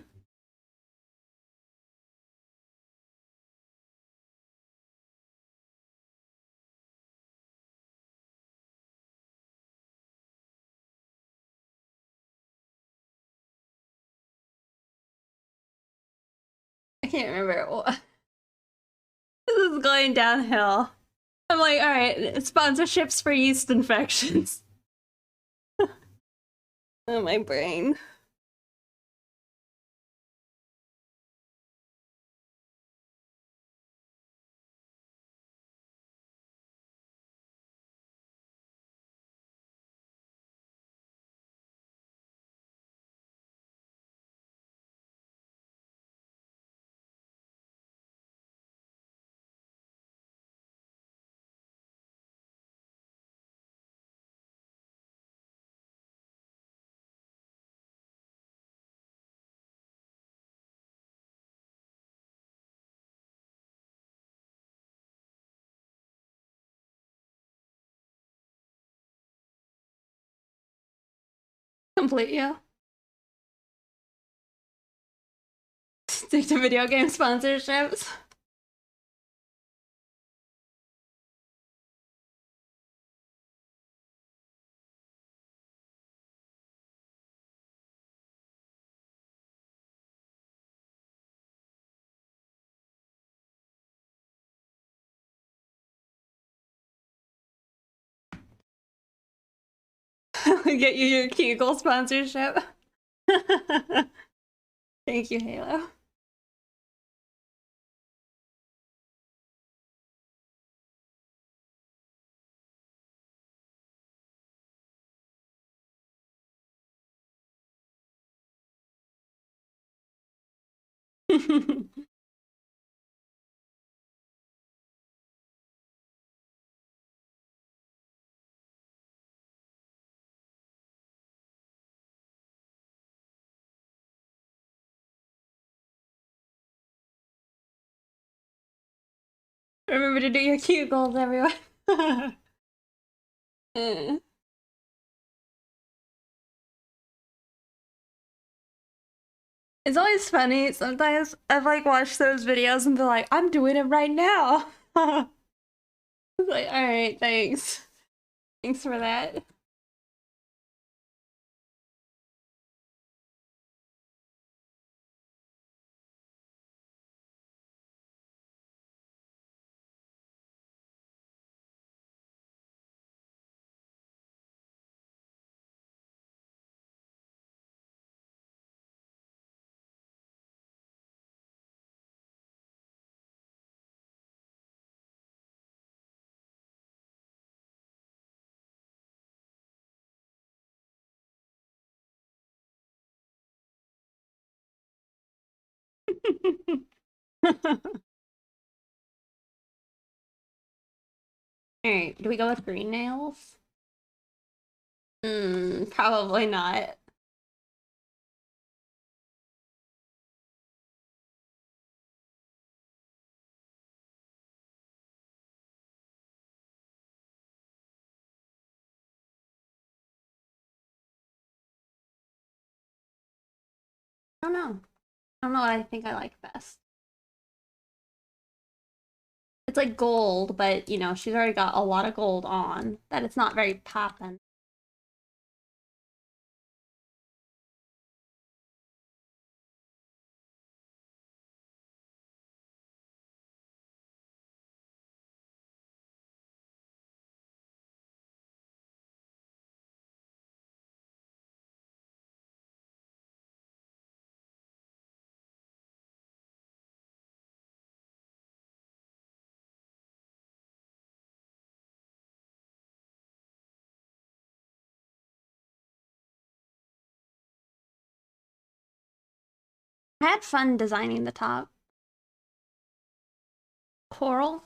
A: I can't remember. This is going downhill. I'm like, all right, sponsorships for yeast infections. Oh, my brain. Complete you. Stick to video game sponsorships. Get you your Kegel sponsorship. Thank you, Halo. Remember to do your Kegels, everyone. It's always funny. Sometimes I've like watched those videos and be like, I'm doing it right now. Like, all right, thanks. Thanks for that. Alright, do we go with green nails? Probably not. I don't know. I don't know what I think I like best. It's like gold, but you know, she's already got a lot of gold on, that it's not very poppin'. I had fun designing the top. Coral?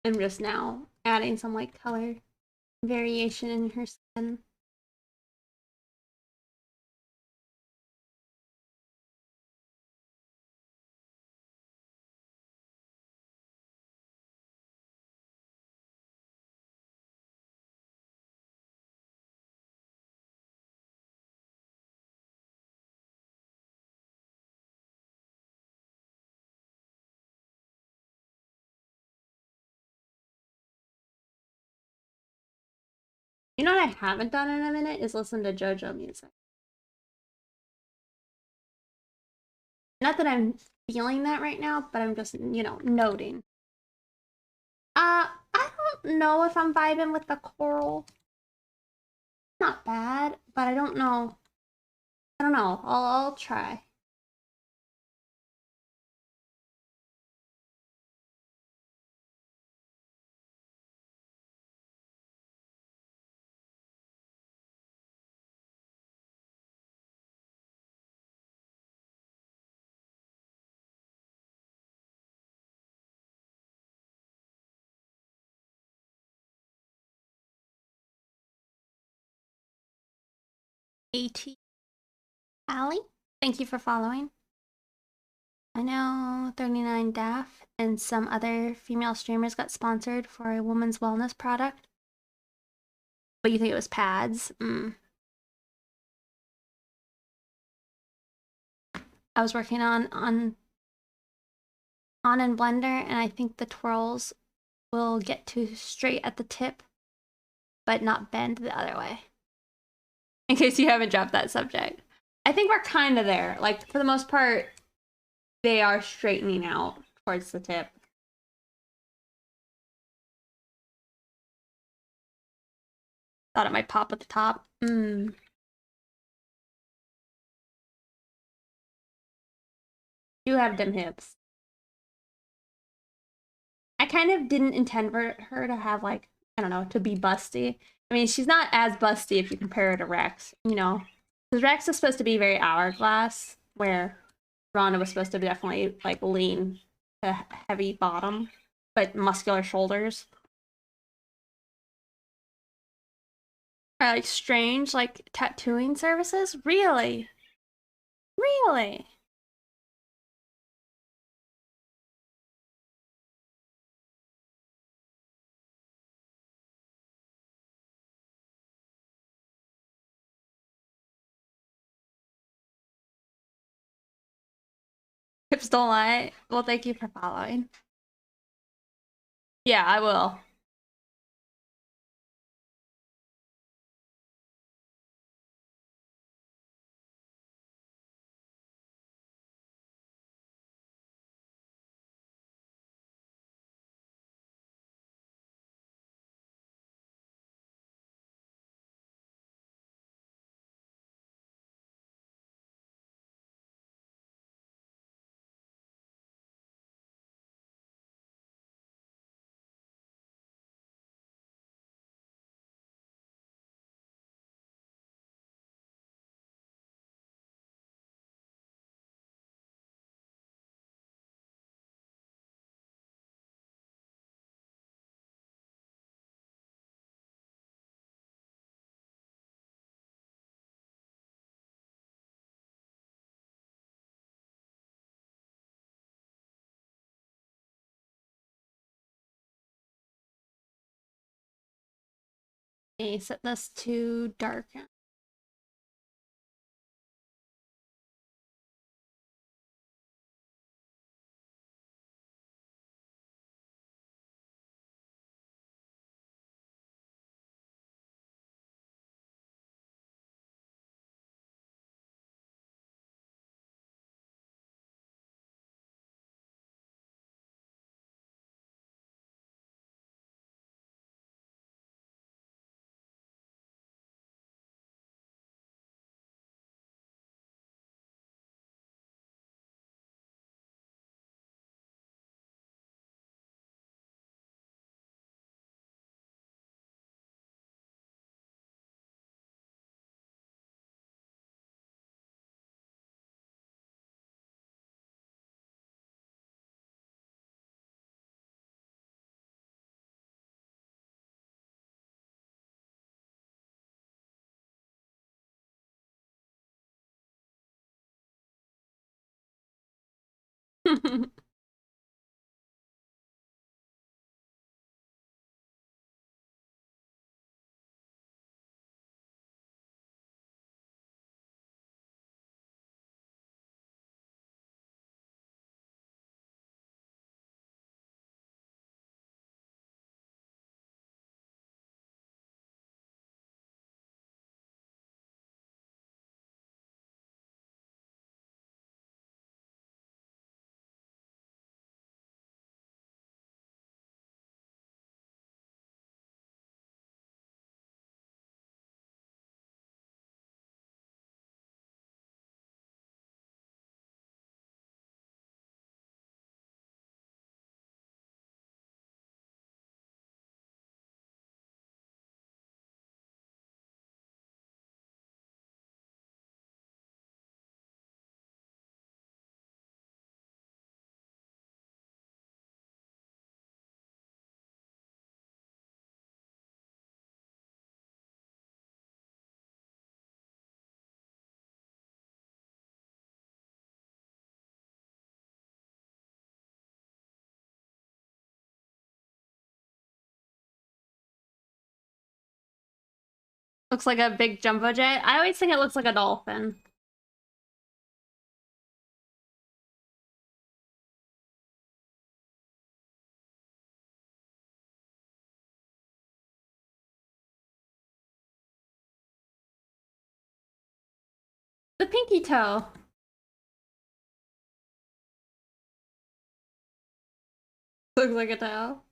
A: I'm just now adding some like color variation in her skin. You know what I haven't done in a minute is listen to JoJo music. Not that I'm feeling that right now, but I'm just, you know, noting. I don't know if I'm vibing with the coral. Not bad, but I don't know. I don't know. I'll try. AT Alley, thank you for following. I know 39 Daff and some other female streamers got sponsored for a woman's wellness product. But you think it was pads? I was working on in Blender, and I think the twirls will get too straight at the tip, but not bend the other way. In case you haven't dropped that subject. I think we're kind of there. Like, for the most part, they are straightening out towards the tip. Thought it might pop at the top. You have dim hips. I kind of didn't intend for her to have, like, I don't know, to be busty. I mean, she's not as busty if you compare her to Rex, you know? Because Rex is supposed to be very hourglass, where Rhonda was supposed to be definitely, like, lean to heavy bottom, but muscular shoulders. Or, like, strange, like, tattooing services? Really? Really? Hips don't lie. Well, thank you for following. Yeah, I will. Okay, set this to dark. Looks like a big jumbo jet. I always think it looks like a dolphin. The pinky toe. Looks like a toe.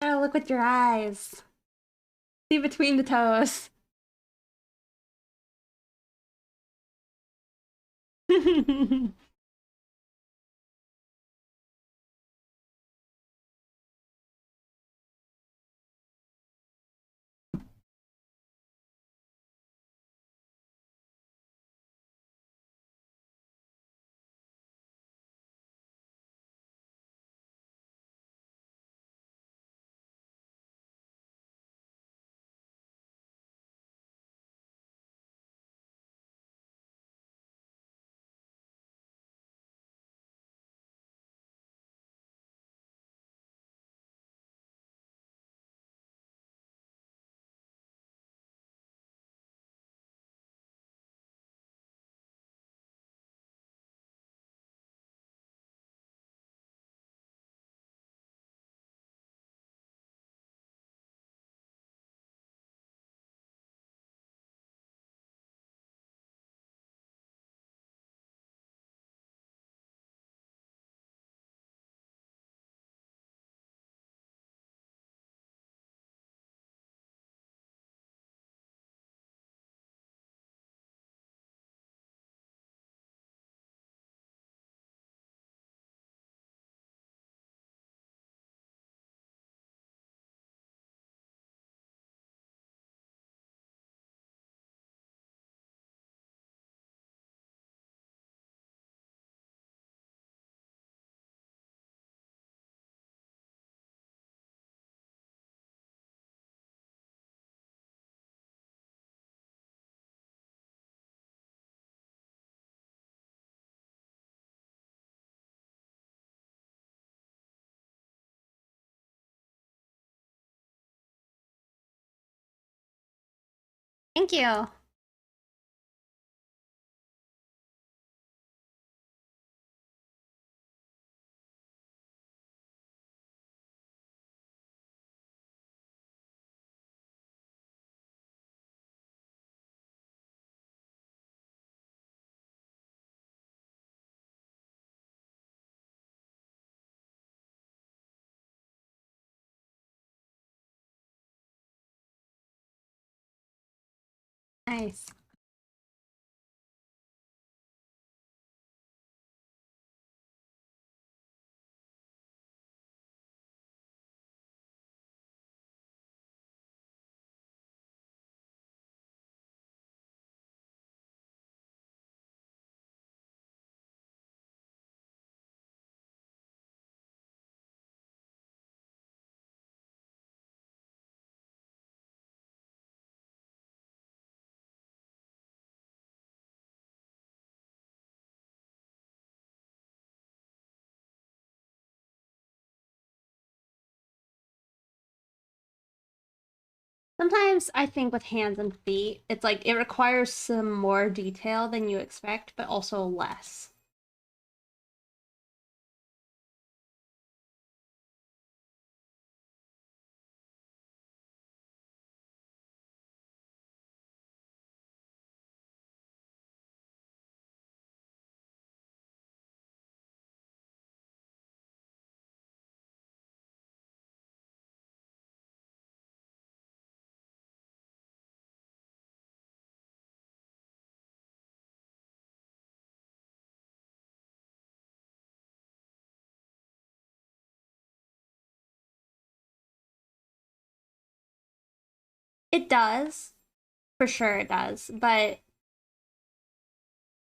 A: Oh, look with your eyes. See between the toes. Thank you. Nice. Sometimes I think with hands and feet, it's like it requires some more detail than you expect, but also less. It does, for sure it does, but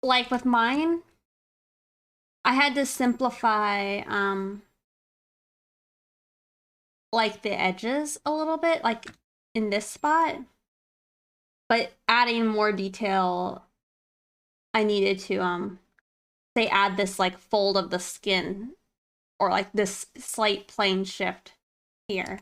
A: like with mine, I had to simplify like the edges a little bit, like in this spot, but adding more detail I needed to say add this like fold of the skin or like this slight plane shift here.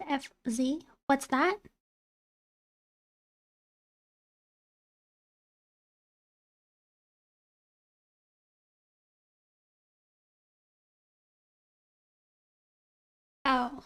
A: FZ? What's that? Oh.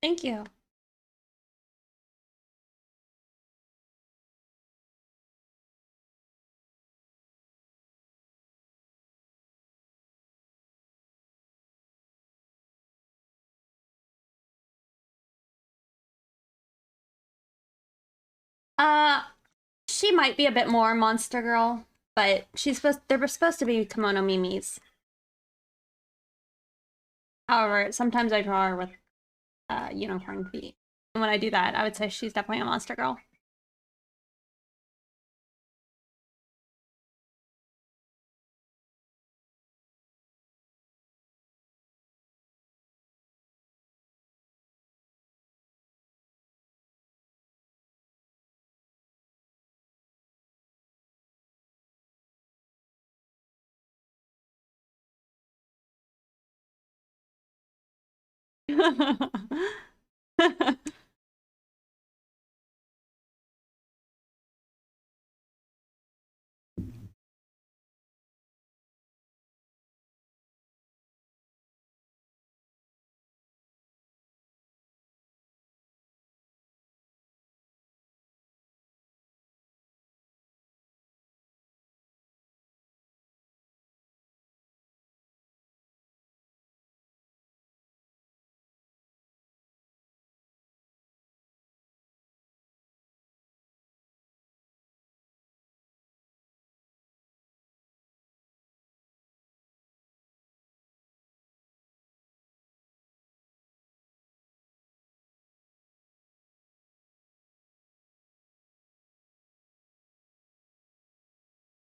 A: Thank you. Uh, she might be a bit more Monster Girl, but they're supposed to be Kimono Mimis. However, sometimes I draw her with unicorn feet. And when I do that, I would say she's definitely a Monster Girl.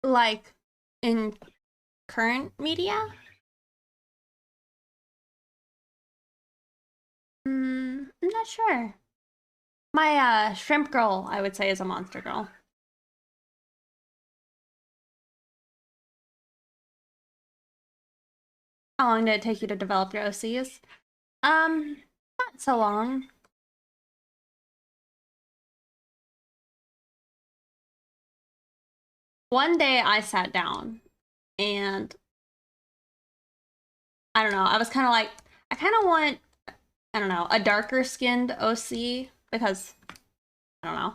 A: Like in current media? I'm not sure. My shrimp girl, I would say, is a Monster Girl. How long did it take you to develop your OCs? Not so long. One day I sat down and I don't know, I was kind of like, I kind of want, I don't know, a darker skinned OC because I don't know.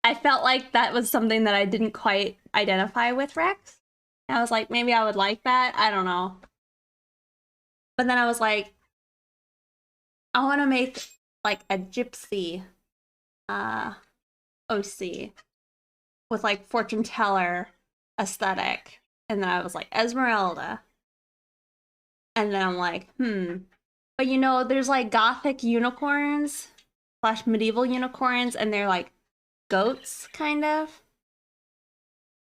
A: I felt like that was something that I didn't quite identify with Rex. I was like, maybe I would like that. I don't know. But then I was like, I want to make like a gypsy uh OC with like fortune teller aesthetic. And then I was like, Esmeralda. And then I'm like, But you know, there's like gothic unicorns slash medieval unicorns, and they're like goats, kind of.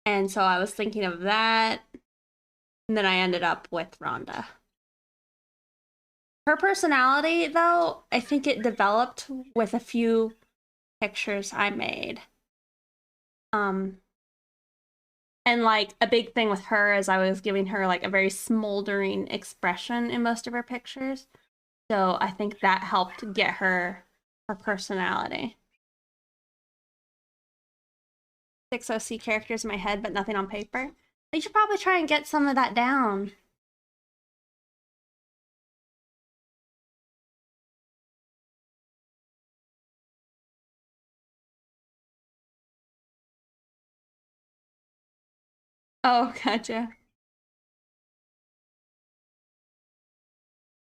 A: And so I was thinking of that. And then I ended up with Rhonda. Her personality, though, I think it developed with a few pictures I made. Um, and like a big thing with her is I was giving her like a very smoldering expression in most of her pictures. So I think that helped get her personality. 6 OC characters in my head, but nothing on paper. You should probably try and get some of that down. Oh, gotcha.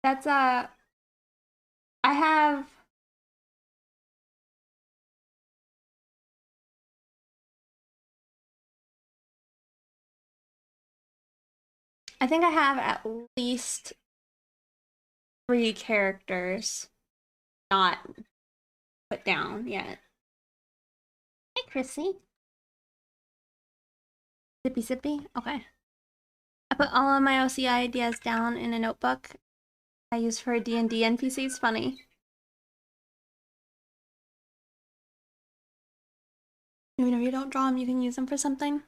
A: That's I have I think I have at least 3 characters not put down yet. Hey, Chrissy. Sippy sippy? Okay. I put all of my OC ideas down in a notebook I use for D&D NPCs. Funny. Even if you don't draw them, you can use them for something.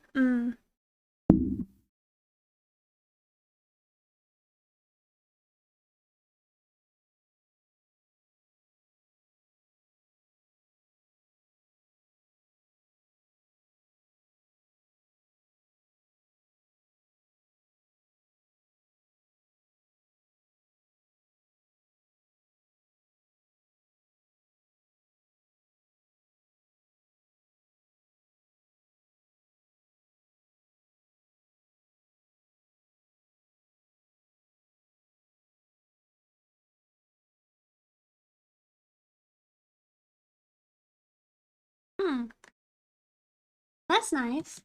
A: That's nice.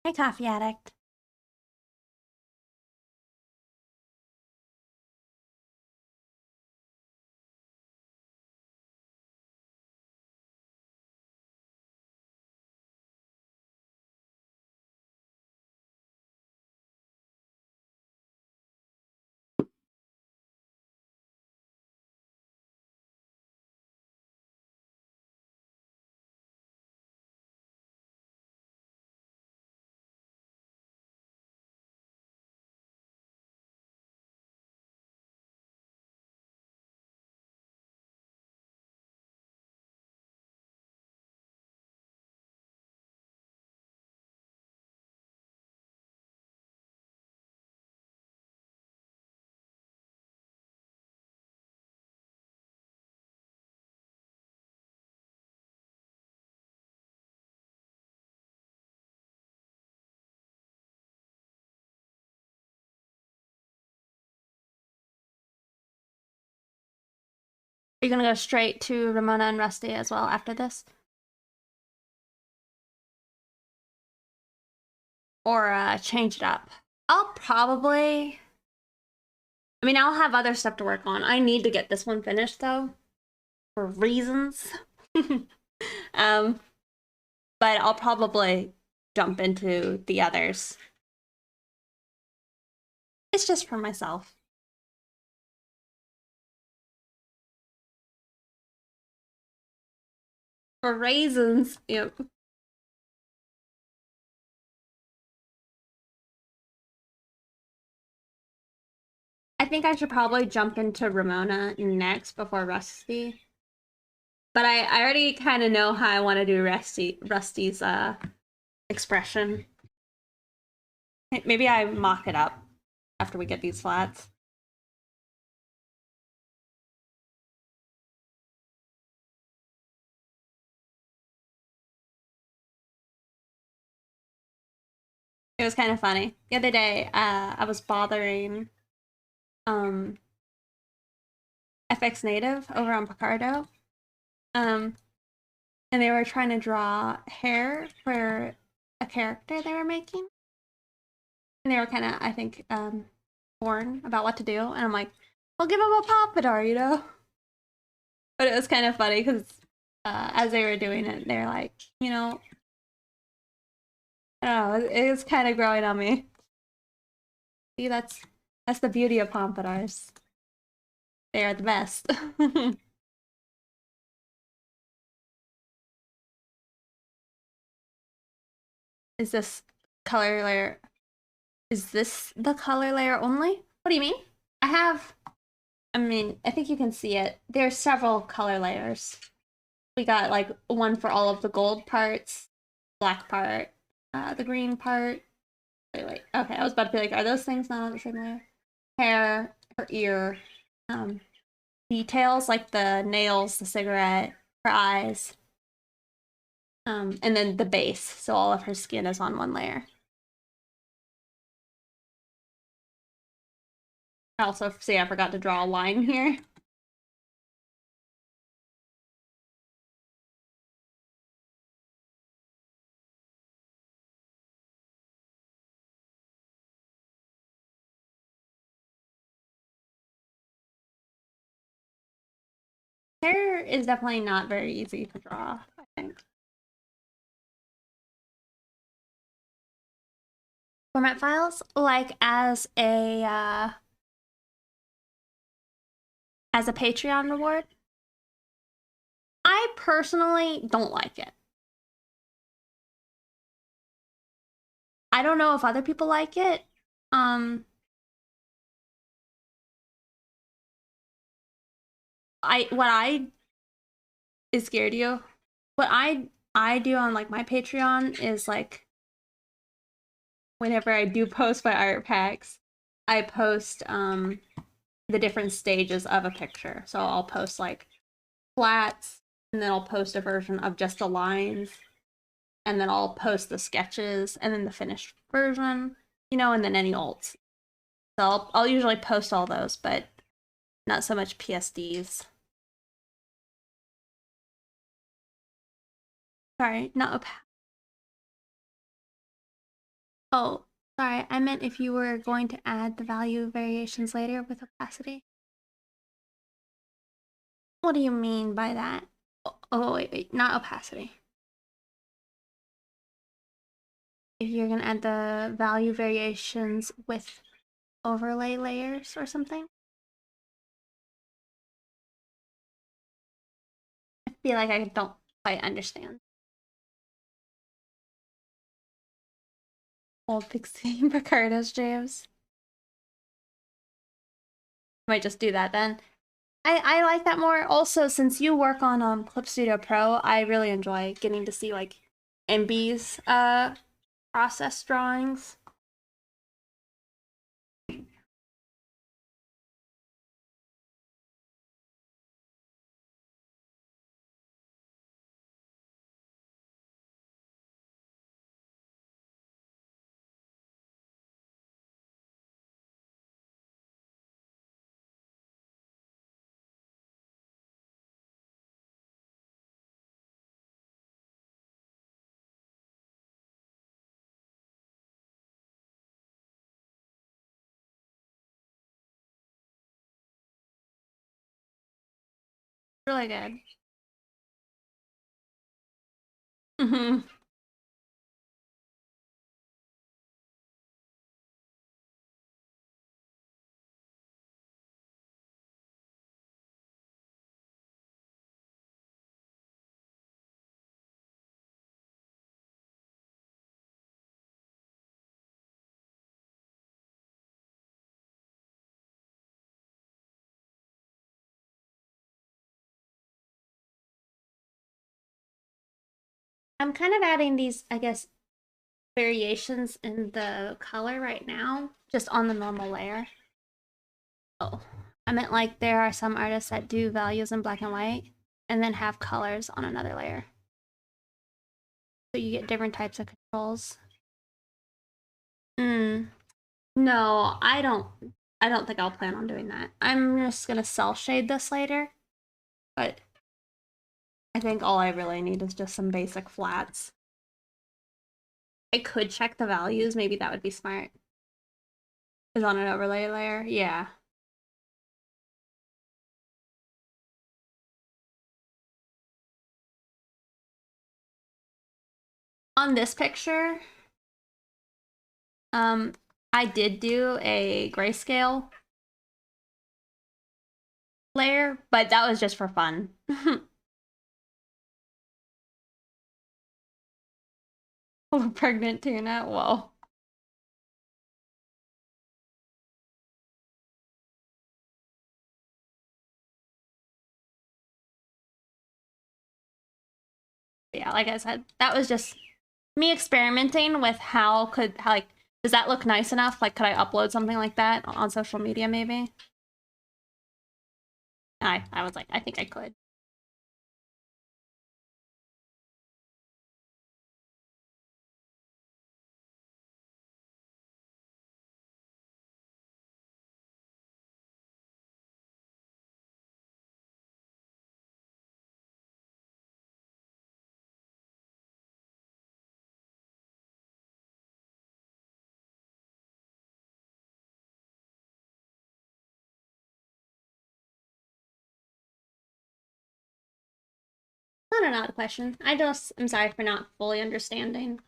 A: Hey, coffee addict. Are you gonna go straight to Ramona and Rusty as well after this? Or change it up? I'll probably... I mean, I'll have other stuff to work on. I need to get this one finished, though. For reasons. But I'll probably jump into the others. It's just for myself. For reasons, yep. I think I should probably jump into Ramona next before Rusty. But I already kind of know how I want to do Rusty's expression. Maybe I mock it up after we get these flats. It was kind of funny. The other day, I was bothering FX Native over on Picardo. And they were trying to draw hair for a character they were making. And they were kind of, I think, torn about what to do. And I'm like, well, give him a pompadour, you know? But it was kind of funny because as they were doing it, they're like, you know, I don't know, it was kind of growing on me. See, that's the beauty of pompadours. They are the best. Is this color layer? Is this the color layer only? What do you mean? I mean, I think you can see it. There's several color layers. We got like one for all of the gold parts, black part, the green part. Wait. Okay, I was about to be like, are those things not on the same layer? Hair, her ear, details like the nails, the cigarette, her eyes, and then the base. So all of her skin is on one layer. I also see I forgot to draw a line here. Hair is definitely not very easy to draw, I think. Format files, like as a Patreon reward. I personally don't like it. I don't know if other people like it. What I is scared you. What I do on like my Patreon is like whenever I do post my art packs, I post the different stages of a picture. So I'll post like flats, and then I'll post a version of just the lines, and then I'll post the sketches, and then the finished version, you know, and then any alts. So I'll usually post all those, but not so much PSDs. Sorry, not opaque. Oh, sorry, I meant if you were going to add the value variations later with opacity. What do you mean by that? Oh, wait, not opacity. If you're gonna add the value variations with overlay layers or something? I feel like I don't quite understand. Old Pixie Picardos, James. Might just do that then. I like that more. Also, since you work on Clip Studio Pro, I really enjoy getting to see like MB's process drawings. Really good. Mm-hmm. I'm kind of adding these, I guess, variations in the color right now, just on the normal layer. Oh, I meant like there are some artists that do values in black and white and then have colors on another layer. So you get different types of controls. No, I don't think I'll plan on doing that. I'm just gonna cell shade this later, but I think all I really need is just some basic flats. I could check the values, maybe that would be smart. Is on an overlay layer? Yeah. On this picture, I did do a grayscale layer, but that was just for fun. Oh, pregnant tuna, whoa. Yeah, like I said, that was just me experimenting with how like, does that look nice enough? Like, could I upload something like that on social media maybe? I was like, I think I could. Not an odd question. I just am sorry for not fully understanding.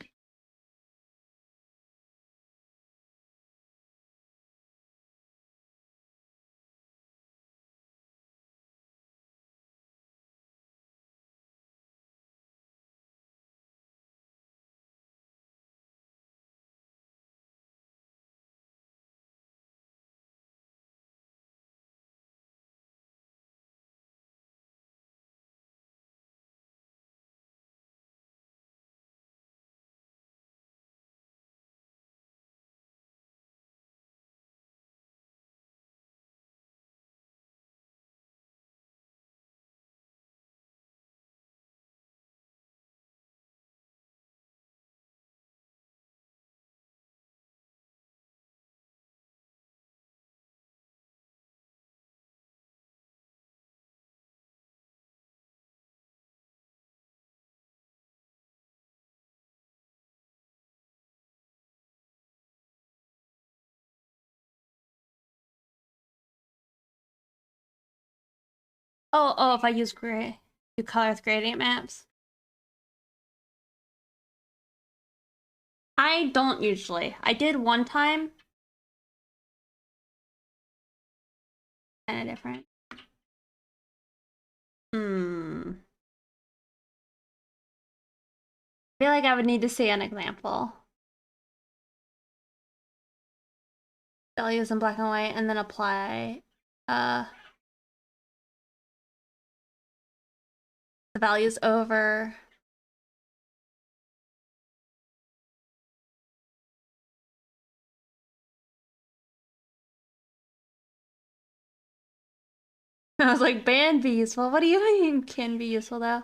A: Oh, if I use gray, do color with gradient maps. I don't usually. I did one time. Kind of different. I feel like I would need to see an example. Values in black and white, and then apply the values over. I was like, ban be useful. What do you mean can be useful though?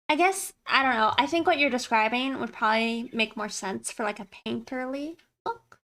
A: I guess, I don't know. I think what you're describing would probably make more sense for like a painterly look.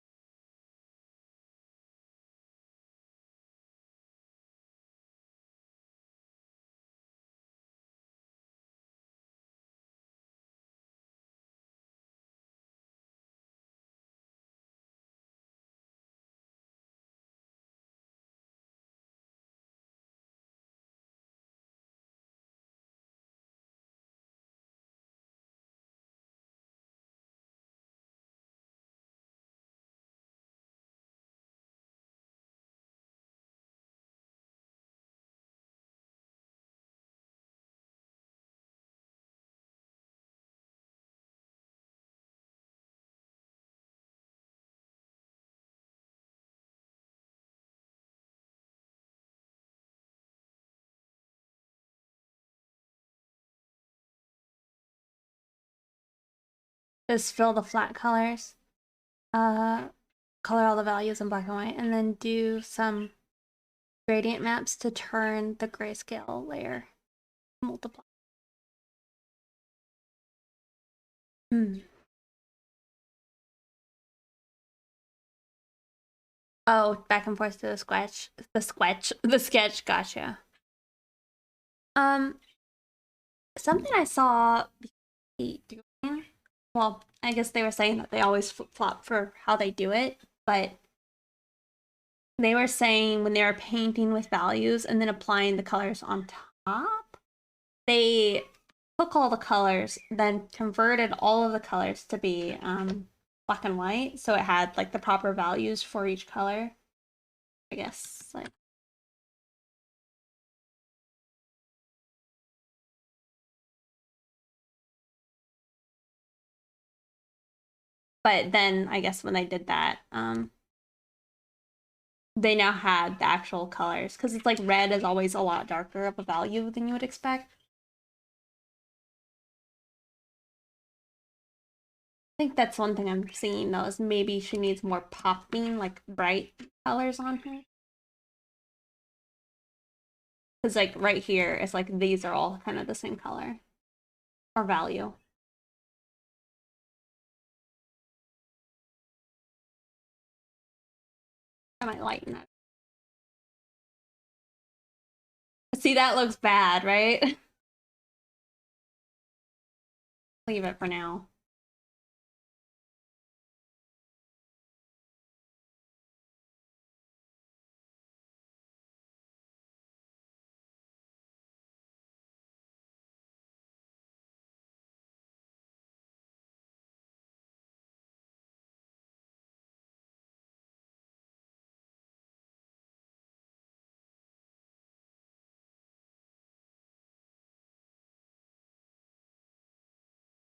A: Just fill the flat colors. Color all the values in black and white, and then do some gradient maps to turn the grayscale layer multiply. Oh, back and forth to the sketch. Gotcha. Something I saw doing. Well, I guess they were saying that they always flip flop for how they do it, but they were saying when they were painting with values and then applying the colors on top, they took all the colors, then converted all of the colors to be black and white, so it had like the proper values for each color. I guess like but then I guess when they did that, they now had the actual colors because it's like red is always a lot darker of a value than you would expect. I think that's one thing I'm seeing though is maybe she needs more popping, like bright colors on her. Because like right here, it's like these are all kind of the same color or value. I might lighten that. See, that looks bad, right? Leave it for now.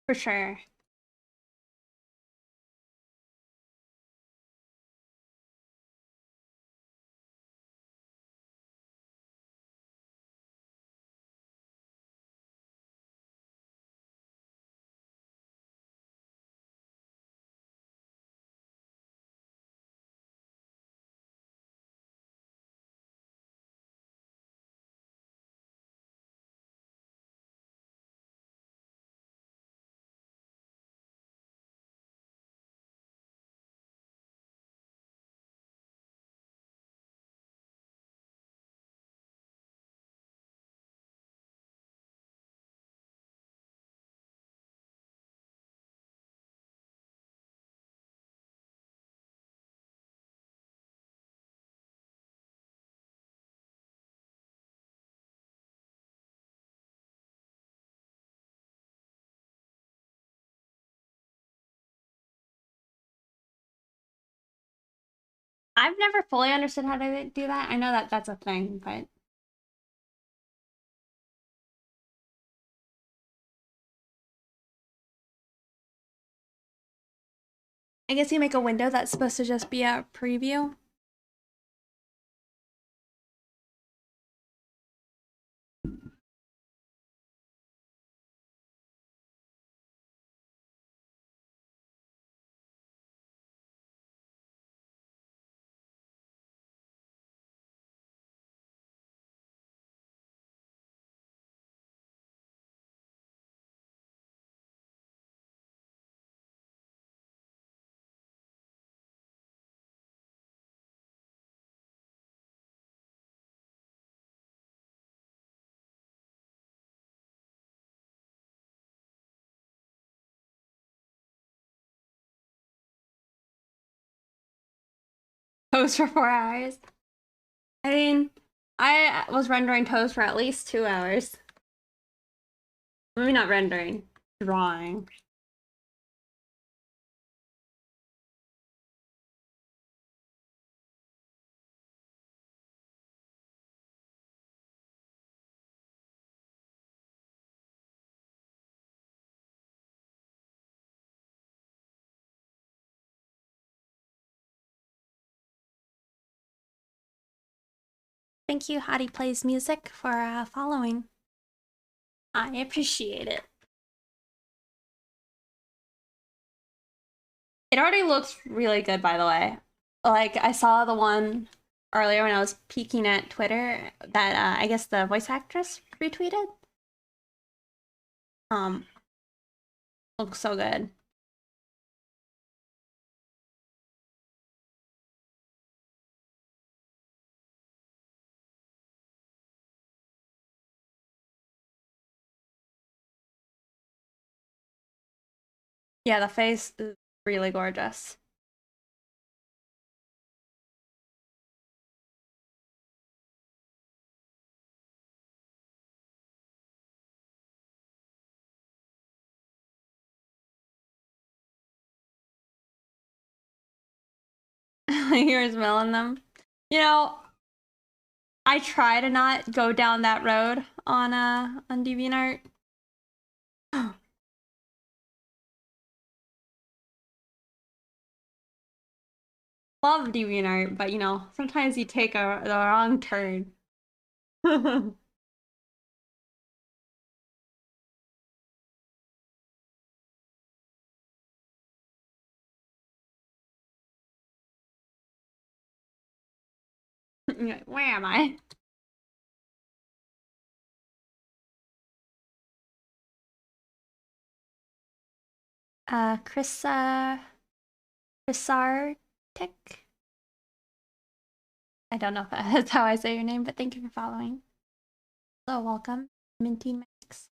A: For sure. I've never fully understood how to do that. I know that that's a thing, but I guess you make a window that's supposed to just be a preview. Toast for 4 hours. I mean, I was rendering toast for at least 2 hours. Maybe not rendering, drawing. Thank you, Hottie Plays Music, for following. I appreciate it. It already looks really good, by the way. Like, I saw the one earlier when I was peeking at Twitter that I guess the voice actress retweeted. Um, looks so good. Yeah, the face is really gorgeous. You were smelling them. You know, I try to not go down that road on DeviantArt. Love DeviantArt, but you know, sometimes you take the wrong turn. You're like, where am I? Chrisartic? I don't know if that's how I say your name, but thank you for following. So welcome, Minty Mix.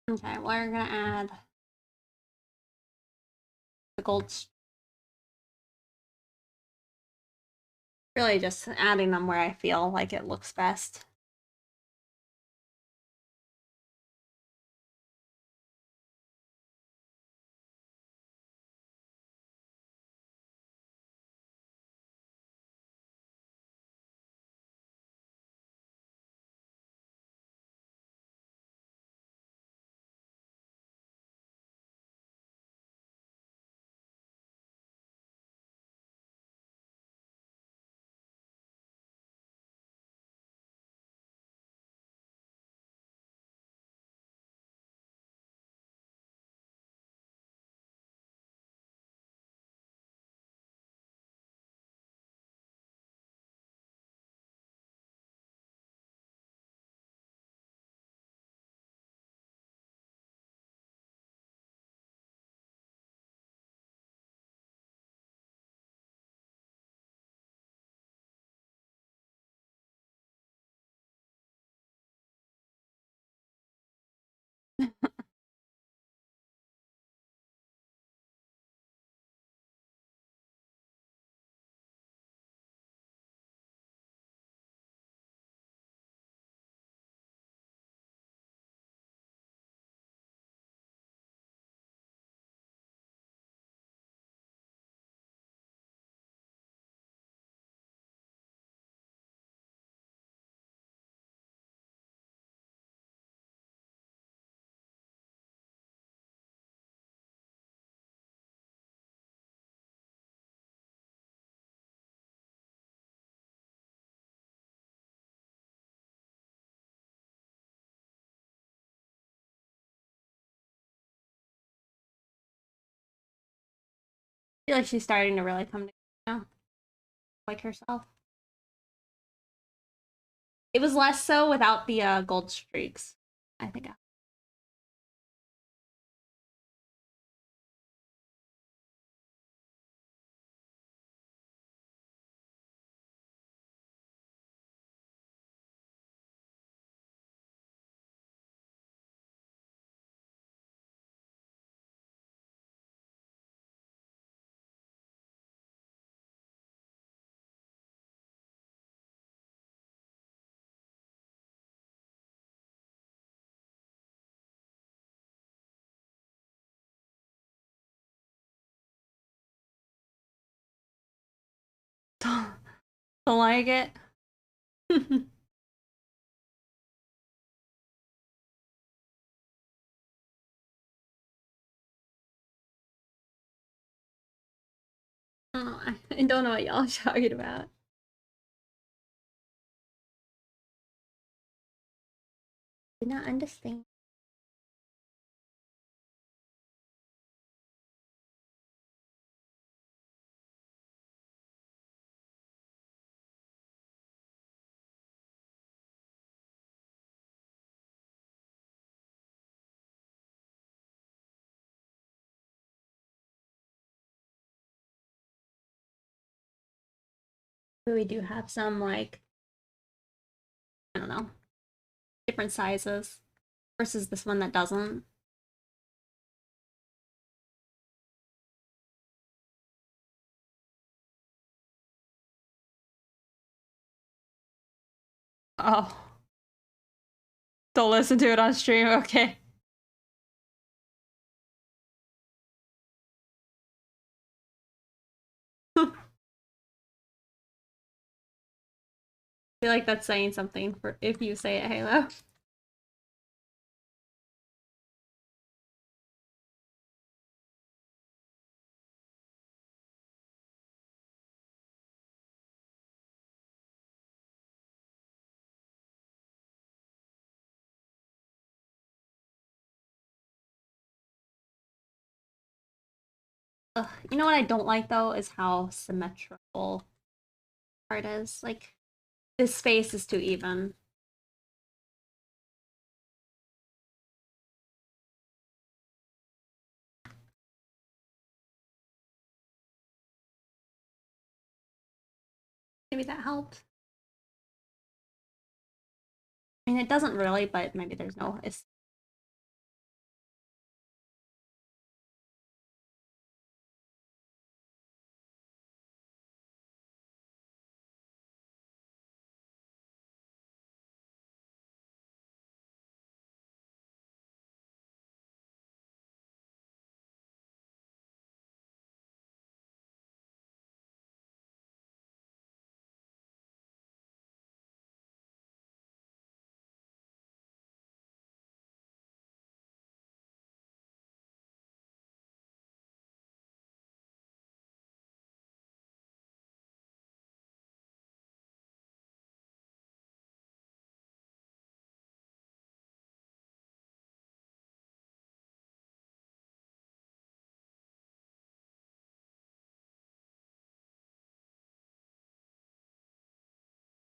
A: Okay, we're gonna add the gold. Really just adding them where I feel like it looks best. I feel like she's starting to really come together now, like herself. It was less so without the gold streaks, I think. Don't like it. Oh, I don't know what y'all are talking about. Did not understand. We do have some like, I don't know, different sizes versus this one that doesn't. Oh, don't listen to it on stream. Okay. I feel like that's saying something for if you say it, Halo. Ugh, you know what I don't like though is how symmetrical art is. Like this face is too even. Maybe that helped. I mean, it doesn't really, but maybe there's no. It's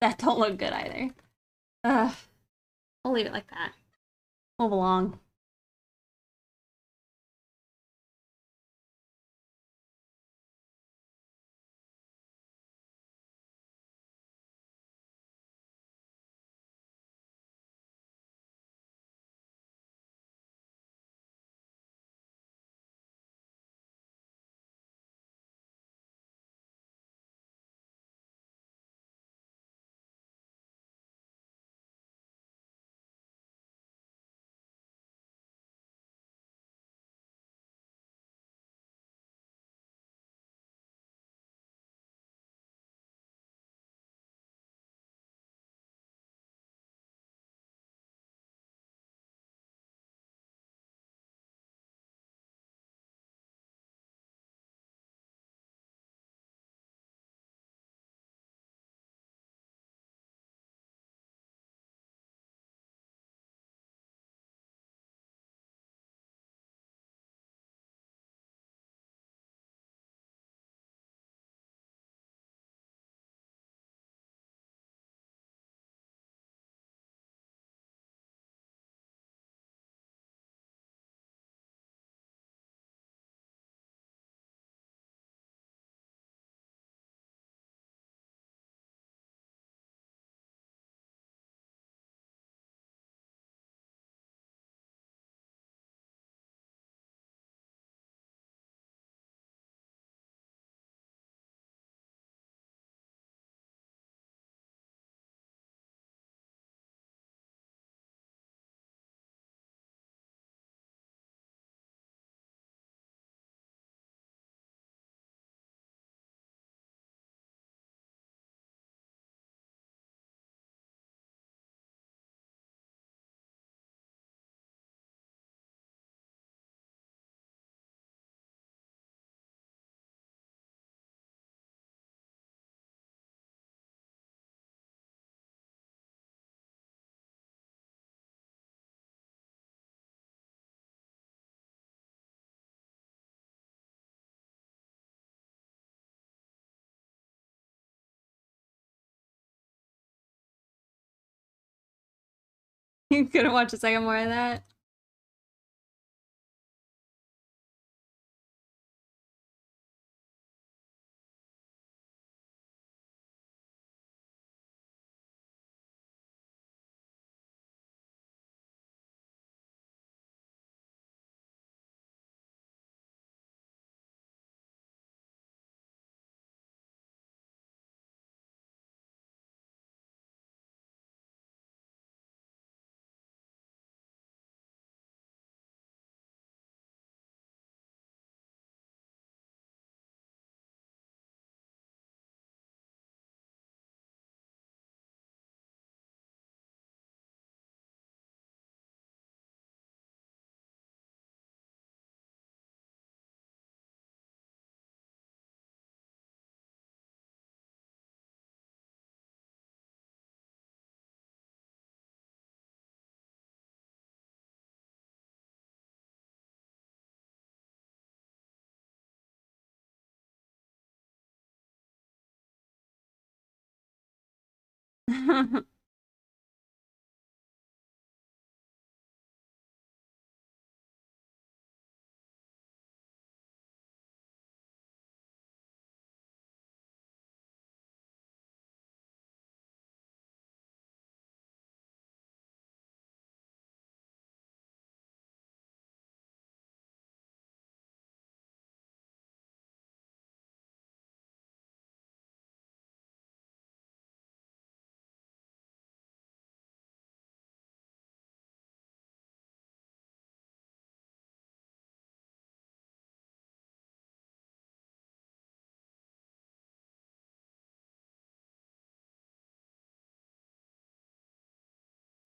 A: that don't look good either. Ugh. I'll leave it like that. Move along. You couldn't watch a second more of that?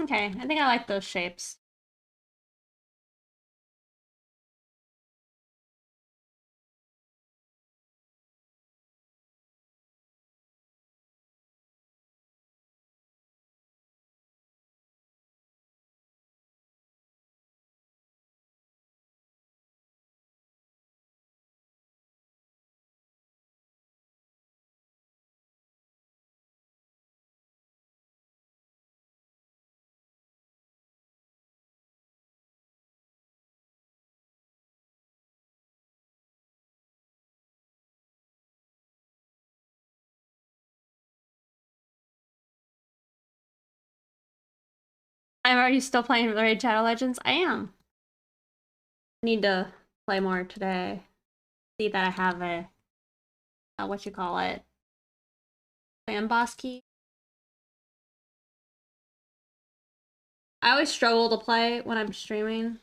A: Okay, I think I like those shapes. Are you still playing Raid Shadow Legends? I am. Need to play more today. See that I have a what you call it, fan boss key. I always struggle to play when I'm streaming.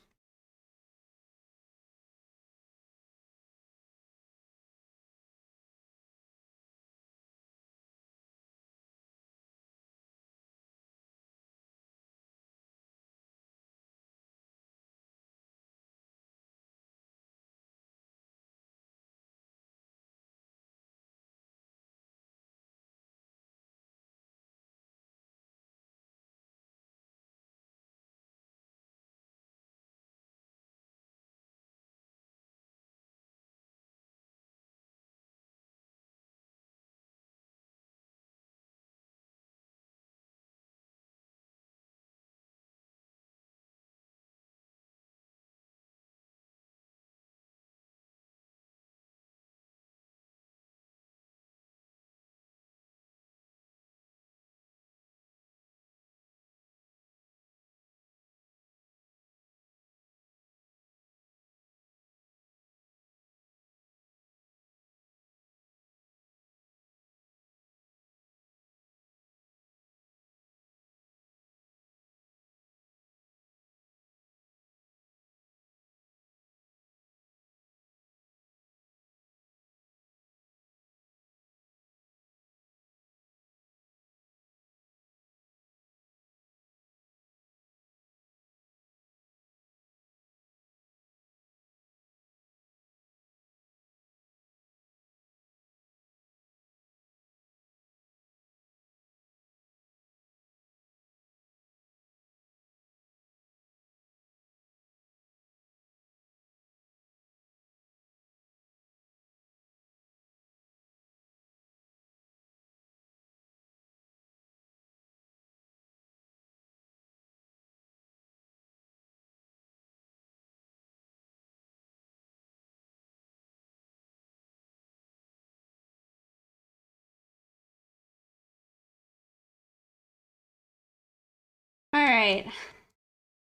A: right.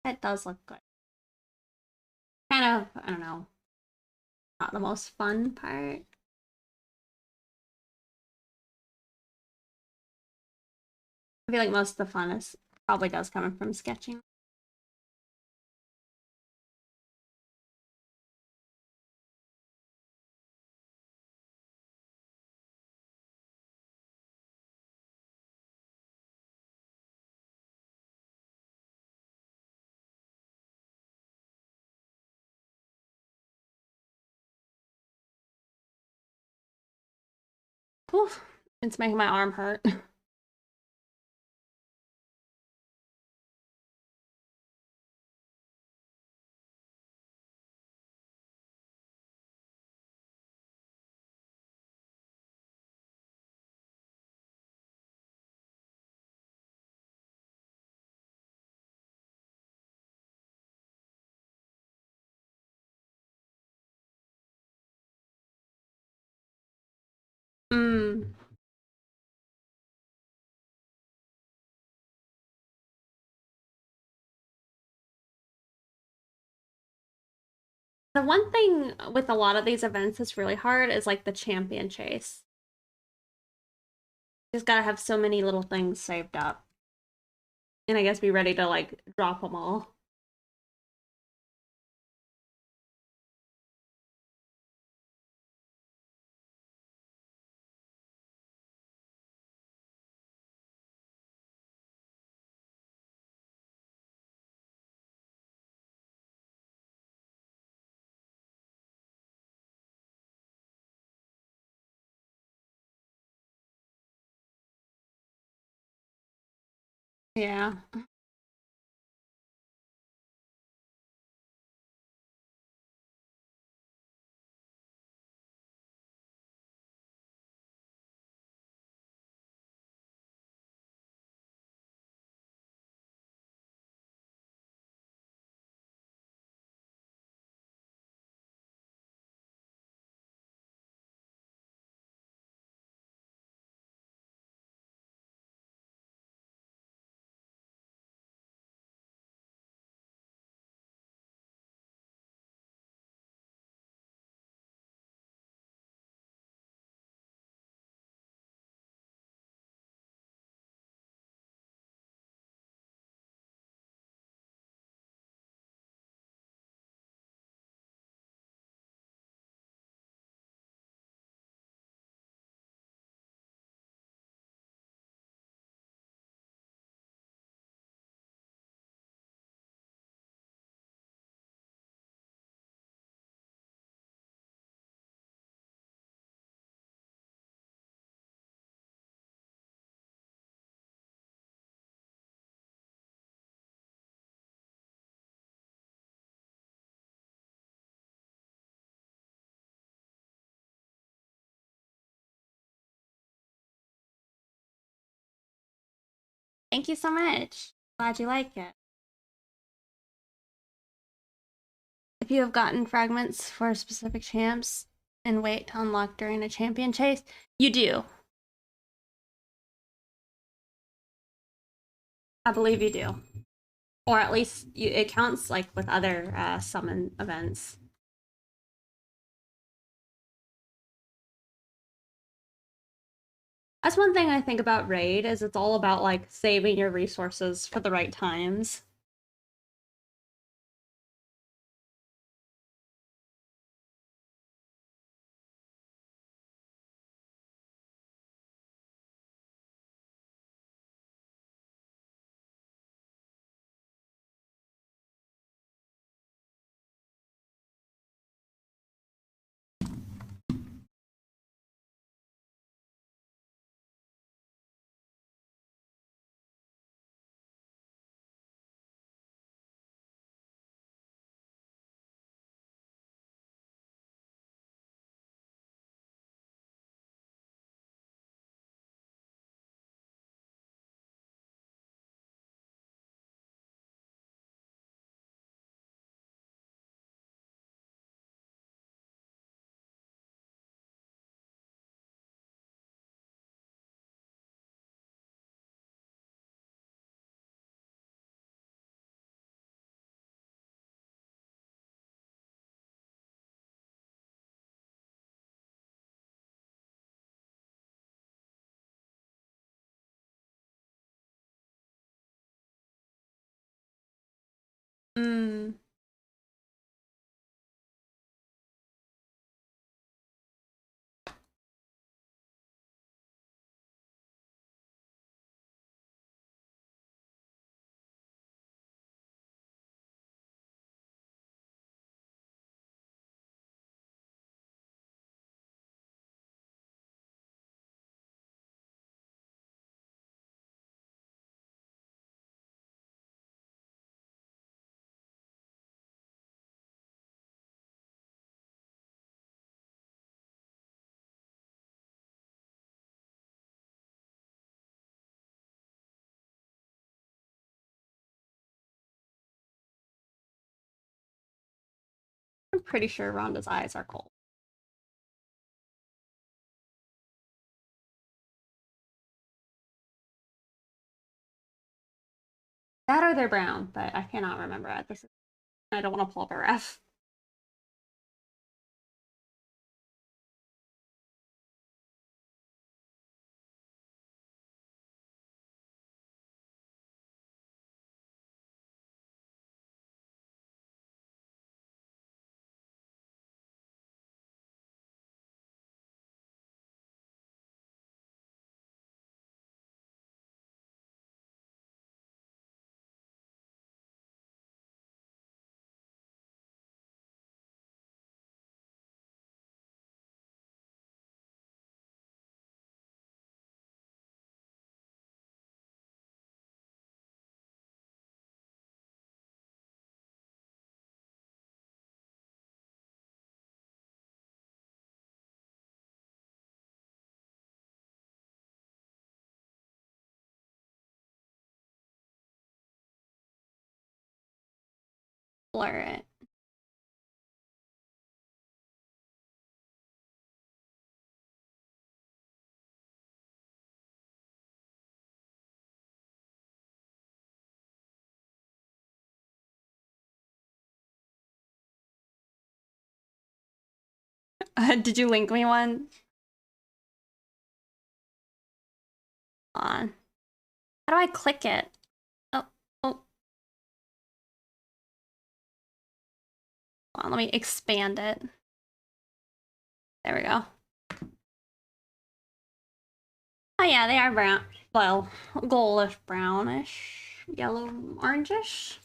A: It does look good. Kind of, I don't know, not the most fun part. I feel like most of the fun is probably does come from sketching. Oof, it's making my arm hurt. Mm. The one thing with a lot of these events that's really hard is like the champion chase. You just gotta have so many little things saved up. And I guess be ready to like drop them all. Yeah. Thank you so much. Glad you like it. If you have gotten fragments for specific champs and wait to unlock during a champion chase, you do. I believe you do. Or at least it counts like with other summon events. That's one thing I think about Raid is it's all about like saving your resources for the right times. Mm. I'm pretty sure Rhonda's eyes are cold. That or they're brown, but I cannot remember at this. I don't want to pull up a ref. Blur it. Did you link me one? On. How do I click it? Oh, oh. Hold on, let me expand it. There we go. Oh yeah, they are brown. Well, goldish brownish, yellow, orangish.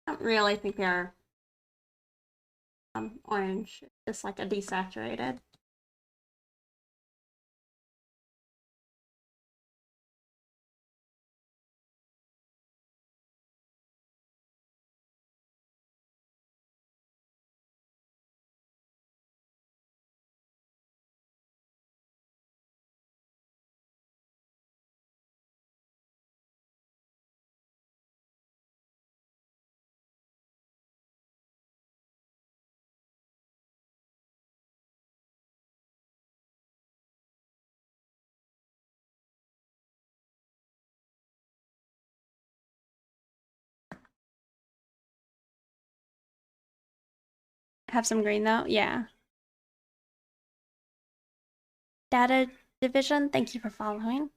A: I don't really think they're orange. It's just like a desaturated. Have some green though, yeah. Data division, thank you for following.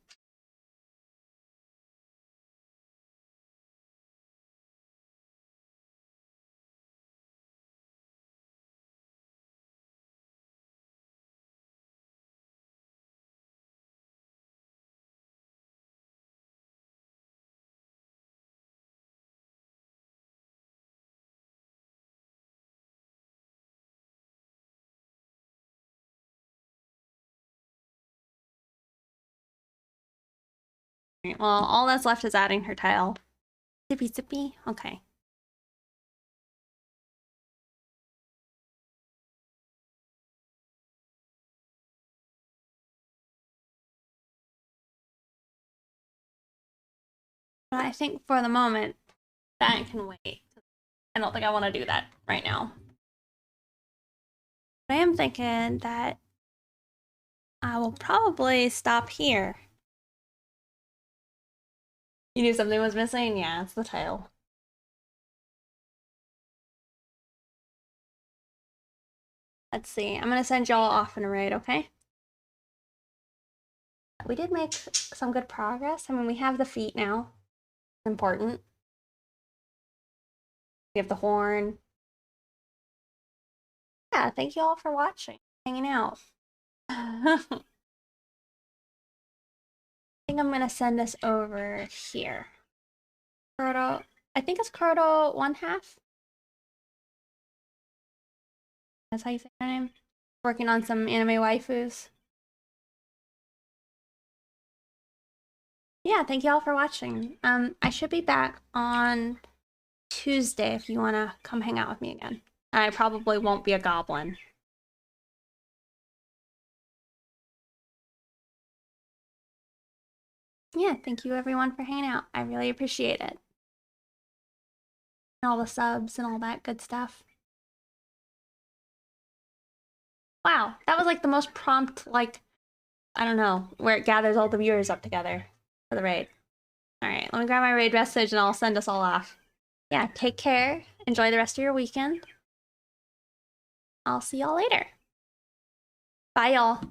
A: Well, all that's left is adding her tile. Sippy sippy, okay. But I think for the moment, that can wait. I don't think I want to do that right now. But I am thinking that I will probably stop here. You knew something was missing? Yeah, it's the tail. Let's see. I'm gonna send y'all off in a raid, okay? We did make some good progress. I mean, we have the feet now. Important. We have the horn. Yeah, thank you all for watching, hanging out. I think I'm gonna send this over here. Kuroto, I think it's Kuroto 1/2. That's how you say her name. Working on some anime waifus. Yeah, thank you all for watching. I should be back on Tuesday if you want to come hang out with me again. I probably won't be a goblin. Yeah, thank you everyone for hanging out. I really appreciate it. And all the subs and all that good stuff. Wow, that was like the most prompt, like, I don't know, where it gathers all the viewers up together for the raid. Alright, let me grab my raid message and I'll send us all off. Yeah, take care. Enjoy the rest of your weekend. I'll see y'all later. Bye, y'all.